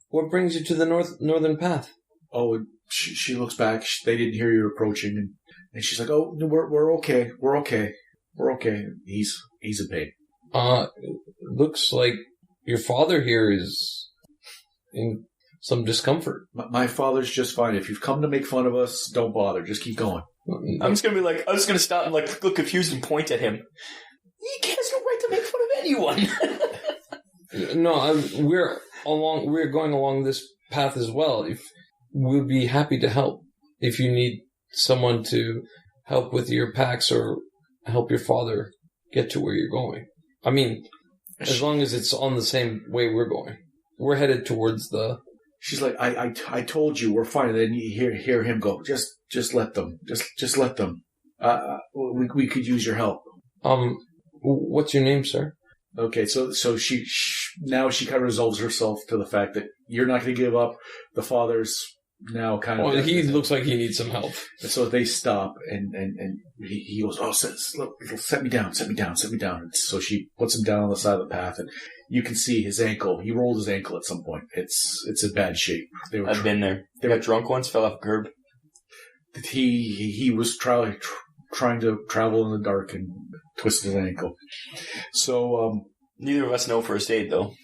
What brings you to the northern path? Oh, and she looks back. They didn't hear you approaching, and she's like, "Oh, no, we're okay. We're okay. We're okay." He's in pain. Looks like your father here is in some discomfort. My father's just fine. If you've come to make fun of us, don't bother. Just keep going. I'm just gonna stop and, like, look confused and point at him. He has no right to make fun of anyone. No, we're going along this path as well. If we'll be happy to help. If you need someone to help with your packs or help your father get to where you're going. I mean, as long as it's on the same way we're going. We're headed towards the... She's like, I told you we're fine. And then you hear him go, just let them. Just let them. We could use your help. What's your name, sir? Okay, so she now she kind of resolves herself to the fact that you're not going to give up. The father's now kind of... Well, he looks like he needs some help. And so they stop, and he goes, "Oh, set me down. And so she puts him down on the side of the path, and you can see his ankle. He rolled his ankle at some point. It's in bad shape. I've been there. They got drunk once, fell off a curb. He was trying to travel in the dark and twisted his ankle. So Neither of us know first aid, though.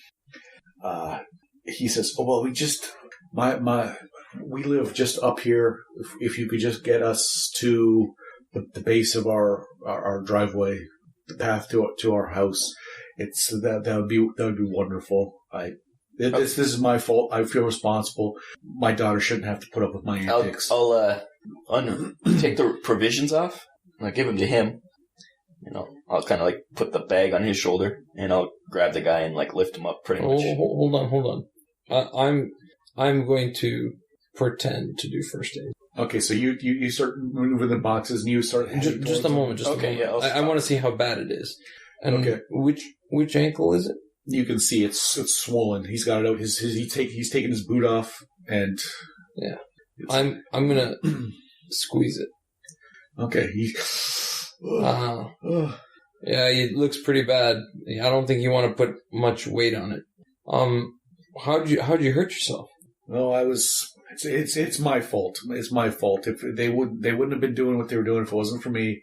He says, "Oh, well, we just we live just up here. If you could just get us to the base of our driveway, the path to our house, that would be wonderful. This is my fault. I feel responsible. My daughter shouldn't have to put up with my antics." I'll take the provisions off. I'll give them to him. I'll kind of, like, put the bag on his shoulder, and I'll grab the guy and, like, lift him up pretty much. Hold on. I'm going to pretend to do first aid. Okay, so you start moving the boxes, and you start heading just a moment. Yeah, I want to see how bad it is. And okay, which ankle is it? You can see it's swollen. He's got it out. He's taken his boot off, and yeah, I'm gonna squeeze it. Okay. Yeah, it looks pretty bad. I don't think you want to put much weight on it. How'd you hurt yourself? Well, it's my fault. It's my fault. If they wouldn't have been doing what they were doing if it wasn't for me.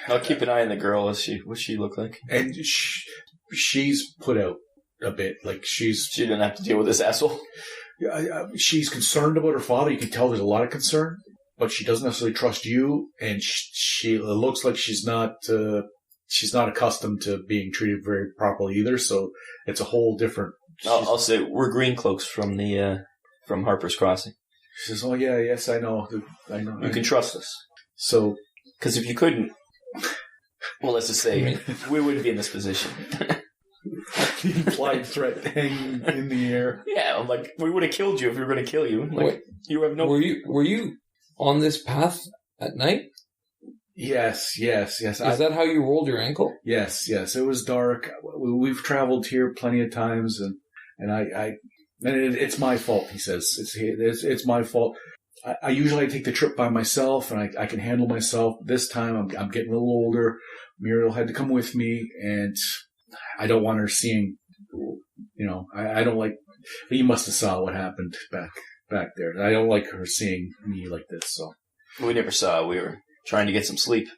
I'll keep an eye on the girl. What's she look like? And she's put out a bit. Like she didn't have to deal with this asshole. She's concerned about her father. You can tell there's a lot of concern, but she doesn't necessarily trust you. And it looks like she's not accustomed to being treated very properly either. So it's a whole different. I'll say we're green cloaks from from Harper's Crossing. She says, "Oh yeah, yes, I know. You can trust us." So, because if you couldn't, well, let's just say we wouldn't be in this position. The implied threat hanging in the air. Yeah, I'm like, we would have killed you if we were going to kill you. Like, wait, you have no. Were you on this path at night? Yes. Is that how you rolled your ankle? Yes. It was dark. We've traveled here plenty of times, and it's my fault. He says it's my fault. I usually take the trip by myself, and I can handle myself. This time I'm getting a little older. Muriel had to come with me, and I don't want her seeing. I don't like. You must have saw what happened back there. I don't like her seeing me like this. So we never saw. We were trying to get some sleep.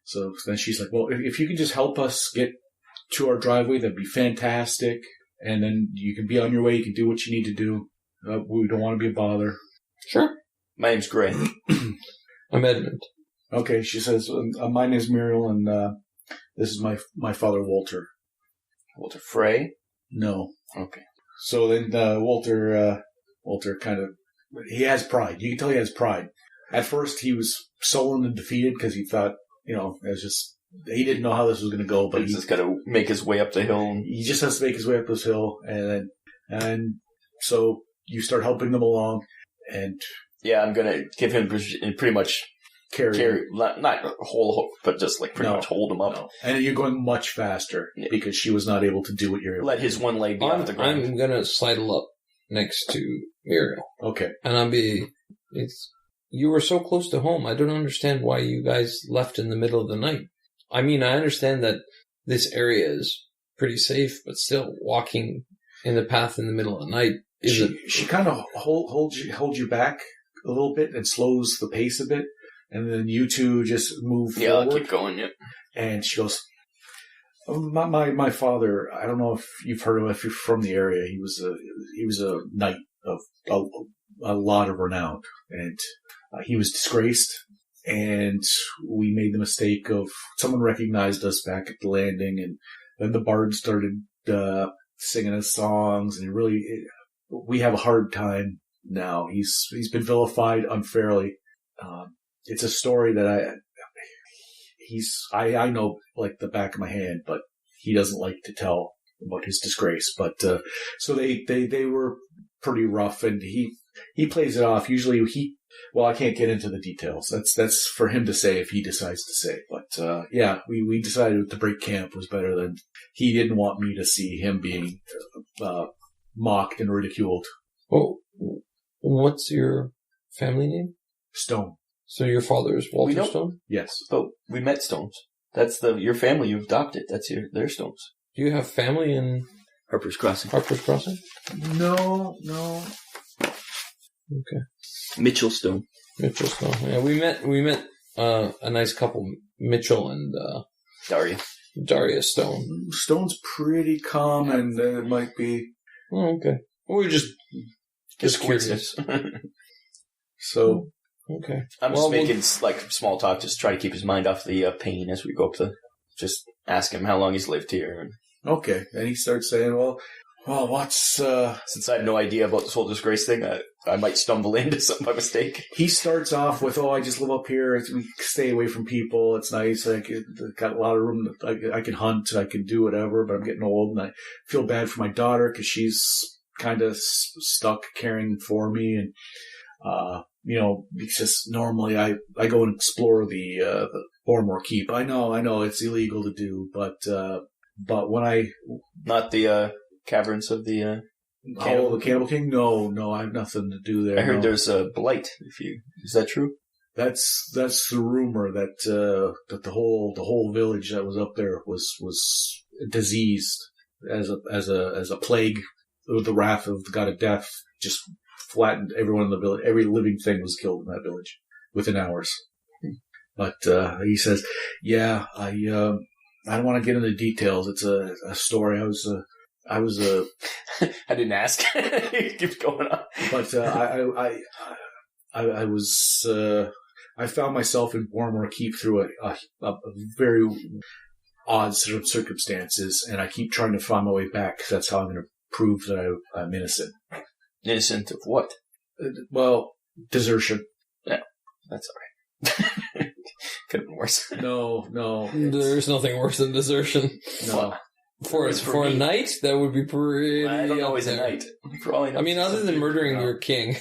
So then she's like, "Well, if you can just help us get to our driveway, that'd be fantastic. And then you can be on your way. You can do what you need to do. We don't want to be a bother." Sure. My name's Gray. I'm Edmund. Okay, she says, "My name's Muriel, and this is my father, Walter." Walter Frey? No. Okay. So then Walter kind of, he has pride. You can tell he has pride. at first he was sullen and defeated because he thought, it was just, he didn't know how this was going to go, but he's just got to make his way up the hill. He just has to make his way up this hill, and so you start helping them along, and yeah, I'm gonna give him pretty much carry not hold, but just like pretty much hold him up. No. And you're going much faster because she was not able to do what you're able. Let his one leg be off the ground. I'm gonna sidle up next to Muriel. Okay, and you were so close to home. I don't understand why you guys left in the middle of the night. I mean, I understand that this area is pretty safe, but still, walking in the path in the middle of the night isn't. She kind of holds you back a little bit and slows the pace a bit, and then you two just move forward. I'll keep going. Yep. And she goes, "My father. I don't know if you've heard of him. If you're from the area, he was a knight of a lot of renown, and he was disgraced." And we made the mistake of someone recognized us back at the landing, and then the bard started singing us songs, and we have a hard time now. He's been vilified unfairly. It's a story that I know like the back of my hand, but he doesn't like to tell about his disgrace. But so they were pretty rough, and he plays it off. Usually I can't get into the details. That's for him to say if he decides to say. But we decided to break camp was better than he didn't want me to see him being mocked and ridiculed. Oh, what's your family name? Stone. So your father is Walter Stone? Yes. But we met Stones. That's your family you've adopted. That's their Stones. Do you have family in Harper's Crossing? No. Okay. Mitchell Stone. Yeah, we met a nice couple, Mitchell and Daria Stone. Stone's pretty common. It might be. Oh, okay. We're just curious. So. Okay. I'm just making like small talk, just try to keep his mind off the pain as we go up just ask him how long he's lived here. Okay. And he starts saying, well, what's... Since I have no idea about this whole disgrace thing, I might stumble into something by mistake. He starts off with, I just live up here. We stay away from people. It's nice. I got a lot of room. I can hunt. I can do whatever, but I'm getting old, and I feel bad for my daughter because she's kind of stuck caring for me. And, because normally I go and explore the Bormore Keep. I know it's illegal to do, but when I... Not the caverns of the... the Cannibal King? No, I have nothing to do there. I heard there's a blight. Is that true? That's the rumor that the whole village that was up there was diseased as a plague. The wrath of the god of death just flattened everyone in the village. Every living thing was killed in that village within hours. But he says, "Yeah, I don't want to get into details. It's a story. I was I didn't ask. It keeps going on. But I found myself in Bormore Keep through a very odd sort of circumstances, and I keep trying to find my way back because that's how I'm going to prove that I'm innocent." Innocent of what? Well, desertion. Yeah, that's all right. Could have been worse. No. There's nothing worse than desertion. No. For a knight, that would be pretty. I don't know he's a knight. For all I know, other than murdering your king.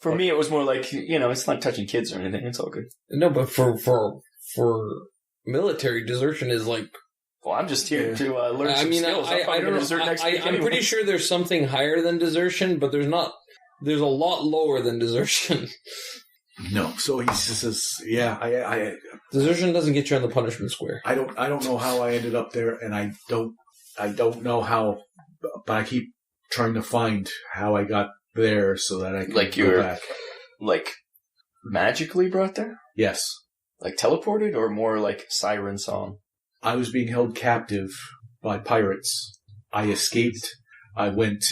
For me, it was more like, it's not touching kids or anything. It's all good. No, but for military, desertion is like... Well, I'm just here to learn some skills. I don't know. I'm pretty sure there's something higher than desertion, but there's not. There's a lot lower than desertion. No. So he says, "Yeah, desertion doesn't get you on the punishment square." I don't know how I ended up there, and I don't know how, but I keep trying to find how I got there so that I can go back. Like magically brought there? Yes. Like teleported, or more like siren song? I was being held captive by pirates. I escaped. I went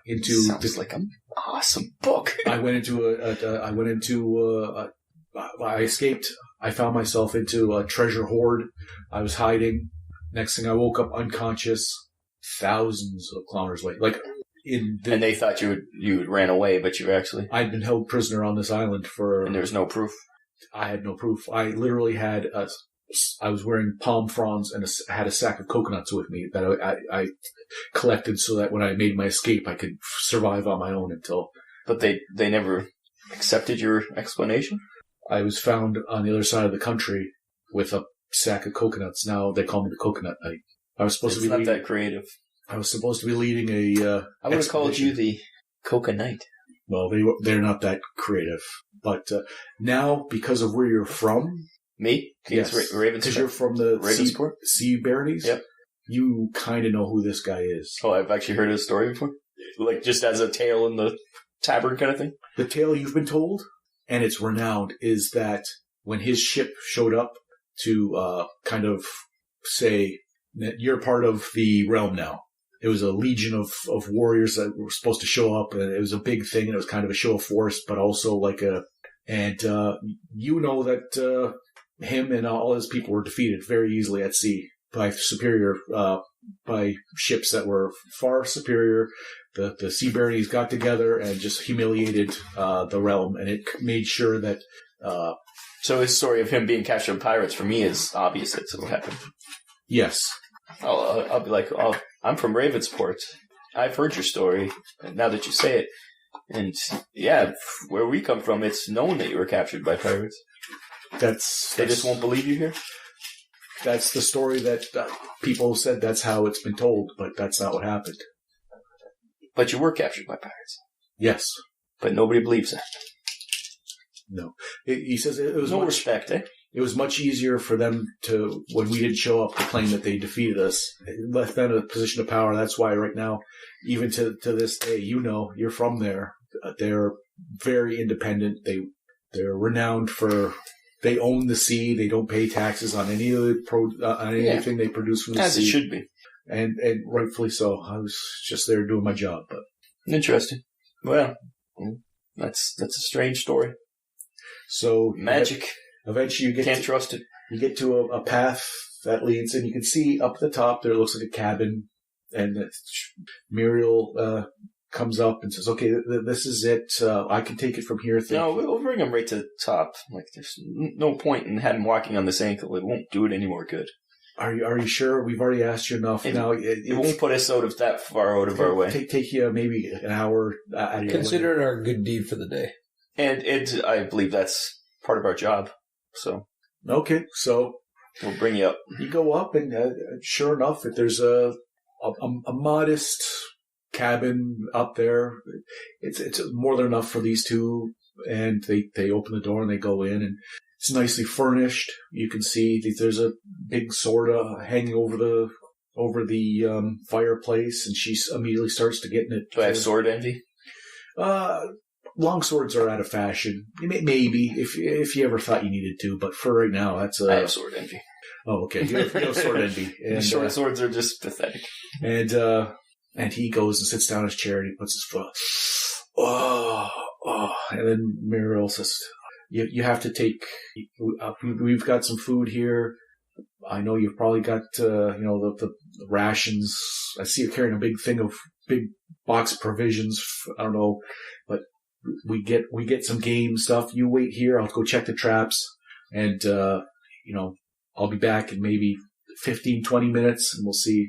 into... Sounds like an awesome book. I escaped. I found myself into a treasure hoard. I was hiding. Next thing I woke up unconscious, thousands of kilometers away. Like, And they thought you ran away, but you actually... I'd been held prisoner on this island for... And there was no proof. I had no proof. I literally had I was wearing palm fronds and had a sack of coconuts with me that I collected so that when I made my escape, I could survive on my own until... But they never accepted your explanation? I was found on the other side of the country with a sack of coconuts. Now they call me the Coconut Knight. I was supposed to be not that creative. I was supposed to be leading a I would have called you the Coconut Knight. Well, they're not that creative. But now, because of where you're from... Me? Yes. Ravensport. Because you're from the Ravensport? Sea Baronies? Yep. You kind of know who this guy is. Oh, I've actually heard his story before? Like, just as a tale in the tavern kind of thing? The tale you've been told, and it's renowned, is that when his ship showed up to kind of say that you're part of the realm now. It was a legion of warriors that were supposed to show up, and it was a big thing, and it was kind of a show of force, but also like you know that him and all his people were defeated very easily at sea by by ships that were far superior. The Sea Baronies got together and just humiliated the realm, and it made sure that... So his story of him being captured by pirates, for me, is obvious. That's what happened. Yes. I'll be like, oh, I'm from Ravensport. I've heard your story, now that you say it. And, yeah, where we come from, it's known that you were captured by pirates. They just won't believe you here? That's the story that people said that's how it's been told, but that's not what happened. But you were captured by pirates. Yes. But nobody believes that. No. He says it was no respect, eh? It was much easier for them to, when we didn't show up, to claim that they defeated us. It left them in a position of power. That's why right now, even to this day, you're from there. They're very independent. They're renowned for... They own the sea. They don't pay taxes on any of anything they produce from the sea. As it should be. And rightfully so. I was just there doing my job. But interesting. Well, that's a strange story. So magic. Eventually, can't trust it. You get to a path that leads, and you can see up the top there looks like a cabin, and Muriel comes up and says, "Okay, this is it. I can take it from here." No, we'll bring him right to the top. Like, there's no point in having him walking on this ankle. It won't do it any more good. Are you sure? We've already asked you enough. Now it won't put us that far out of our way. Take you maybe an hour. Consider it our good deed for the day. And I believe that's part of our job. So okay, so we'll bring you up. You go up, and sure enough, there's a modest cabin up there. It's more than enough for these two, and they open the door and they go in, and it's nicely furnished. You can see that there's a big sword hanging over the fireplace, and she immediately starts to get in it. Do I have sword envy? Long swords are out of fashion. Maybe if you ever thought you needed to, but for right now, I have sword envy. Oh, okay. You have sword envy. And short swords are just pathetic. And he goes and sits down in his chair and he puts his foot. Oh, and then Muriel says, "You have to take. We've got some food here. I know you've probably got the rations. I see you carrying a big box of provisions. I don't know, but." We get some game stuff. You wait here. I'll go check the traps, and I'll be back in maybe 15, 20 minutes, and we'll see.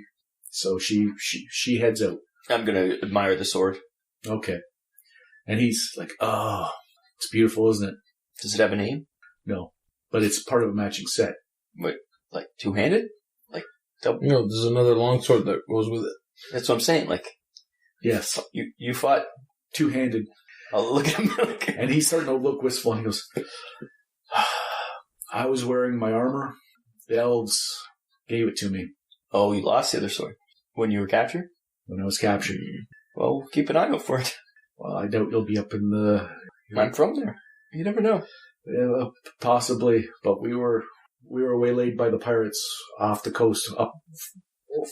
So she heads out. I'm gonna admire the sword. Okay, and he's like, "Oh, it's beautiful, isn't it?" Does it have a name? No, but it's part of a matching set. Wait, like two-handed? Like double? No, there's another longsword that goes with it. That's what I'm saying. Like, yes, you fought two-handed. I'll look at him. And he's starting to look wistful, and he goes, "I was wearing my armor. The elves gave it to me." Oh, you lost the other sword when you were captured? When I was captured. Well, keep an eye out for it. Well, I doubt you'll be up in the... I'm from there. You never know. Yeah, possibly, but we were waylaid by the pirates off the coast, up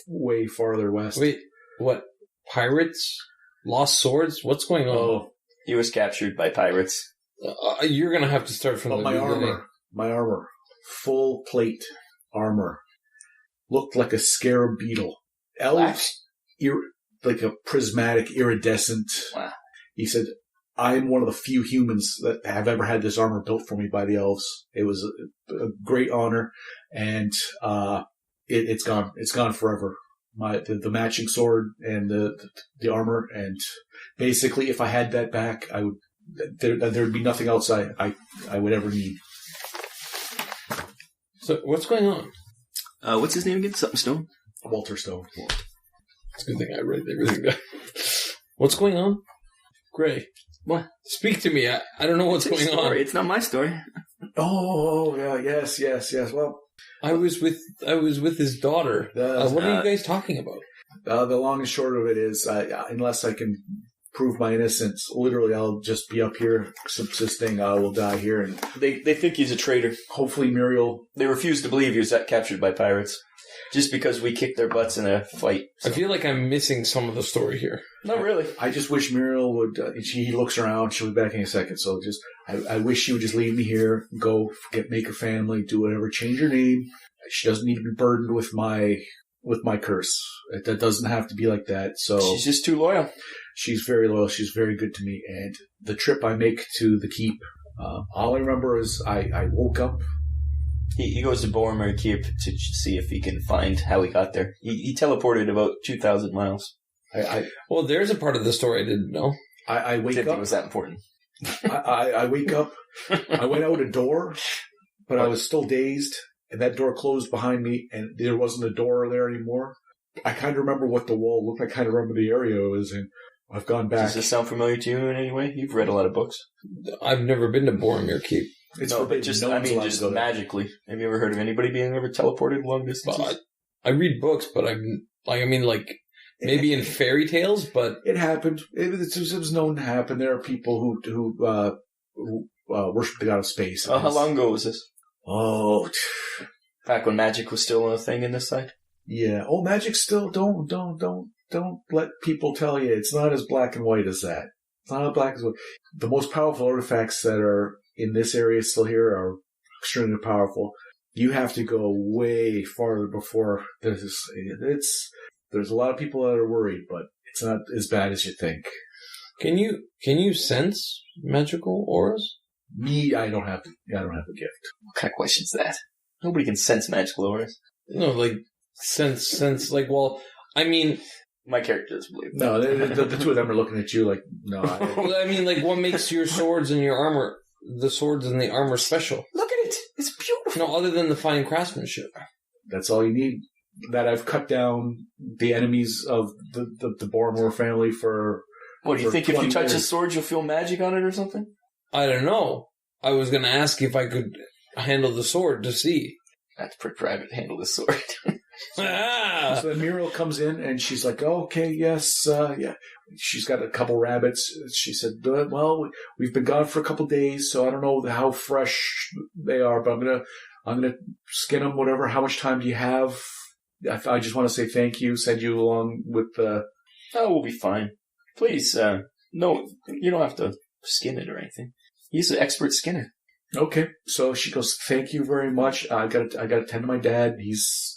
way farther west. Wait, what? Pirates? Lost swords? What's going on? Oh. He was captured by pirates. You're going to have to start from the beginning. My armor, full plate armor, looked like a scarab beetle. Elves, the like a prismatic, iridescent. Wow. He said, I'm one of the few humans that have ever had this armor built for me by the elves. It was a great honor, and it's gone. It's gone forever. The matching sword and the armor, and basically, if I had that back, I would. There'd be nothing else I would ever need. So what's going on? What's his name again? Something Stone? Walter Stone. It's a good thing I read everything down. What's going on? Gray. What? Speak to me. I don't know what's going on. It's not my story. Oh, yeah, yes. Well, I was with his daughter. What are you guys talking about? The long and short of it is, unless I can prove my innocence, literally, I'll just be up here subsisting. I will die here, and They think he's a traitor. hopefully Muriel. They refuse to believe he was captured by pirates. Just because we kicked their butts in a fight. I feel like I'm missing some of the story here. Not really. I just wish Muriel would. He looks around. She'll be back in a second. So I wish she would just leave me here, go make her family, do whatever, change her name. She doesn't need to be burdened with my curse. That doesn't have to be like that. So She's just too loyal. she's very loyal. She's very good to me. And the trip I make to the keep, all I remember is I woke up. He goes to Boromir Keep to see if he can find how he got there. He teleported about 2,000 miles. Well, there's a part of the story I didn't know. I wake Didn't think up. it was that important. I wake up. I went out a door, but I was still dazed, and that door closed behind me, and there wasn't a door there anymore. I kind of remember what the wall looked like. I kind of remember the area I was in. I've gone back. Does this sound familiar to you in any way? You've read a lot of books. I've never been to Boromir Keep. It's No, forbidden. but just, No I one's mean, allowed just to go there. magically. Have you ever heard of anybody being ever teleported long distances? But I read books, but maybe in fairy tales, but It happened. It was known to happen. There are people who worship the god of space. How long ago was this? Oh, Back when magic was still a thing in this side? yeah. Oh, magic still. Don't let people tell you it's not as black and white as that. It's not as black as white. The most powerful artifacts that are in this area still here are extremely powerful. You have to go way farther before there's a lot of people that are worried, but it's not as bad as you think. can you sense magical auras? Me, I don't have a gift. What kind of question is that? Nobody can sense magical auras. No, like sense. Like, well, I mean, My character doesn't believe that. No, the two of them are looking at you like, no. well, I mean, like, what makes your swords and your armor, the swords and the armor, special? Look at it! It's beautiful! No, other than the fine craftsmanship. That's all you need. That I've cut down the enemies of the Boromir family for. What, do you for think if you 20 touch a years. sword you'll feel magic on it or something? I don't know. I was going to ask if I could handle the sword to see. That's pretty private to handle this sword. Ah! So then Muriel comes in and she's like, oh, okay, yes, yeah. She's got a couple rabbits. She said, well, we've been gone for a couple days, so I don't know how fresh they are, but I'm gonna skin them, whatever. How much time do you have? I just want to say thank you, send you along with the... Oh, we'll be fine. Please, no, you don't have to skin it or anything. He's an expert skinner. Okay. So she goes, thank you very much. I got to tend to my dad. He's,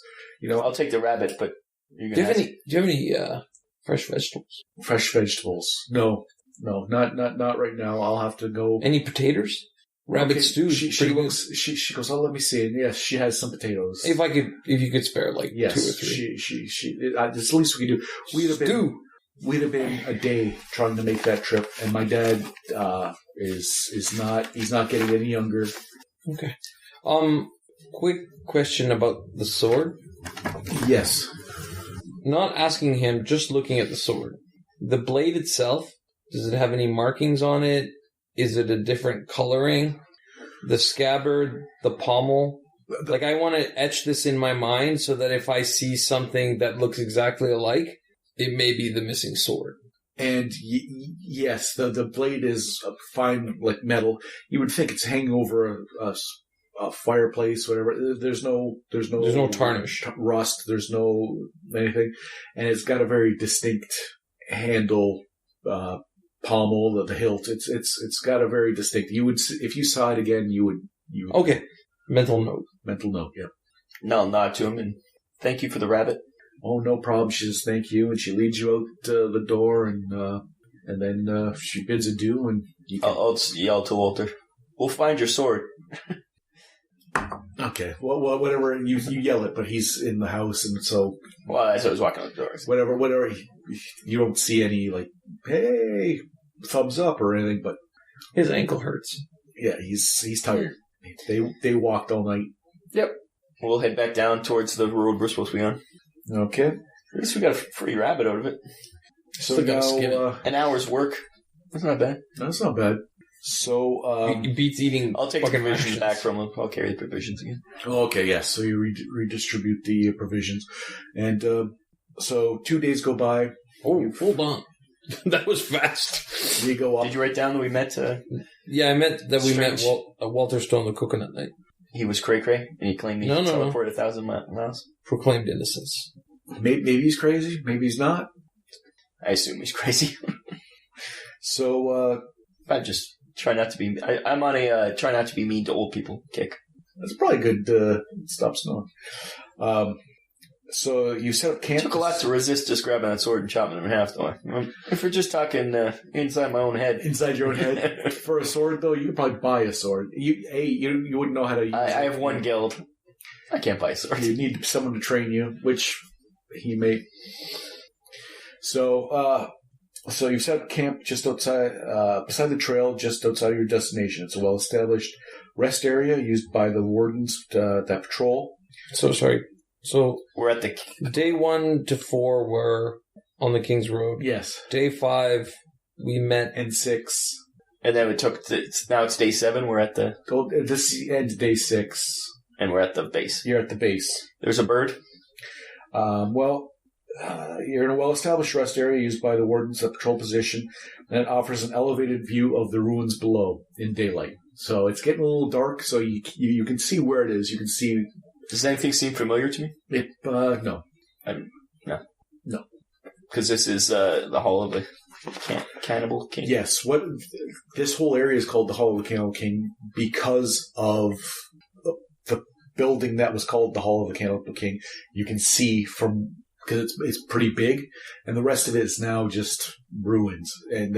I'll take the rabbit, but you're Do gonna you have any fresh vegetables? fresh vegetables. No, not right now. I'll have to go. Any potatoes? Rabbit Okay, stew. She pretty good. looks. She goes. Oh, let me see. And yes, she has some potatoes. If you could spare like Yes, 2 or 3. It's the least we could do. We'd have been a day trying to make that trip, and my dad is not. He's not getting any younger. Okay. Quick question about the sword. Yes. Not asking him, just looking at the sword. The blade itself, does it have any markings on it? Is it a different coloring? The scabbard, the pommel. Like, I want to etch this in my mind so that if I see something that looks exactly alike, it may be the missing sword. And yes, the blade is fine, like metal. You would think it's hanging over a fireplace, whatever. There's no tarnish, rust. There's no anything, and it's got a very distinct handle, pommel, the hilt. It's got a very distinct. You would, if you saw it again, you would. Okay, mental note. Mental note. Yeah. No, nod to him and thank you for the rabbit. Oh, no problem. She says thank you, and she leads you out the door, and then she bids adieu, and you can... I'll yell to Walter, "We'll find your sword." Okay, well, whatever, you yell it, but he's in the house, and so... Well, as I was walking out the door. Whatever, you don't see any, like, hey, thumbs up or anything, but... His ankle hurts. Yeah, he's tired. They walked all night. Yep. We'll head back down towards the road we're supposed to be on. Okay. At least we got a free rabbit out of it. So Still gotta now, skin it. An hour's work. That's not bad. that's not bad. So, It beats eating I'll take the fucking provisions rations. back from him. I'll carry the provisions again. okay, yes. So you redistribute the provisions. And so 2 days go by. Oh, hold on. That was fast. You go up. Did you write down that we met? Yeah, I meant that we met Strange. Walter Stone the coconut night. He was cray-cray, and he claimed he No, could no, no. teleport 1,000 miles. Proclaimed innocence. Maybe he's crazy. Maybe he's not. I assume he's crazy. So I just try not to be... I'm on a try not to be mean to old people kick. that's probably good. Stop snowing. So you set up It camp. took a lot to resist just grabbing that sword and chopping him in half, though. If we're just talking inside my own head. Inside your own head. For a sword, though, you could probably buy a sword. You wouldn't know how to use it. I have one guild. I can't buy a sword. You need someone to train you, which he may. So you set up camp just outside, beside the trail, just outside of your destination. It's a well-established rest area used by the wardens that patrol. So sorry. So We're at the... day 1 to 4 were on the King's Road. Yes, Day 5 we met. and 6. And then we took... Now it's day 7. We're at the... This ends day 6. And we're at the base. You're at the base. There's a bird. You're in a well-established rest area used by the wardens that patrol position, and it offers an elevated view of the ruins below in daylight. So it's getting a little dark, so you can see where it is. You can see Does anything seem familiar to me? it. No. No. Because this is the Hall of the Cannibal King. Yes, this whole area is called the Hall of the Cannibal King because of the building that was called the Hall of the Cannibal King. You can see from because it's pretty big, and the rest of it is now just ruins. And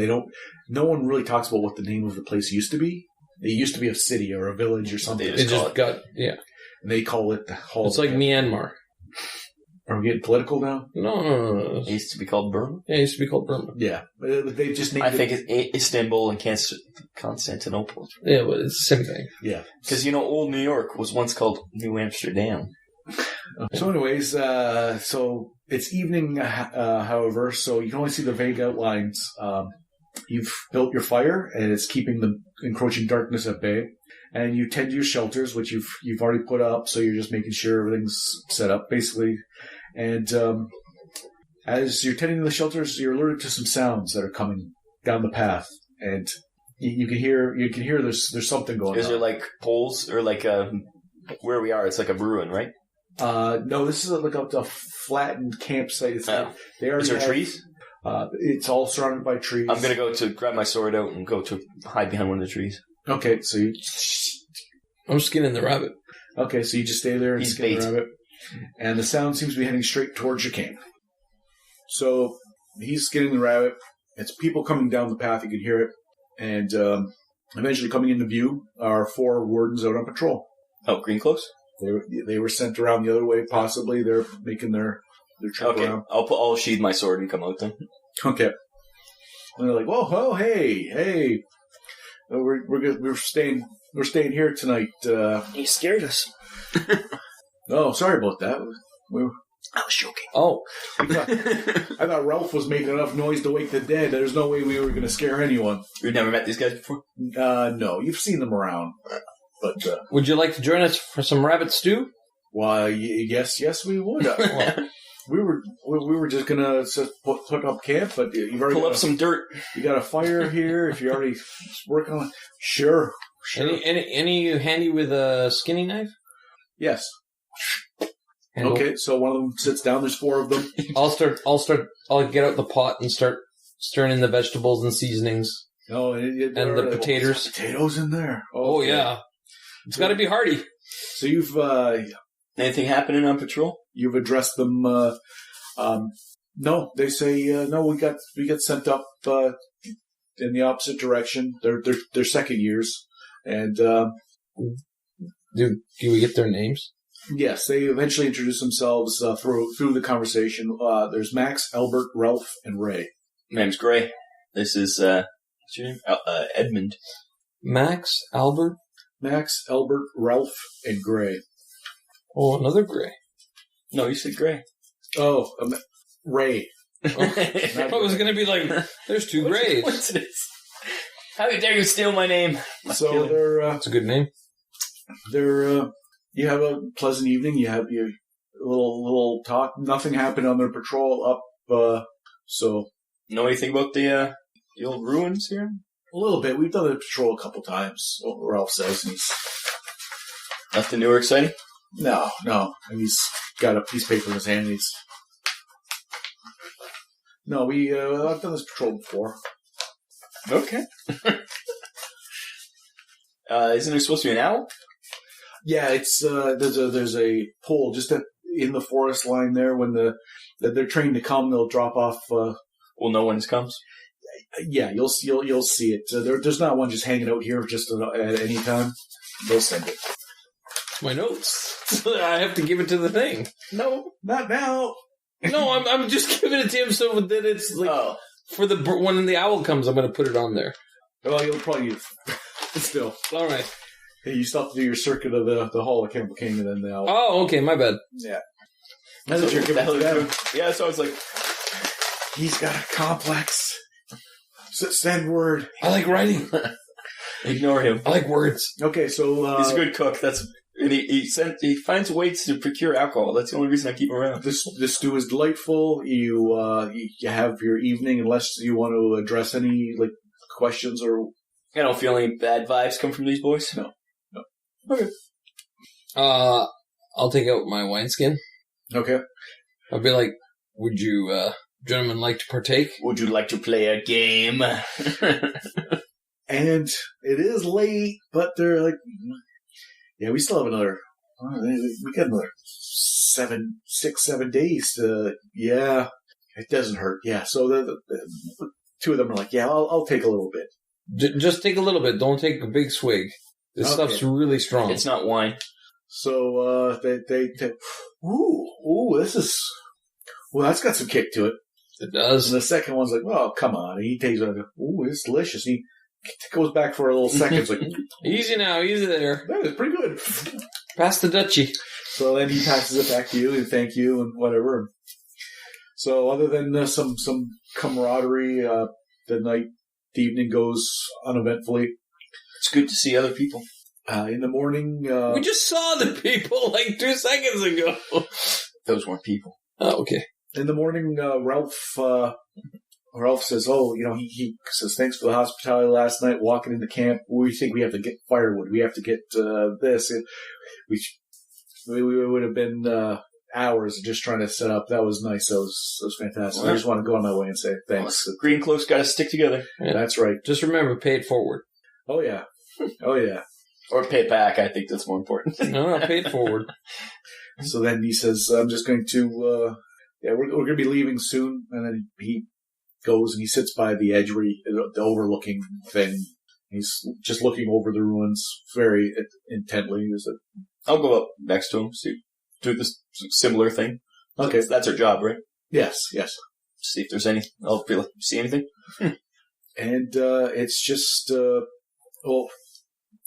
no one really talks about what the name of the place used to be. It used to be a city or a village or something. They It just got, yeah. And they call it the Hall. It's like Myanmar. Are we getting political now? No. It used to be called Burma. Yeah, it used to be called Burma. Yeah, they just named I it. think it's Istanbul and Constantinople. Yeah, but it's the same thing. Yeah. Because, old New York was once called New Amsterdam. So anyways, so it's evening, however, so you can only see the vague outlines. You've built your fire, and it's keeping the encroaching darkness at bay. And you tend to your shelters, which you've already put up, so you're just making sure everything's set up, basically. And as you're tending to the shelters, you're alerted to some sounds that are coming down the path, and you can hear there's something going on. Is there like poles or like where we are? It's like a ruin, right? No, this is like a flattened campsite. Is there trees? It's all surrounded by trees. I'm gonna go to grab my sword out and go to hide behind one of the trees. Okay, so you I'm skinning the rabbit. just stay there and He's skin the bait. rabbit, and the sound seems to be heading straight towards your camp. So he's skinning the rabbit. It's people coming down the path. You can hear it, and eventually coming into view are 4 wardens out on patrol. Oh, green clothes? They were sent around the other way. Possibly they're making their trip Okay, around. I'll sheathe my sword and come out then. Okay. And they're like, "Whoa, hey, we're staying here tonight." You scared us. Oh, sorry about that. I was joking. Oh, I thought Ralph was making enough noise to wake the dead. There's no way we were going to scare anyone. We've never met these guys before? No, you've seen them around, but would you like to join us for some rabbit stew? why? Yes, we would. We were just gonna put up camp, but you've already Pull up some dirt. You got a fire here. If you're already working on it, sure. Any you handy with a skinning knife? Yes. Handle. Okay, so one of them sits down. There's 4 of them. I'll get out the pot and start stirring in the vegetables and seasonings. Oh, And the potatoes. Potatoes in there. Oh Okay. yeah, it's got to be hearty. So you've Anything happening on patrol? addressed them. No, they say no. We got sent up in the opposite direction. They're second years, and Do we get their names? yes, they eventually introduce themselves through the conversation. There's Max, Albert, Ralph, and Ray. My name's Gray. This is, what's your name? Edmund. Max, Albert. Max, Albert, Ralph, and Gray. Oh, another Gray. No, you said Gray. Oh, Ray. I was going to be like, there's two Grays. Coincidence. How dare you steal my name? So they're That's a good name. you have a pleasant evening. You have your little talk. Nothing happened on their patrol up. So Know anything about the old ruins here? a little bit. We've done the patrol a couple times. Ralph says, and he's Nothing new or exciting? no, and he's got a piece of paper in his hand. And I've done this patrol before. Okay. Isn't there supposed to be an owl? Yeah, it's there's a pole just in the forest line there. When they're trained to come, they'll drop off. We'll know when it comes. Yeah, you'll see it. There's not one just hanging out here just at any time. They'll send it. My notes. I have to give it to the thing. No, not now. No, I'm just giving it to him so that it's like for when the owl comes, I'm going to put it on there. Well, you'll probably still. All right. Hey, you still have to do your circuit of the Hall of Campbell King and then the owl. Oh, okay, my bad. Yeah. That's what you're giving to them. Yeah, so I was like, He's got a complex. Send word. I like writing. ignore him. I like words. Okay, so He's a good cook. And he finds ways to procure alcohol. That's the only reason I keep him around. this stew is delightful. You have your evening, unless you want to address any questions or. I don't feel any bad vibes come from these boys. No. Okay. I'll take out my wineskin. Okay. I'll be like, would you gentlemen like to partake? Would you like to play a game? And it is late, but they're like, yeah, we still have another. We got another 7 days to. Yeah, it doesn't hurt. Yeah, so the two of them are like, yeah, I'll take a little bit. Just take a little bit. Don't take a big swig. This stuff's really strong. It's not wine. So they ooh, this is. Well, that's got some kick to it. It does. And the second one's like, oh, come on. And he takes it and goes, ooh, it's delicious. And he goes back for a little second. It's like, easy now, easy there. that is pretty good. Pass the Dutchie. So then he passes it back to you and thank you and whatever. So other than some camaraderie, the evening goes uneventfully. It's good to see other people. In the morning, We just saw the people like 2 seconds ago. Those weren't people. Oh, okay. in the morning, Ralph says, "Oh, he says thanks for the hospitality last night. Walking into camp, we think we have to get firewood. We have to get this. And we would have been hours just trying to set up. That was nice. That was fantastic. I just want to go on my way and say thanks. Well, green cloaks got to stick together. Yeah. That's right. Just remember, pay it forward. Oh yeah, oh yeah. Or pay it back. I think that's more important. No, pay it forward. So then he says, I'm just going to, we're going to be leaving soon. And then he goes and he sits by the edge where the overlooking thing. He's just looking over the ruins very intently. I'll go up next to him, do this similar thing. Okay. That's our job, right? Yes. See if there's any. I'll be like, see anything? And it's just,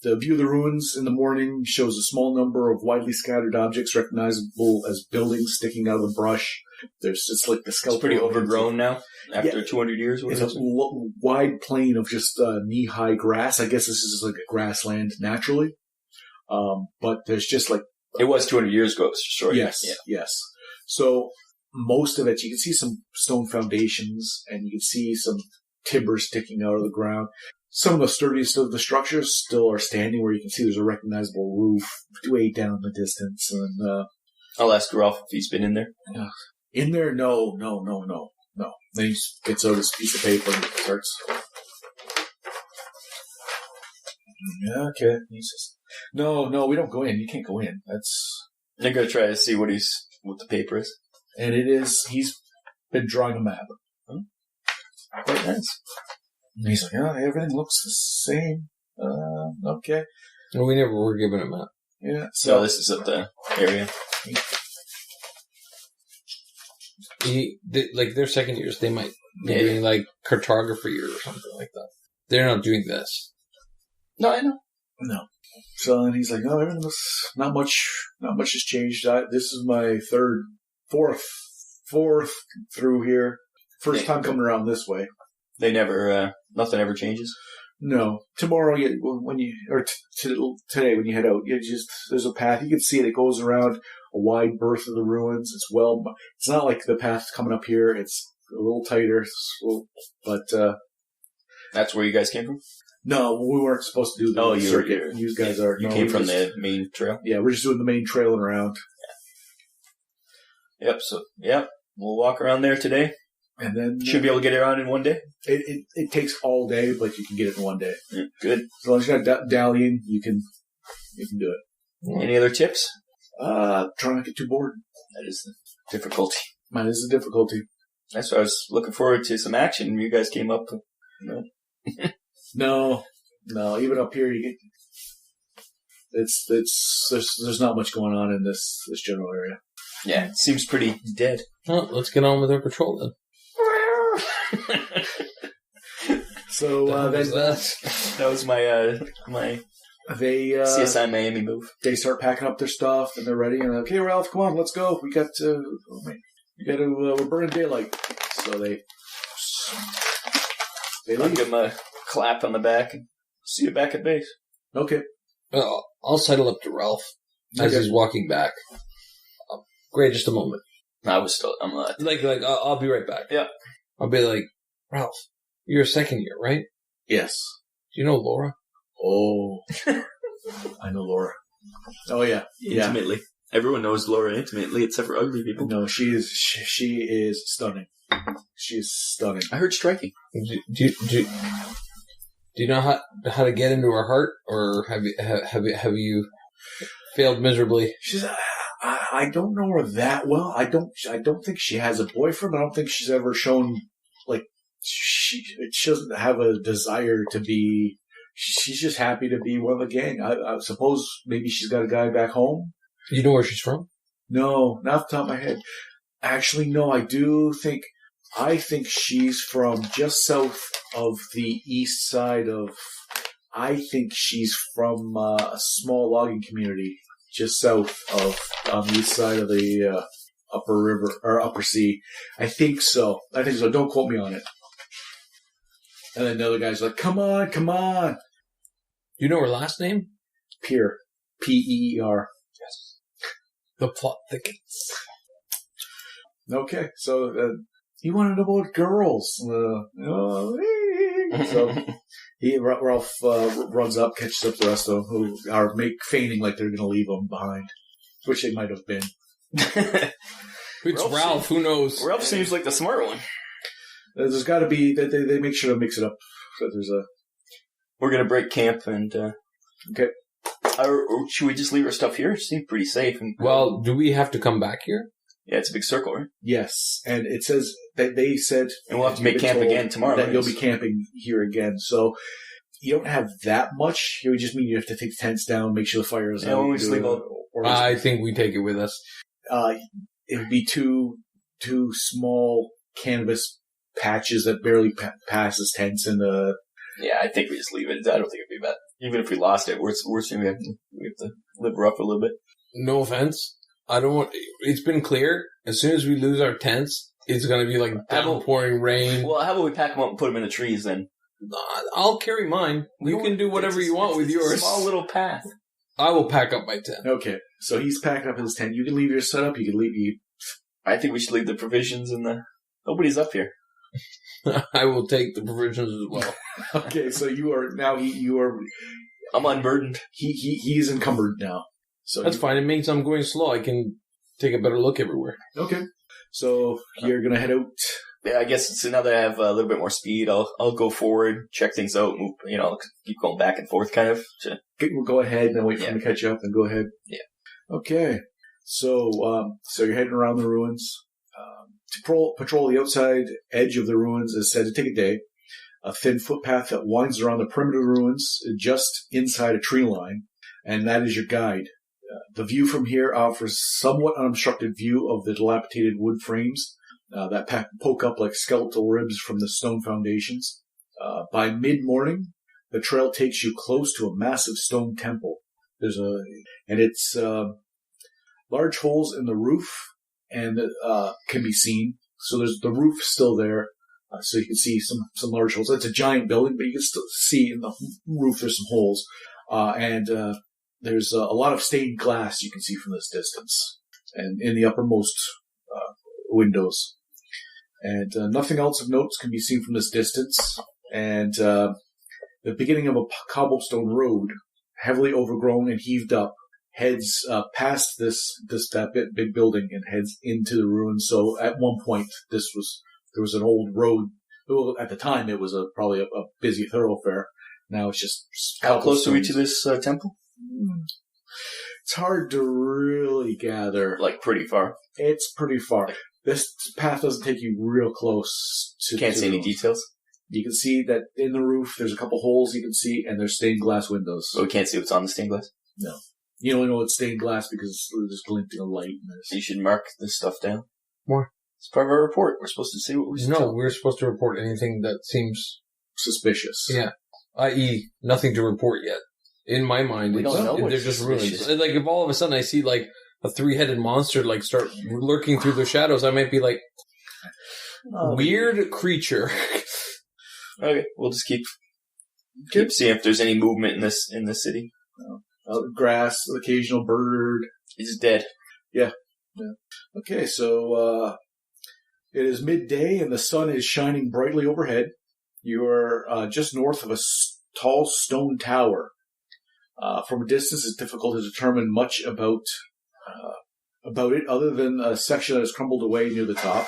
the view of the ruins in the morning shows a small number of widely scattered objects recognizable as buildings sticking out of the brush. It's like the skeleton. It's pretty overgrown now after 200 years. It's a wide plain of just knee-high grass. I guess this is like a grassland naturally. But there's just like... It was 200 years ago, it's short. Yes. So most of it, you can see some stone foundations and you can see some timber sticking out of the ground. Some of the sturdiest of the structures still are standing where you can see there's a recognizable roof way down in the distance. And I'll ask Ralph if he's been in there. In there? No. Then he gets out his piece of paper and starts. Okay. He says, no, we don't go in. You can't go in. That's. I'm going to try to see what the paper is. And he's been drawing a map. Quite nice. And he's like, everything looks the same. Okay. Well, we never were given a map. Yeah. So this is at the area. Their second years, they might be doing like cartography or something like that. They're not doing this. No, I know. No. So then he's like, no, everything looks not much has changed. This is my fourth through here. First time coming around this way. They never, nothing ever changes. No. Tomorrow, today when you head out, there's a path. You can see it. It goes around a wide berth of the ruins. It's not like the path coming up here. It's a little tighter, but that's where you guys came from? No, we weren't supposed to do the circuit. You guys are. You came from the main trail? Yeah, we're just doing the main trail and around. Yep, we'll walk around there today. And then should be able to get it around in one day. It takes all day, but you can get it in one day. Good. As long as you got Dalian, you can do it. Any other tips? Try not to get too bored. That is the difficulty. That is the difficulty. That's why I was looking forward to some action. You guys came up. No. Even up here, there's not much going on in this general area. Yeah, it seems pretty dead. Well, let's get on with our patrol then. So that was my CSI Miami move. They start packing up their stuff and they're ready. And okay, Ralph, come on, let's go. We got to. We're burning daylight. So they I'll leave. give him a clap on the back and see you back at base. Okay. I'll sidle up to Ralph as he's walking back. Great, just a moment. I'm like I'll be right back. Yeah. I'll be like, Ralph, you're a second year, right? Yes. Do you know Laura? Oh, I know Laura. Oh yeah, intimately. Everyone knows Laura intimately, except for ugly people. No, she is stunning. She is stunning. I heard striking. Do you know how to get into her heart, or have you failed miserably? I don't know her that well. I don't think she has a boyfriend. I don't think she's ever shown she doesn't have a desire to be. She's just happy to be one of the gang. I suppose maybe she's got a guy back home. You know where she's from? No, not off the top of my head. Actually, no. I think she's from just south of the east side of. I think she's from a small logging community just south of on the east side of the upper river or upper sea. I think so. Don't quote me on it. And then the other guy's like, "Come on, come on." Do you know her last name? Peer. Peer. Yes. The plot thickens. Okay, so he wanted about girls. So Ralph runs up, catches up the rest of them who are feigning like they're going to leave him behind, which they might have been. It's Ralph. Who knows? Ralph seems like the smart one. There's got to be that they make sure to mix it up. So We're going to break camp and. Okay. Or should we just leave our stuff here? It seems pretty safe. Well, do we have to come back here? Yeah, it's a big circle, right? Yes, and it says that they said, and we'll have to make camp again tomorrow. That you'll be camping here again, so you don't have that much. It would just mean you have to take the tents down, make sure the fire is out. When we sleep I think we take it with us. It would be two small canvas patches that barely pass as tents, and yeah, I think we just leave it. I don't think it'd be bad. Even if we lost it, we're assuming we have to live rough a little bit. No offense. I don't want. It's been clear. As soon as we lose our tents, it's going to be like downpouring rain. Well, how about we pack them up and put them in the trees then? I'll carry mine. You can do whatever you want with yours. A small little path. I will pack up my tent. Okay, so he's packing up his tent. You can leave your setup. You can leave. I think we should leave the provisions in the. Nobody's up here. I will take the provisions as well. Okay, so you are now. You are. I'm unburdened. He's encumbered now. So that's fine. It means I'm going slow. I can take a better look everywhere. Okay. So you're gonna head out. Yeah, I guess so now that I have a little bit more speed, I'll go forward, check things out, move, keep going back and forth, kind of. We'll go ahead and then wait for him to catch up, and go ahead. Yeah. Okay. So you're heading around the ruins. To patrol the outside edge of the ruins is said to take a day. A thin footpath that winds around the perimeter of the ruins just inside a tree line, and that is your guide. The view from here offers somewhat unobstructed view of the dilapidated wood frames that poke up like skeletal ribs from the stone foundations. By mid-morning, the trail takes you close to a massive stone temple. It's large holes in the roof and can be seen. So there's the roof still there. So you can see some large holes. It's a giant building, but you can still see in the roof there's some holes. And there's a lot of stained glass you can see from this distance. And in the uppermost windows. And nothing else of note can be seen from this distance. And the beginning of a cobblestone road, heavily overgrown and heaved up, heads past that big building and heads into the ruins. So at one point, there was an old road. Well, at the time, it was probably a busy thoroughfare. Now it's just how close are we to this temple? It's hard to really gather. Like pretty far. It's pretty far. This path doesn't take you real close to. Can't see any details. You can see that in the roof, there's a couple holes you can see, and there's stained glass windows. But we can't see what's on the stained glass? No. You only know it's stained glass because there's glinting of light in this. You should mark this stuff down. More. It's part of our report. We're supposed to see what we see. No, we're supposed to report anything that seems suspicious. Yeah. I.e., nothing to report yet. In my mind, we don't know they're just ruins. Like, if all of a sudden I see, like, a 3-headed monster, like, start lurking through the shadows, I might be like, weird creature. Okay, we'll just keep seeing if there's any movement in this city. Grass, occasional bird. He's dead. Yeah. Okay, so it is midday and the sun is shining brightly overhead. You are just north of a tall stone tower. From a distance, it's difficult to determine much about it, other than a section that has crumbled away near the top.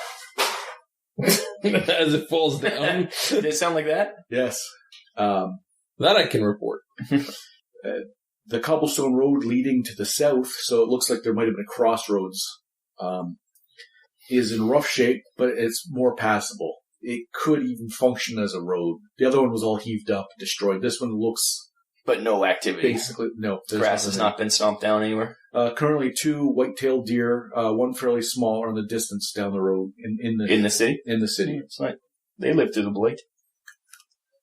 As it falls down. Did it sound like that? Yes. That I can report. The cobblestone road leading to the south, so it looks like there might have been a crossroads, is in rough shape, but it's more passable. It could even function as a road. The other one was all heaved up, destroyed. This one looks... But no activity. Basically, no. Grass has not been stomped down anywhere. Currently 2 white-tailed deer, one fairly small, are in the distance down the road. In the city? In the city. It's like they live through the blight.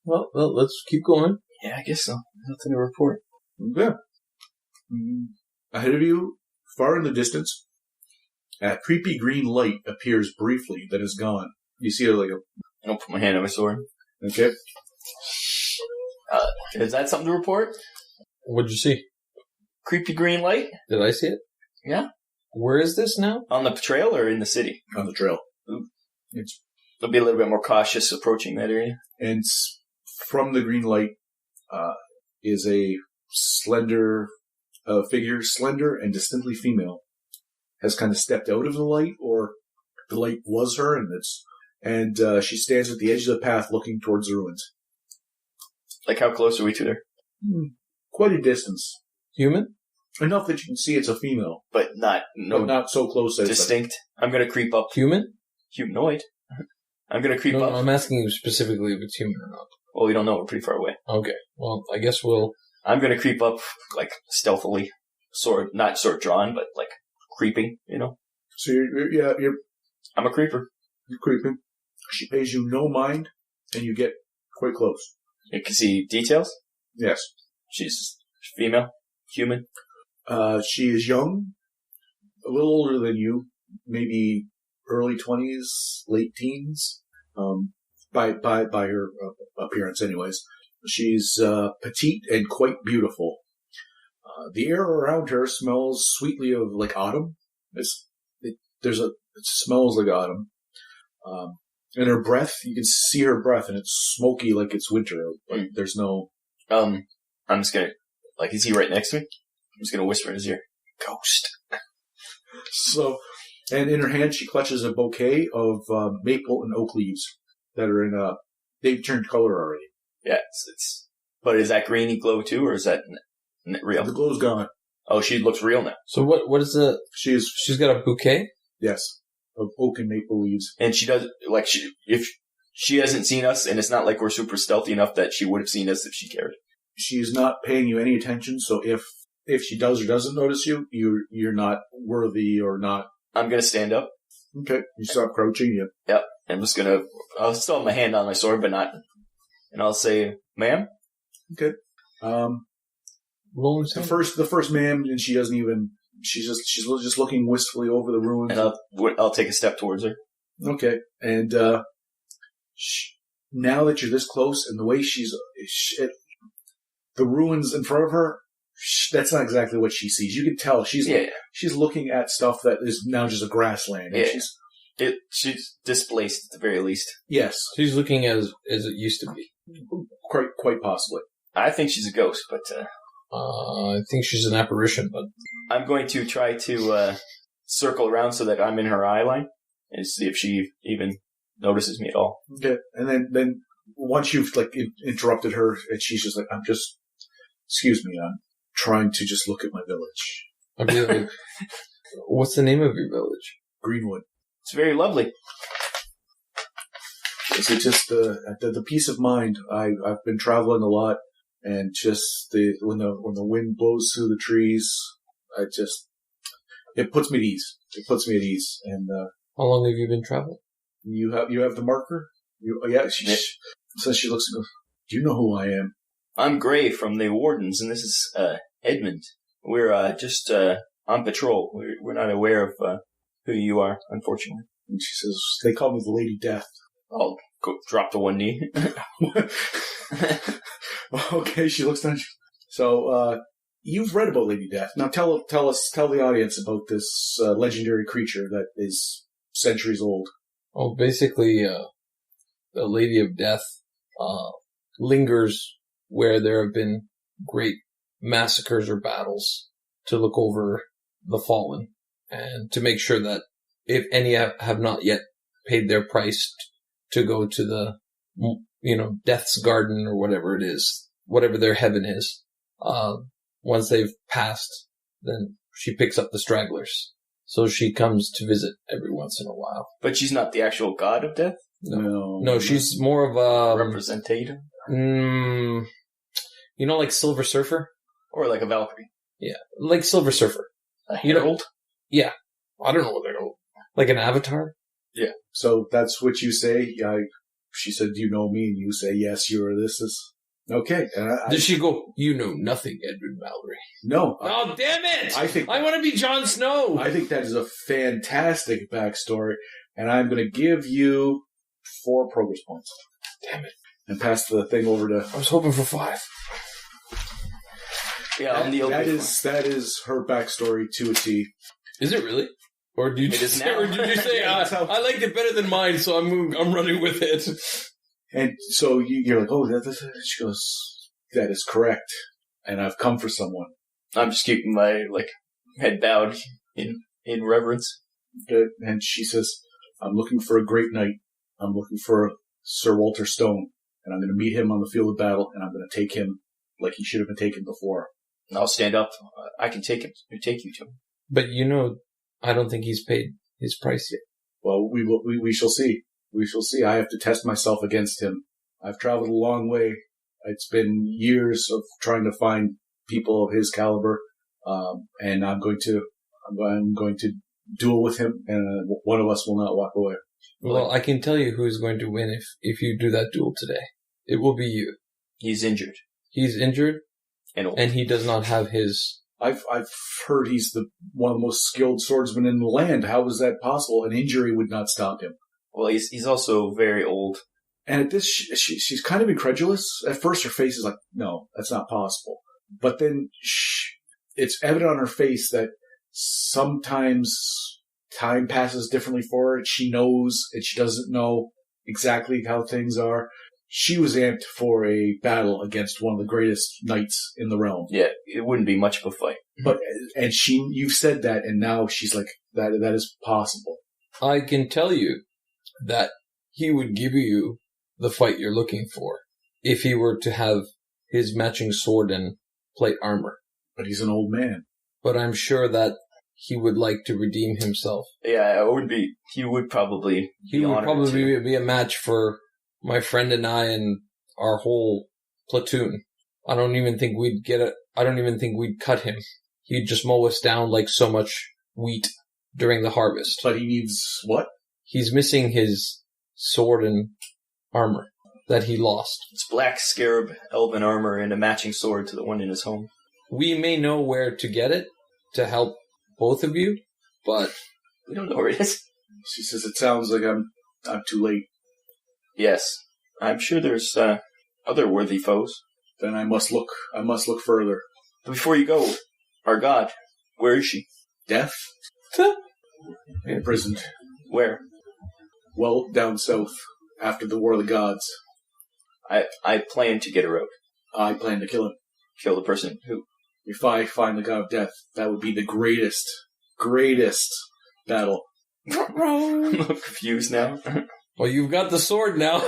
Well, let's keep going. Yeah, I guess so. Nothing to report. Yeah. Ahead of you, far in the distance, a creepy green light appears briefly, then is gone. You see it like a... I don't put my hand on my sword. Okay. Is that something to report? What'd you see? Creepy green light? Did I see it? Yeah. Where is this now? On the trail or in the city? On the trail. They'll be a little bit more cautious approaching that area. And from the green light is a slender figure, slender and distinctly female, has kind of stepped out of the light, or the light was her, and she stands at the edge of the path looking towards the ruins. Like, how close are we to her? Quite a distance. Human? Enough that you can see it's a female. But not so close. Distinct. I'm going to creep up. Human? Humanoid. I'm going to creep up. No, I'm asking you specifically if it's human or not. Well, we don't know. We're pretty far away. Okay. Well, I guess we'll... I'm going to creep up, like, stealthily. Not sword drawn, but, like, creeping, you know? So you're... I'm a creeper. You're creeping. She pays you no mind, and you get quite close. You can see details? Yes. She's female? Human? She is young, a little older than you, maybe early 20s, late teens, by her appearance anyways. She's petite and quite beautiful. The air around her smells sweetly of like autumn. It smells like autumn. And her breath, you can see her breath, and it's smoky like it's winter. Like there's no... I'm just gonna... Like, is he right next to me? I'm just gonna whisper in his ear. Ghost. So, and in her hand, she clutches a bouquet of maple and oak leaves that are in they've turned color already. Yeah, but is that greeny glow too, or is that real? The glow's gone. Oh, she looks real now. So what is the... She's got a bouquet? Yes. of oak and maple leaves. And she does, like, if she hasn't seen us, and it's not like we're super stealthy enough that she would have seen us if she cared. She's not paying you any attention, so if she does or doesn't notice you, you're not worthy or not. I'm gonna stand up. Okay, you stop crouching. Yeah. Yep. I'm just I'll still have my hand on my sword, but not. And I'll say, ma'am. Okay. The first ma'am, and she doesn't even. She's just looking wistfully over the ruins. And I'll take a step towards her. Okay, and now that you're this close, and the way the ruins in front of her, that's not exactly what she sees. You can tell she's looking at stuff that is now just a grassland. Yeah. She's displaced at the very least. Yes, she's looking as it used to be. Quite possibly. I think she's a ghost, but I think she's an apparition. But I'm going to try to circle around so that I'm in her eye line and see if she even notices me at all. Okay, and then once you've interrupted her, and she's just like, excuse me, I'm trying to just look at my village. I'd be like, what's the name of your village? Greenwood. It's very lovely. Is it just the peace of mind? I've been traveling a lot, and just when the wind blows through the trees, it puts me at ease. It puts me at ease. And how long have you been traveling? You have the marker. So she looks and goes, "Do you know who I am?" I'm Gray from the Wardens, and this is Edmund. We're just on patrol. We're not aware of who you are, unfortunately. And she says, "They call me the Lady Death." I'll go drop to one knee. Okay, she looks down. So, you've read about Lady Death. Now tell the audience about this legendary creature that is centuries old. Oh, basically, the Lady of Death lingers where there have been great massacres or battles to look over the fallen and to make sure that if any have not yet paid their price to go to the, Death's Garden or whatever it is, whatever their heaven is, once they've passed, then she picks up the stragglers. So she comes to visit every once in a while. But she's not the actual god of death? No, she's more of a representative? Like Silver Surfer? Or like a Valkyrie? Yeah, like Silver Surfer. A herald? Yeah. I don't know what they're called. Like an avatar? Yeah. So that's what you say? She said, "Do you know me?" And you say, "Yes, this is..." Okay. Does she go, "You know nothing, Edmund Mallory"? No. Oh, damn it! I want to be Jon Snow! I think that is a fantastic backstory, and I'm going to give you 4 progress points. Damn it. And pass the thing over to... I was hoping for 5. Yeah, that is her backstory to a T. Is it really? Or did you say I liked it better than mine, so I'm running with it? And so you're like, "Oh, she goes, that is correct, and I've come for someone." I'm just keeping my head bowed in reverence. Okay. And she says, "I'm looking for a great knight. I'm looking for Sir Walter Stone, and I'm going to meet him on the field of battle, and I'm going to take him like he should have been taken before." And I'll stand up. I can take him. Take you to him. But I don't think he's paid his price yet. Well, we shall see. We shall see. I have to test myself against him. I've traveled a long way. It's been years of trying to find people of his caliber, and I'm going to duel with him, and one of us will not walk away. Well, I can tell you who's going to win if you do that duel today. It will be you. He's injured. He's injured, and old. And he does not have his... I've heard he's one of the most skilled swordsmen in the land. How is that possible? An injury would not stop him. Well, he's also very old. And at this, she's kind of incredulous. At first, her face is like, "No, that's not possible." But then it's evident on her face that sometimes time passes differently for her. She knows, and she doesn't know exactly how things are. She was amped for a battle against one of the greatest knights in the realm. Yeah, it wouldn't be much of a fight. And you've said that, and now she's like, that is possible. I can tell you that he would give you the fight you're looking for if he were to have his matching sword and plate armor. But he's an old man. But I'm sure that he would like to redeem himself. Yeah, it would be. He would probably. He would probably be a match for my friend and I and our whole platoon. I don't even think we'd get it. I don't even think we'd cut him. He'd just mow us down like so much wheat during the harvest. But he needs what? He's missing his sword and armor that he lost. It's black scarab elven armor and a matching sword to the one in his home. We may know where to get it to help both of you, but we don't know where it is. She says, it sounds like I'm too late. Yes. I'm sure there's other worthy foes. Then I must look further. But before you go, our god, where is she? Death? Imprisoned. Where? Well, down south, after the War of the Gods. I plan to get her out. I plan to kill him. Kill the person who? If I find the God of Death, that would be the greatest battle. I'm confused now. Well, you've got the sword now.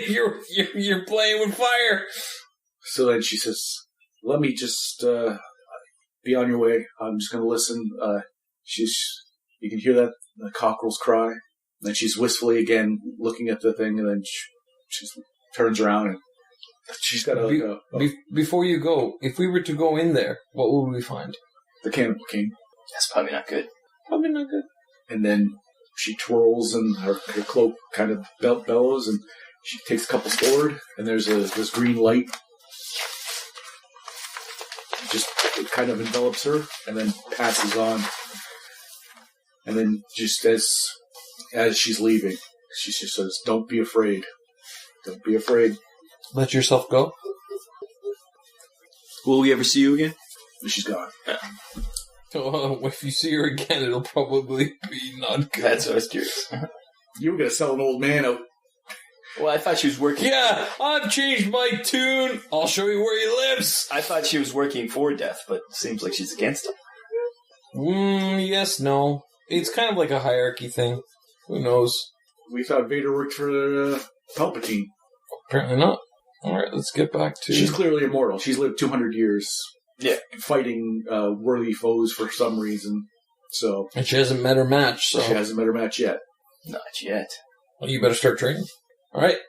you're playing with fire. So then she says, let me just be on your way. I'm just going to listen. You can hear that, the cockerel's cry. And then she's wistfully again looking at the thing, and then she turns around and she's got before you go, if we were to go in there, what would we find? The Cannibal King. That's probably not good. Probably not good. And then she twirls and her cloak kind of bellows, and she takes a couple forward, and there's this green light. It kind of envelops her and then passes on. And then just as she's leaving, she just says, don't be afraid. Don't be afraid. Let yourself go. Will we ever see you again? She's gone. Well, if you see her again, it'll probably be not good. That's what I was curious. You were going to sell an old man out. Well, I thought she was working. Yeah, I've changed my tune. I'll show you where he lives. I thought she was working for Death, but it seems like she's against him. Yes, no. It's kind of like a hierarchy thing. Who knows? We thought Vader worked for Palpatine. Apparently not. Alright, let's get back to... She's clearly immortal. She's lived 200 years. Yeah. Fighting worthy foes for some reason. So. And she hasn't met her match, so... She hasn't met her match yet. Not yet. Well, you better start training. Alright.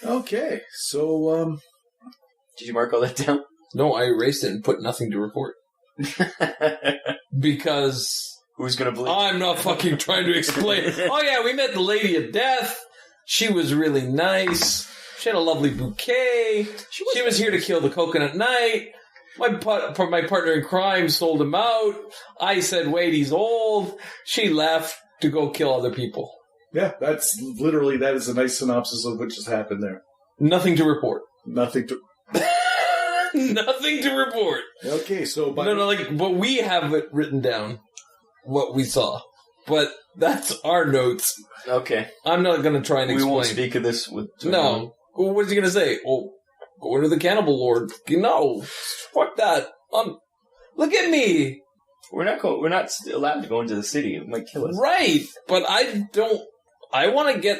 Okay, so, Did you mark all that down? No, I erased it and put nothing to report. Because... Who's gonna believe? I'm not fucking trying to explain. Oh yeah, we met the Lady of Death. She was really nice. She had a lovely bouquet. She was here to kill the Coconut Knight. My partner in crime sold him out. I said, wait, he's old. She left to go kill other people. Yeah, that is a nice synopsis of what just happened there. Nothing to report. Nothing to report. Okay, so... but we have it written down. What we saw. But that's our notes. Okay. I'm not going to try and explain. We won't speak of this with... No. Well, what is he going to say? Oh, go into the Cannibal Lord. No. Fuck that. Look at me. We're not allowed to go into the city. It might kill us. Right. But I want to get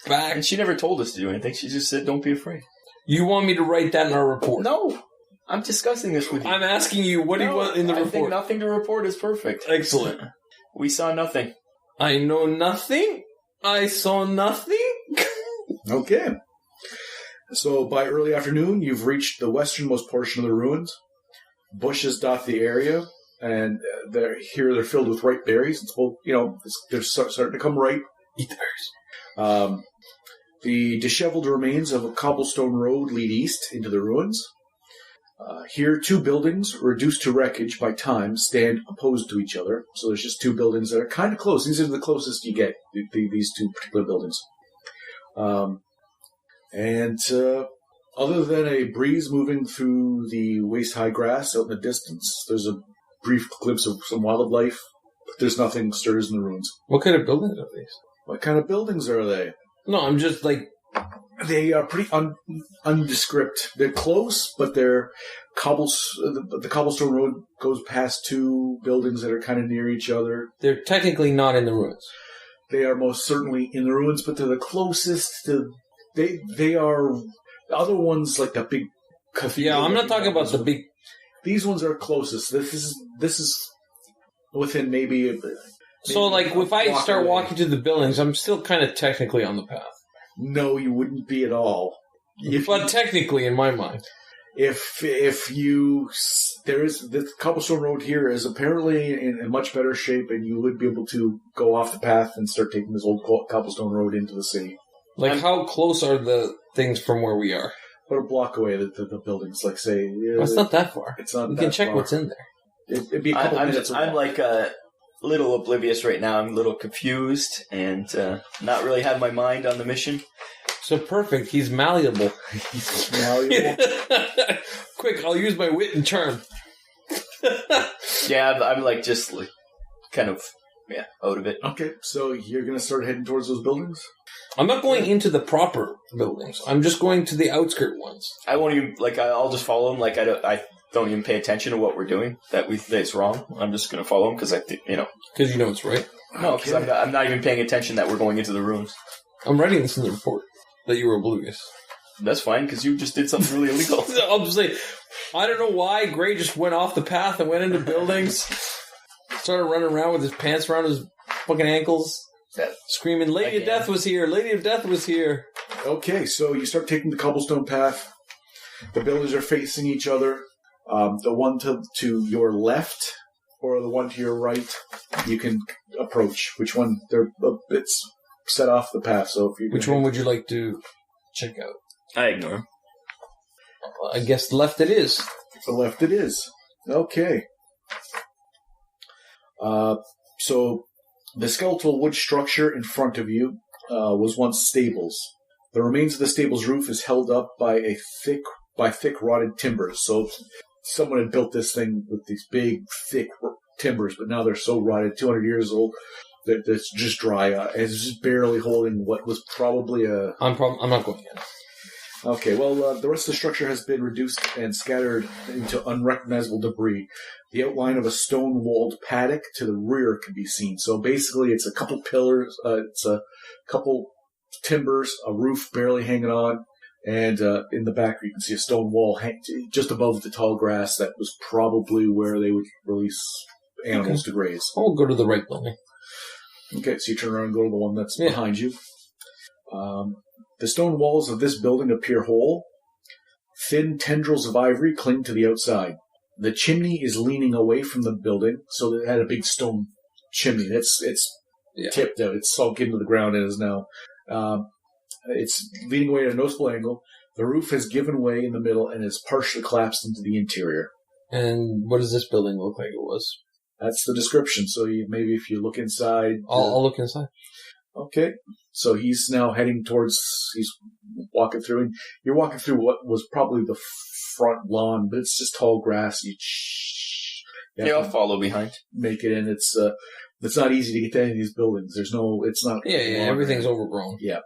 back. And she never told us to do anything. She just said, don't be afraid. You want me to write that in our report? No. I'm discussing this with you. I'm asking you, what do you want in the report? I think nothing to report is perfect. Excellent. We saw nothing. I know nothing. I saw nothing. Okay. So by early afternoon, you've reached the westernmost portion of the ruins. Bushes dot the area, and they're filled with ripe berries. It's both, they're starting to come ripe. Eat the berries. The disheveled remains of a cobblestone road lead east into the ruins. Here, two buildings, reduced to wreckage by time, stand opposed to each other. So there's just two buildings that are kind of close. These are the closest you get, these two particular buildings. Other than a breeze moving through the waist-high grass out in the distance, there's a brief glimpse of some wildlife, but there's nothing stirs in the ruins. What kind of buildings are these? What kind of buildings are they? No, I'm just like... They are pretty undescript. They're close, but they're the cobblestone road goes past two buildings that are kind of near each other. They're technically not in the ruins. They are most certainly in the ruins, but they're the closest to... They are... The other ones, like the big cathedral... Yeah, I'm not talking about the big... These ones are closest. This is within maybe So, like, if I walk start away. walking to the buildings, I'm still kind of technically on the path. No, you wouldn't be at all. But technically, in my mind. If you there is the cobblestone road here is apparently in much better shape, and you would be able to go off the path and start taking this old cobblestone road into the city. Like, how close are the things from where we are? About a block away, the buildings, like say. Well, it's not that far. It's not. You that can check far. what's in there. It'd be a couple minutes. I'm like a little oblivious right now. I'm a little confused and not really have my mind on the mission. So perfect. He's malleable. Quick, I'll use my wit and charm. Yeah, I'm like just like kind of out of it. Okay, so you're gonna start heading towards those buildings. I'm not going into the proper buildings. I'm just going to the outskirt ones. I won't even I'll just follow him. Like I don't even pay attention to what we're doing. That's wrong. I'm just gonna follow him because Because you know it's right. No, because I'm not even paying attention that we're going into the rooms. I'm writing this in the report that you were oblivious. That's fine because you just did something really illegal. I'll just say, I don't know why Gray just went off the path and went into buildings. Started running around with his pants around his fucking ankles. Screaming, Lady of Death was here! Lady of Death was here! Okay, so you start taking the cobblestone path. The buildings are facing each other. The one to your left or the one to your right, you can approach. Which one? They're a bit set off the path. So if you Which one would you like to check out? I ignore him. I guess left it is. The left it is. Okay. So the skeletal wood structure in front of you was once stables. The remains of the stable's roof is held up by thick rotted timbers. So someone had built this thing with these big, thick timbers, but now they're so rotted, 200 years old, that it's just dry. It's just barely holding what was probably a... I'm not going in. Okay, well, the rest of the structure has been reduced and scattered into unrecognizable debris. The outline of a stone-walled paddock to the rear can be seen. So basically, it's a couple pillars, it's a couple timbers, a roof barely hanging on, and in the back you can see a stone wall just above the tall grass that was probably where they would release animals to graze. I'll go to the right building. Okay, so you turn around and go to the one that's behind you. The stone walls of this building appear whole. Thin tendrils of ivory cling to the outside. The chimney is leaning away from the building, so it had a big stone chimney. It's tipped out. It's sunk into the ground and is now... it's leaning away at a noticeable angle. The roof has given way in the middle and is partially collapsed into the interior. And what does this building look like it was? That's the description. So maybe if you look inside... I'll look inside. Okay. So he's now heading towards... He's walking through, and you're walking through what was probably the front lawn, but it's just tall grass. I'll follow behind. Make it in. It's not easy to get to any of these buildings. It's not... Yeah, everything's overgrown. Yeah.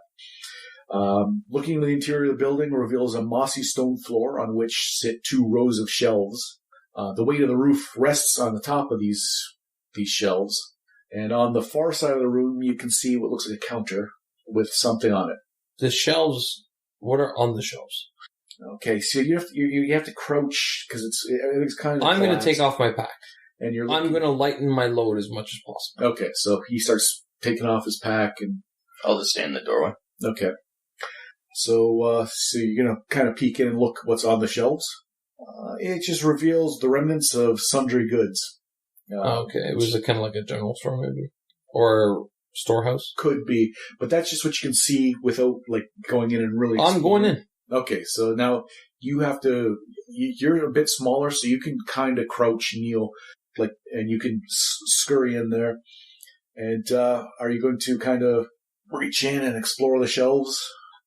Looking into the interior of the building reveals a mossy stone floor on which sit 2 rows of shelves. The weight of the roof rests on the top of these shelves. And on the far side of the room, you can see what looks like a counter with something on it. The shelves, what are on the shelves? Okay, so you have to crouch because everything's kind of. I'm going to take off my pack. And I'm going to lighten my load as much as possible. Okay, so he starts taking off his pack, and I'll just stand in the doorway. Okay, so you're going to kind of peek in and look what's on the shelves. It just reveals the remnants of sundry goods. Okay, it was kind of like a general store, maybe, or storehouse. Could be, but that's just what you can see without going in and really. I'm going in. Okay, so now you have to. You're a bit smaller, so you can kind of crouch, kneel, and you can scurry in there. And are you going to kind of reach in and explore the shelves?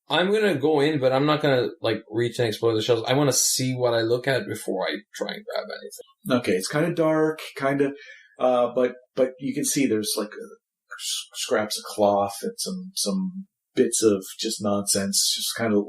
I'm going to go in, but I'm not going to reach and explore the shelves. I want to see what I look at before I try and grab anything. Okay, it's kind of dark, but you can see there's scraps of cloth and some bits of just nonsense. Just kind of,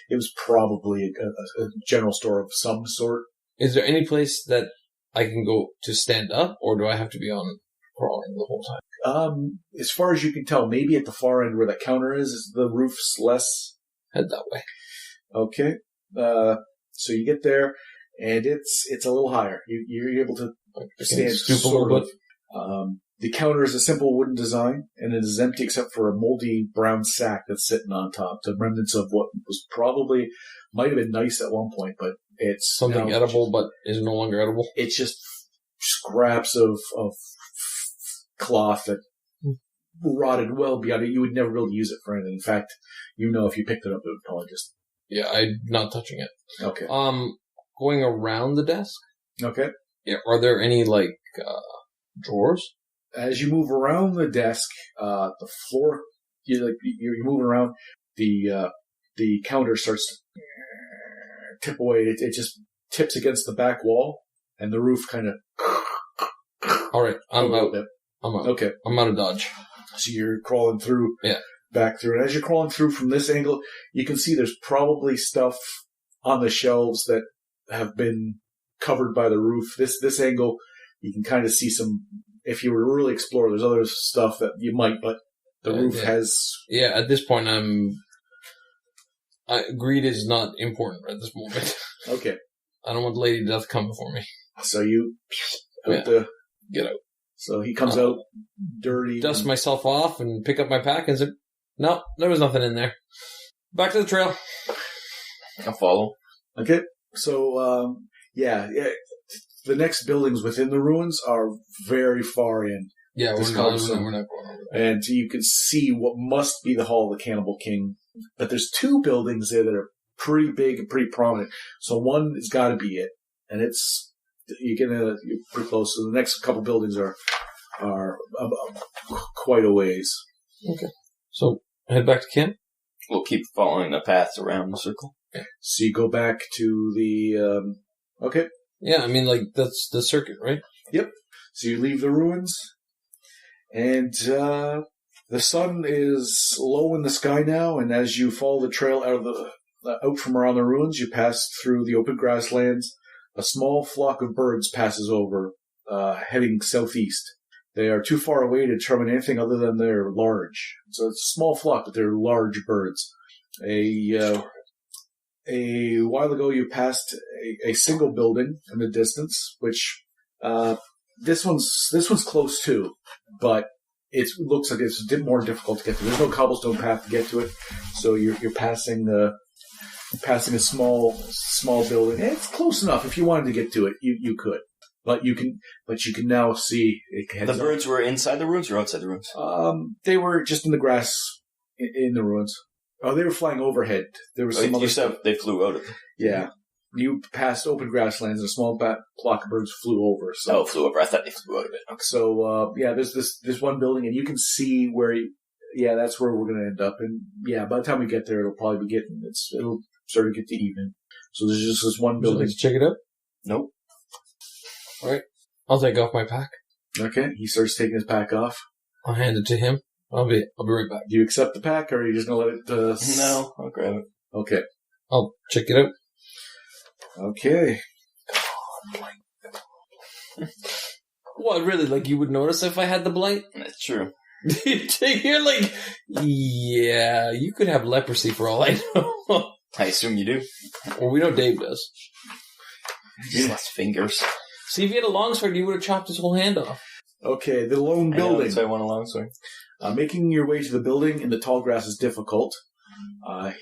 it was probably a general store of some sort. Is there any place that I can go to stand up, or do I have to be on crawling the whole time? As far as you can tell, maybe at the far end where the counter is the roof's less. Head that way. Okay. So you get there, and it's a little higher. You're able to stand stoop a little bit. The counter is a simple wooden design, and it is empty except for a moldy brown sack that's sitting on top. The remnants of what was probably might have been nice at one point, but it's something now edible, but is no longer edible. It's just scraps of cloth that rotted well beyond it. You would never really use it for anything. In fact, if you picked it up, it would probably just... Yeah, I'm not touching it. Okay. Going around the desk. Okay. Yeah. Are there any drawers? As you move around the desk, the floor, you're moving around. The counter starts to tip away. It just tips against the back wall, and the roof kind of... All right, I'm out. I'm out. Okay. I'm out of Dodge. So you're crawling through, back through. And as you're crawling through from this angle, you can see there's probably stuff on the shelves that have been covered by the roof. This angle, you can kind of see some... If you were to really explore, there's other stuff that you might, but the roof has... Yeah, at this point, greed is not important at this moment. Okay. I don't want Lady Death coming for me. So you... Get out. So he comes out dirty. Dust myself off and pick up my pack and say, no, there was nothing in there. Back to the trail. I'll follow. Okay. So, the next buildings within the ruins are very far in. Yeah, we're not going over there. And you can see what must be the Hall of the Cannibal King. But there's two buildings there that are pretty big and pretty prominent. So one has got to be it. And you're pretty close. So the next couple buildings are quite a ways. Okay. So head back to camp? We'll keep following the paths around the circle. So you go back to the... okay. Yeah, I mean, that's the circuit, right? Yep. So you leave the ruins, and the sun is low in the sky now, and as you follow the trail out from around the ruins, you pass through the open grasslands. A small flock of birds passes over, heading southeast. They are too far away to determine anything other than they're large. So it's a small flock, but they're large birds. A while ago, you passed a single building in the distance, which this one's close too, but it looks like it's a bit more difficult to get to. There's no cobblestone path to get to it, so you're passing a small building. And it's close enough. If you wanted to get to it, you could, but you can now see it. The birds were inside the ruins or outside the ruins? They were just in the grass in the ruins. Oh, they were flying overhead. There was some other stuff. They flew out of it. Yeah. You passed open grasslands and a small flock of birds flew over. So. Flew over. I thought they flew out of it. Okay. So, there's this one building, and you can see where, that's where we're going to end up. And, by the time we get there, it'll probably be it'll start to get to evening. So there's just this one building. Let's check it out? Nope. All right. I'll take off my pack. Okay. He starts taking his pack off. I'll hand it to him. I'll be right back. Do you accept the pack, or are you just going to let it... No, I'll grab it. Okay. I'll check it out. Okay. What, really? You would notice if I had the blight? That's true. You're like, yeah, you could have leprosy for all I know. I assume you do. Well, we know Dave does. He lost fingers. See, if he had a longsword, you would have chopped his whole hand off. Okay, the lone building. So I want a longsword. Making your way to the building in the tall grass is difficult.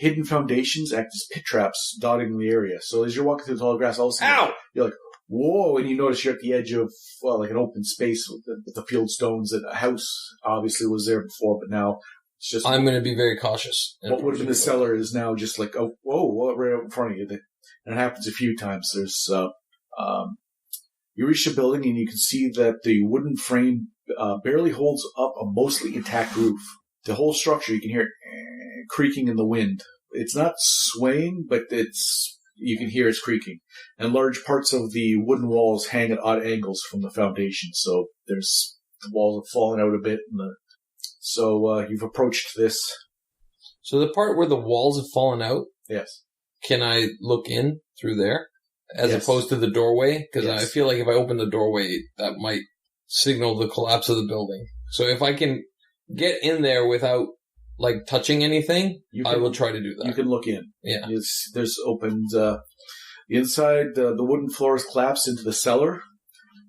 Hidden foundations act as pit traps dotting the area. So as you're walking through the tall grass, all of a sudden you're like, whoa, and you notice you're at the edge of, an open space with the field stones. And a house obviously was there before, but now it's just... I'm going to be very cautious. What would have been the cellar is now just like, right out in front of you. And it happens a few times. There's... you reach the building and you can see that the wooden frame barely holds up a mostly intact roof. The whole structure, you can hear it creaking in the wind. It's not swaying, but you can hear it's creaking. And large parts of the wooden walls hang at odd angles from the foundation. So the walls have fallen out a bit. So you've approached this. So the part where the walls have fallen out? Yes. Can I look in through there? As opposed to the doorway? Because I feel like if I open the doorway, that might signal the collapse of the building. So if I can get in there without, touching anything, I will try to do that. You can look in. Yeah. There's opened... the inside, the wooden floor is collapsed into the cellar,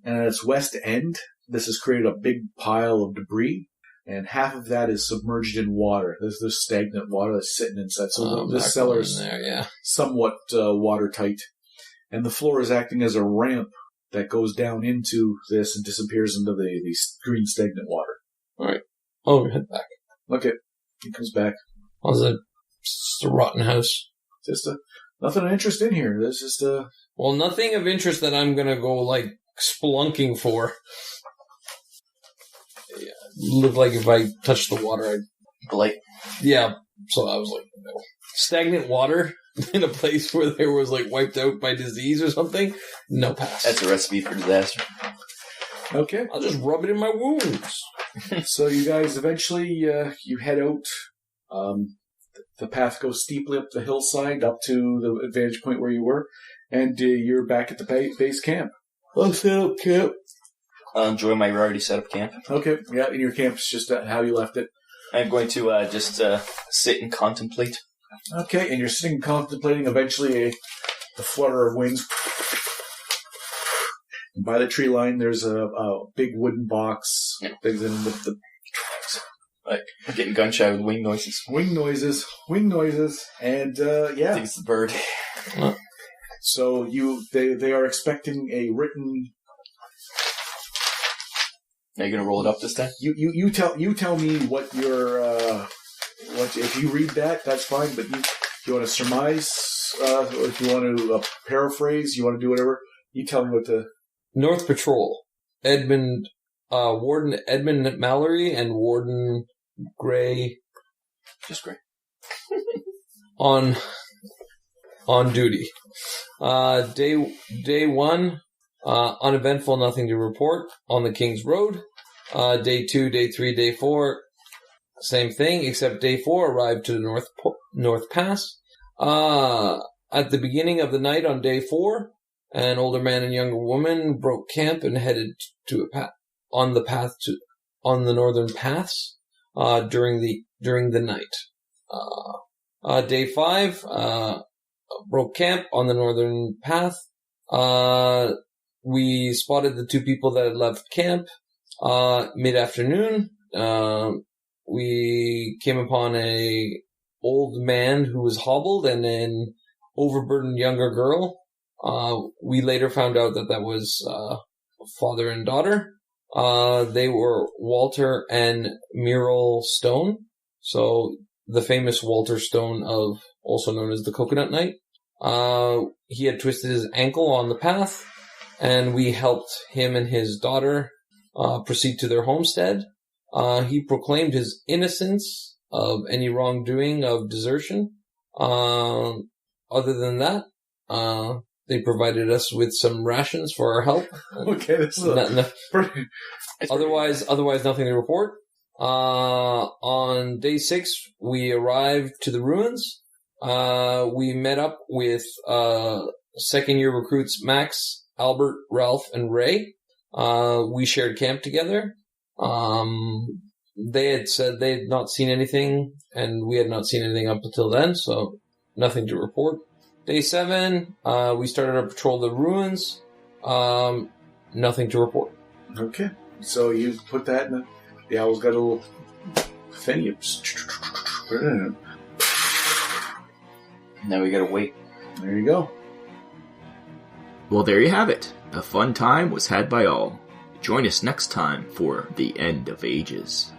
and at its west end, this has created a big pile of debris, and half of that is submerged in water. There's stagnant water that's sitting inside. So this cellar is somewhat watertight. And the floor is acting as a ramp that goes down into this and disappears into the green stagnant water. All right. I'll head back. Okay. He comes back. How's it? It's a rotten house. Nothing of interest in here. There's just a... Well, nothing of interest that I'm going to go, spelunking for. Yeah, looked like if I touched the water, I'd... Blight. Yeah, so I was like, no. Stagnant water in a place where they was, wiped out by disease or something? No pass. That's a recipe for disaster. Okay. I'll just rub it in my wounds. So you guys eventually, you head out. The path goes steeply up the hillside, up to the vantage point where you were, and you're back at the base camp. I'll set up camp. I'll enjoy my already set up camp. Okay, yeah, and your camp's just how you left it. I'm going to just sit and contemplate. Okay, and you're sitting and contemplating. Eventually, the flutter of wings. And by the tree line, there's a big wooden box. Yeah. Things in the getting gunshot with wing noises. Wing noises, and yeah. I think it's the bird. So they are expecting a written. Are you gonna roll it up this time? You tell me what your what if you read that, that's fine. But if you want to surmise, or if you want to paraphrase, you want to do whatever. You tell me what the North Patrol, Warden Edmund Mallory and Warden Gray. Just Gray. on duty. Day 1, uneventful, nothing to report on the King's Road. Day 2, Day 3, Day 4, same thing, except Day 4 arrived to the North Pass. At the beginning of the night on Day 4, an older man and younger woman broke camp and headed to on the northern paths during the night. Day 5, broke camp on the northern path. We spotted the 2 people that had left camp. Mid-afternoon, we came upon a old man who was hobbled and an overburdened younger girl. We later found out that was father and daughter. They were Walter and Muriel Stone. So the famous Walter Stone also known as the Coconut Knight. He had twisted his ankle on the path, and we helped him and his daughter proceed to their homestead. He proclaimed his innocence of any wrongdoing of desertion. Other than that, they provided us with some rations for our help. Okay, this is otherwise nothing to report. On day 6, we arrived to the ruins. We met up with second-year recruits Max, Albert, Ralph, and Ray. We shared camp together. They had said they had not seen anything, and we had not seen anything up until then, so nothing to report. Day 7, we started our patrol of the ruins. Nothing to report. Okay, so you put that in the owl's got a little thing. Now we gotta wait. There you go. Well, there you have it. A fun time was had by all. Join us next time for The End of Ages.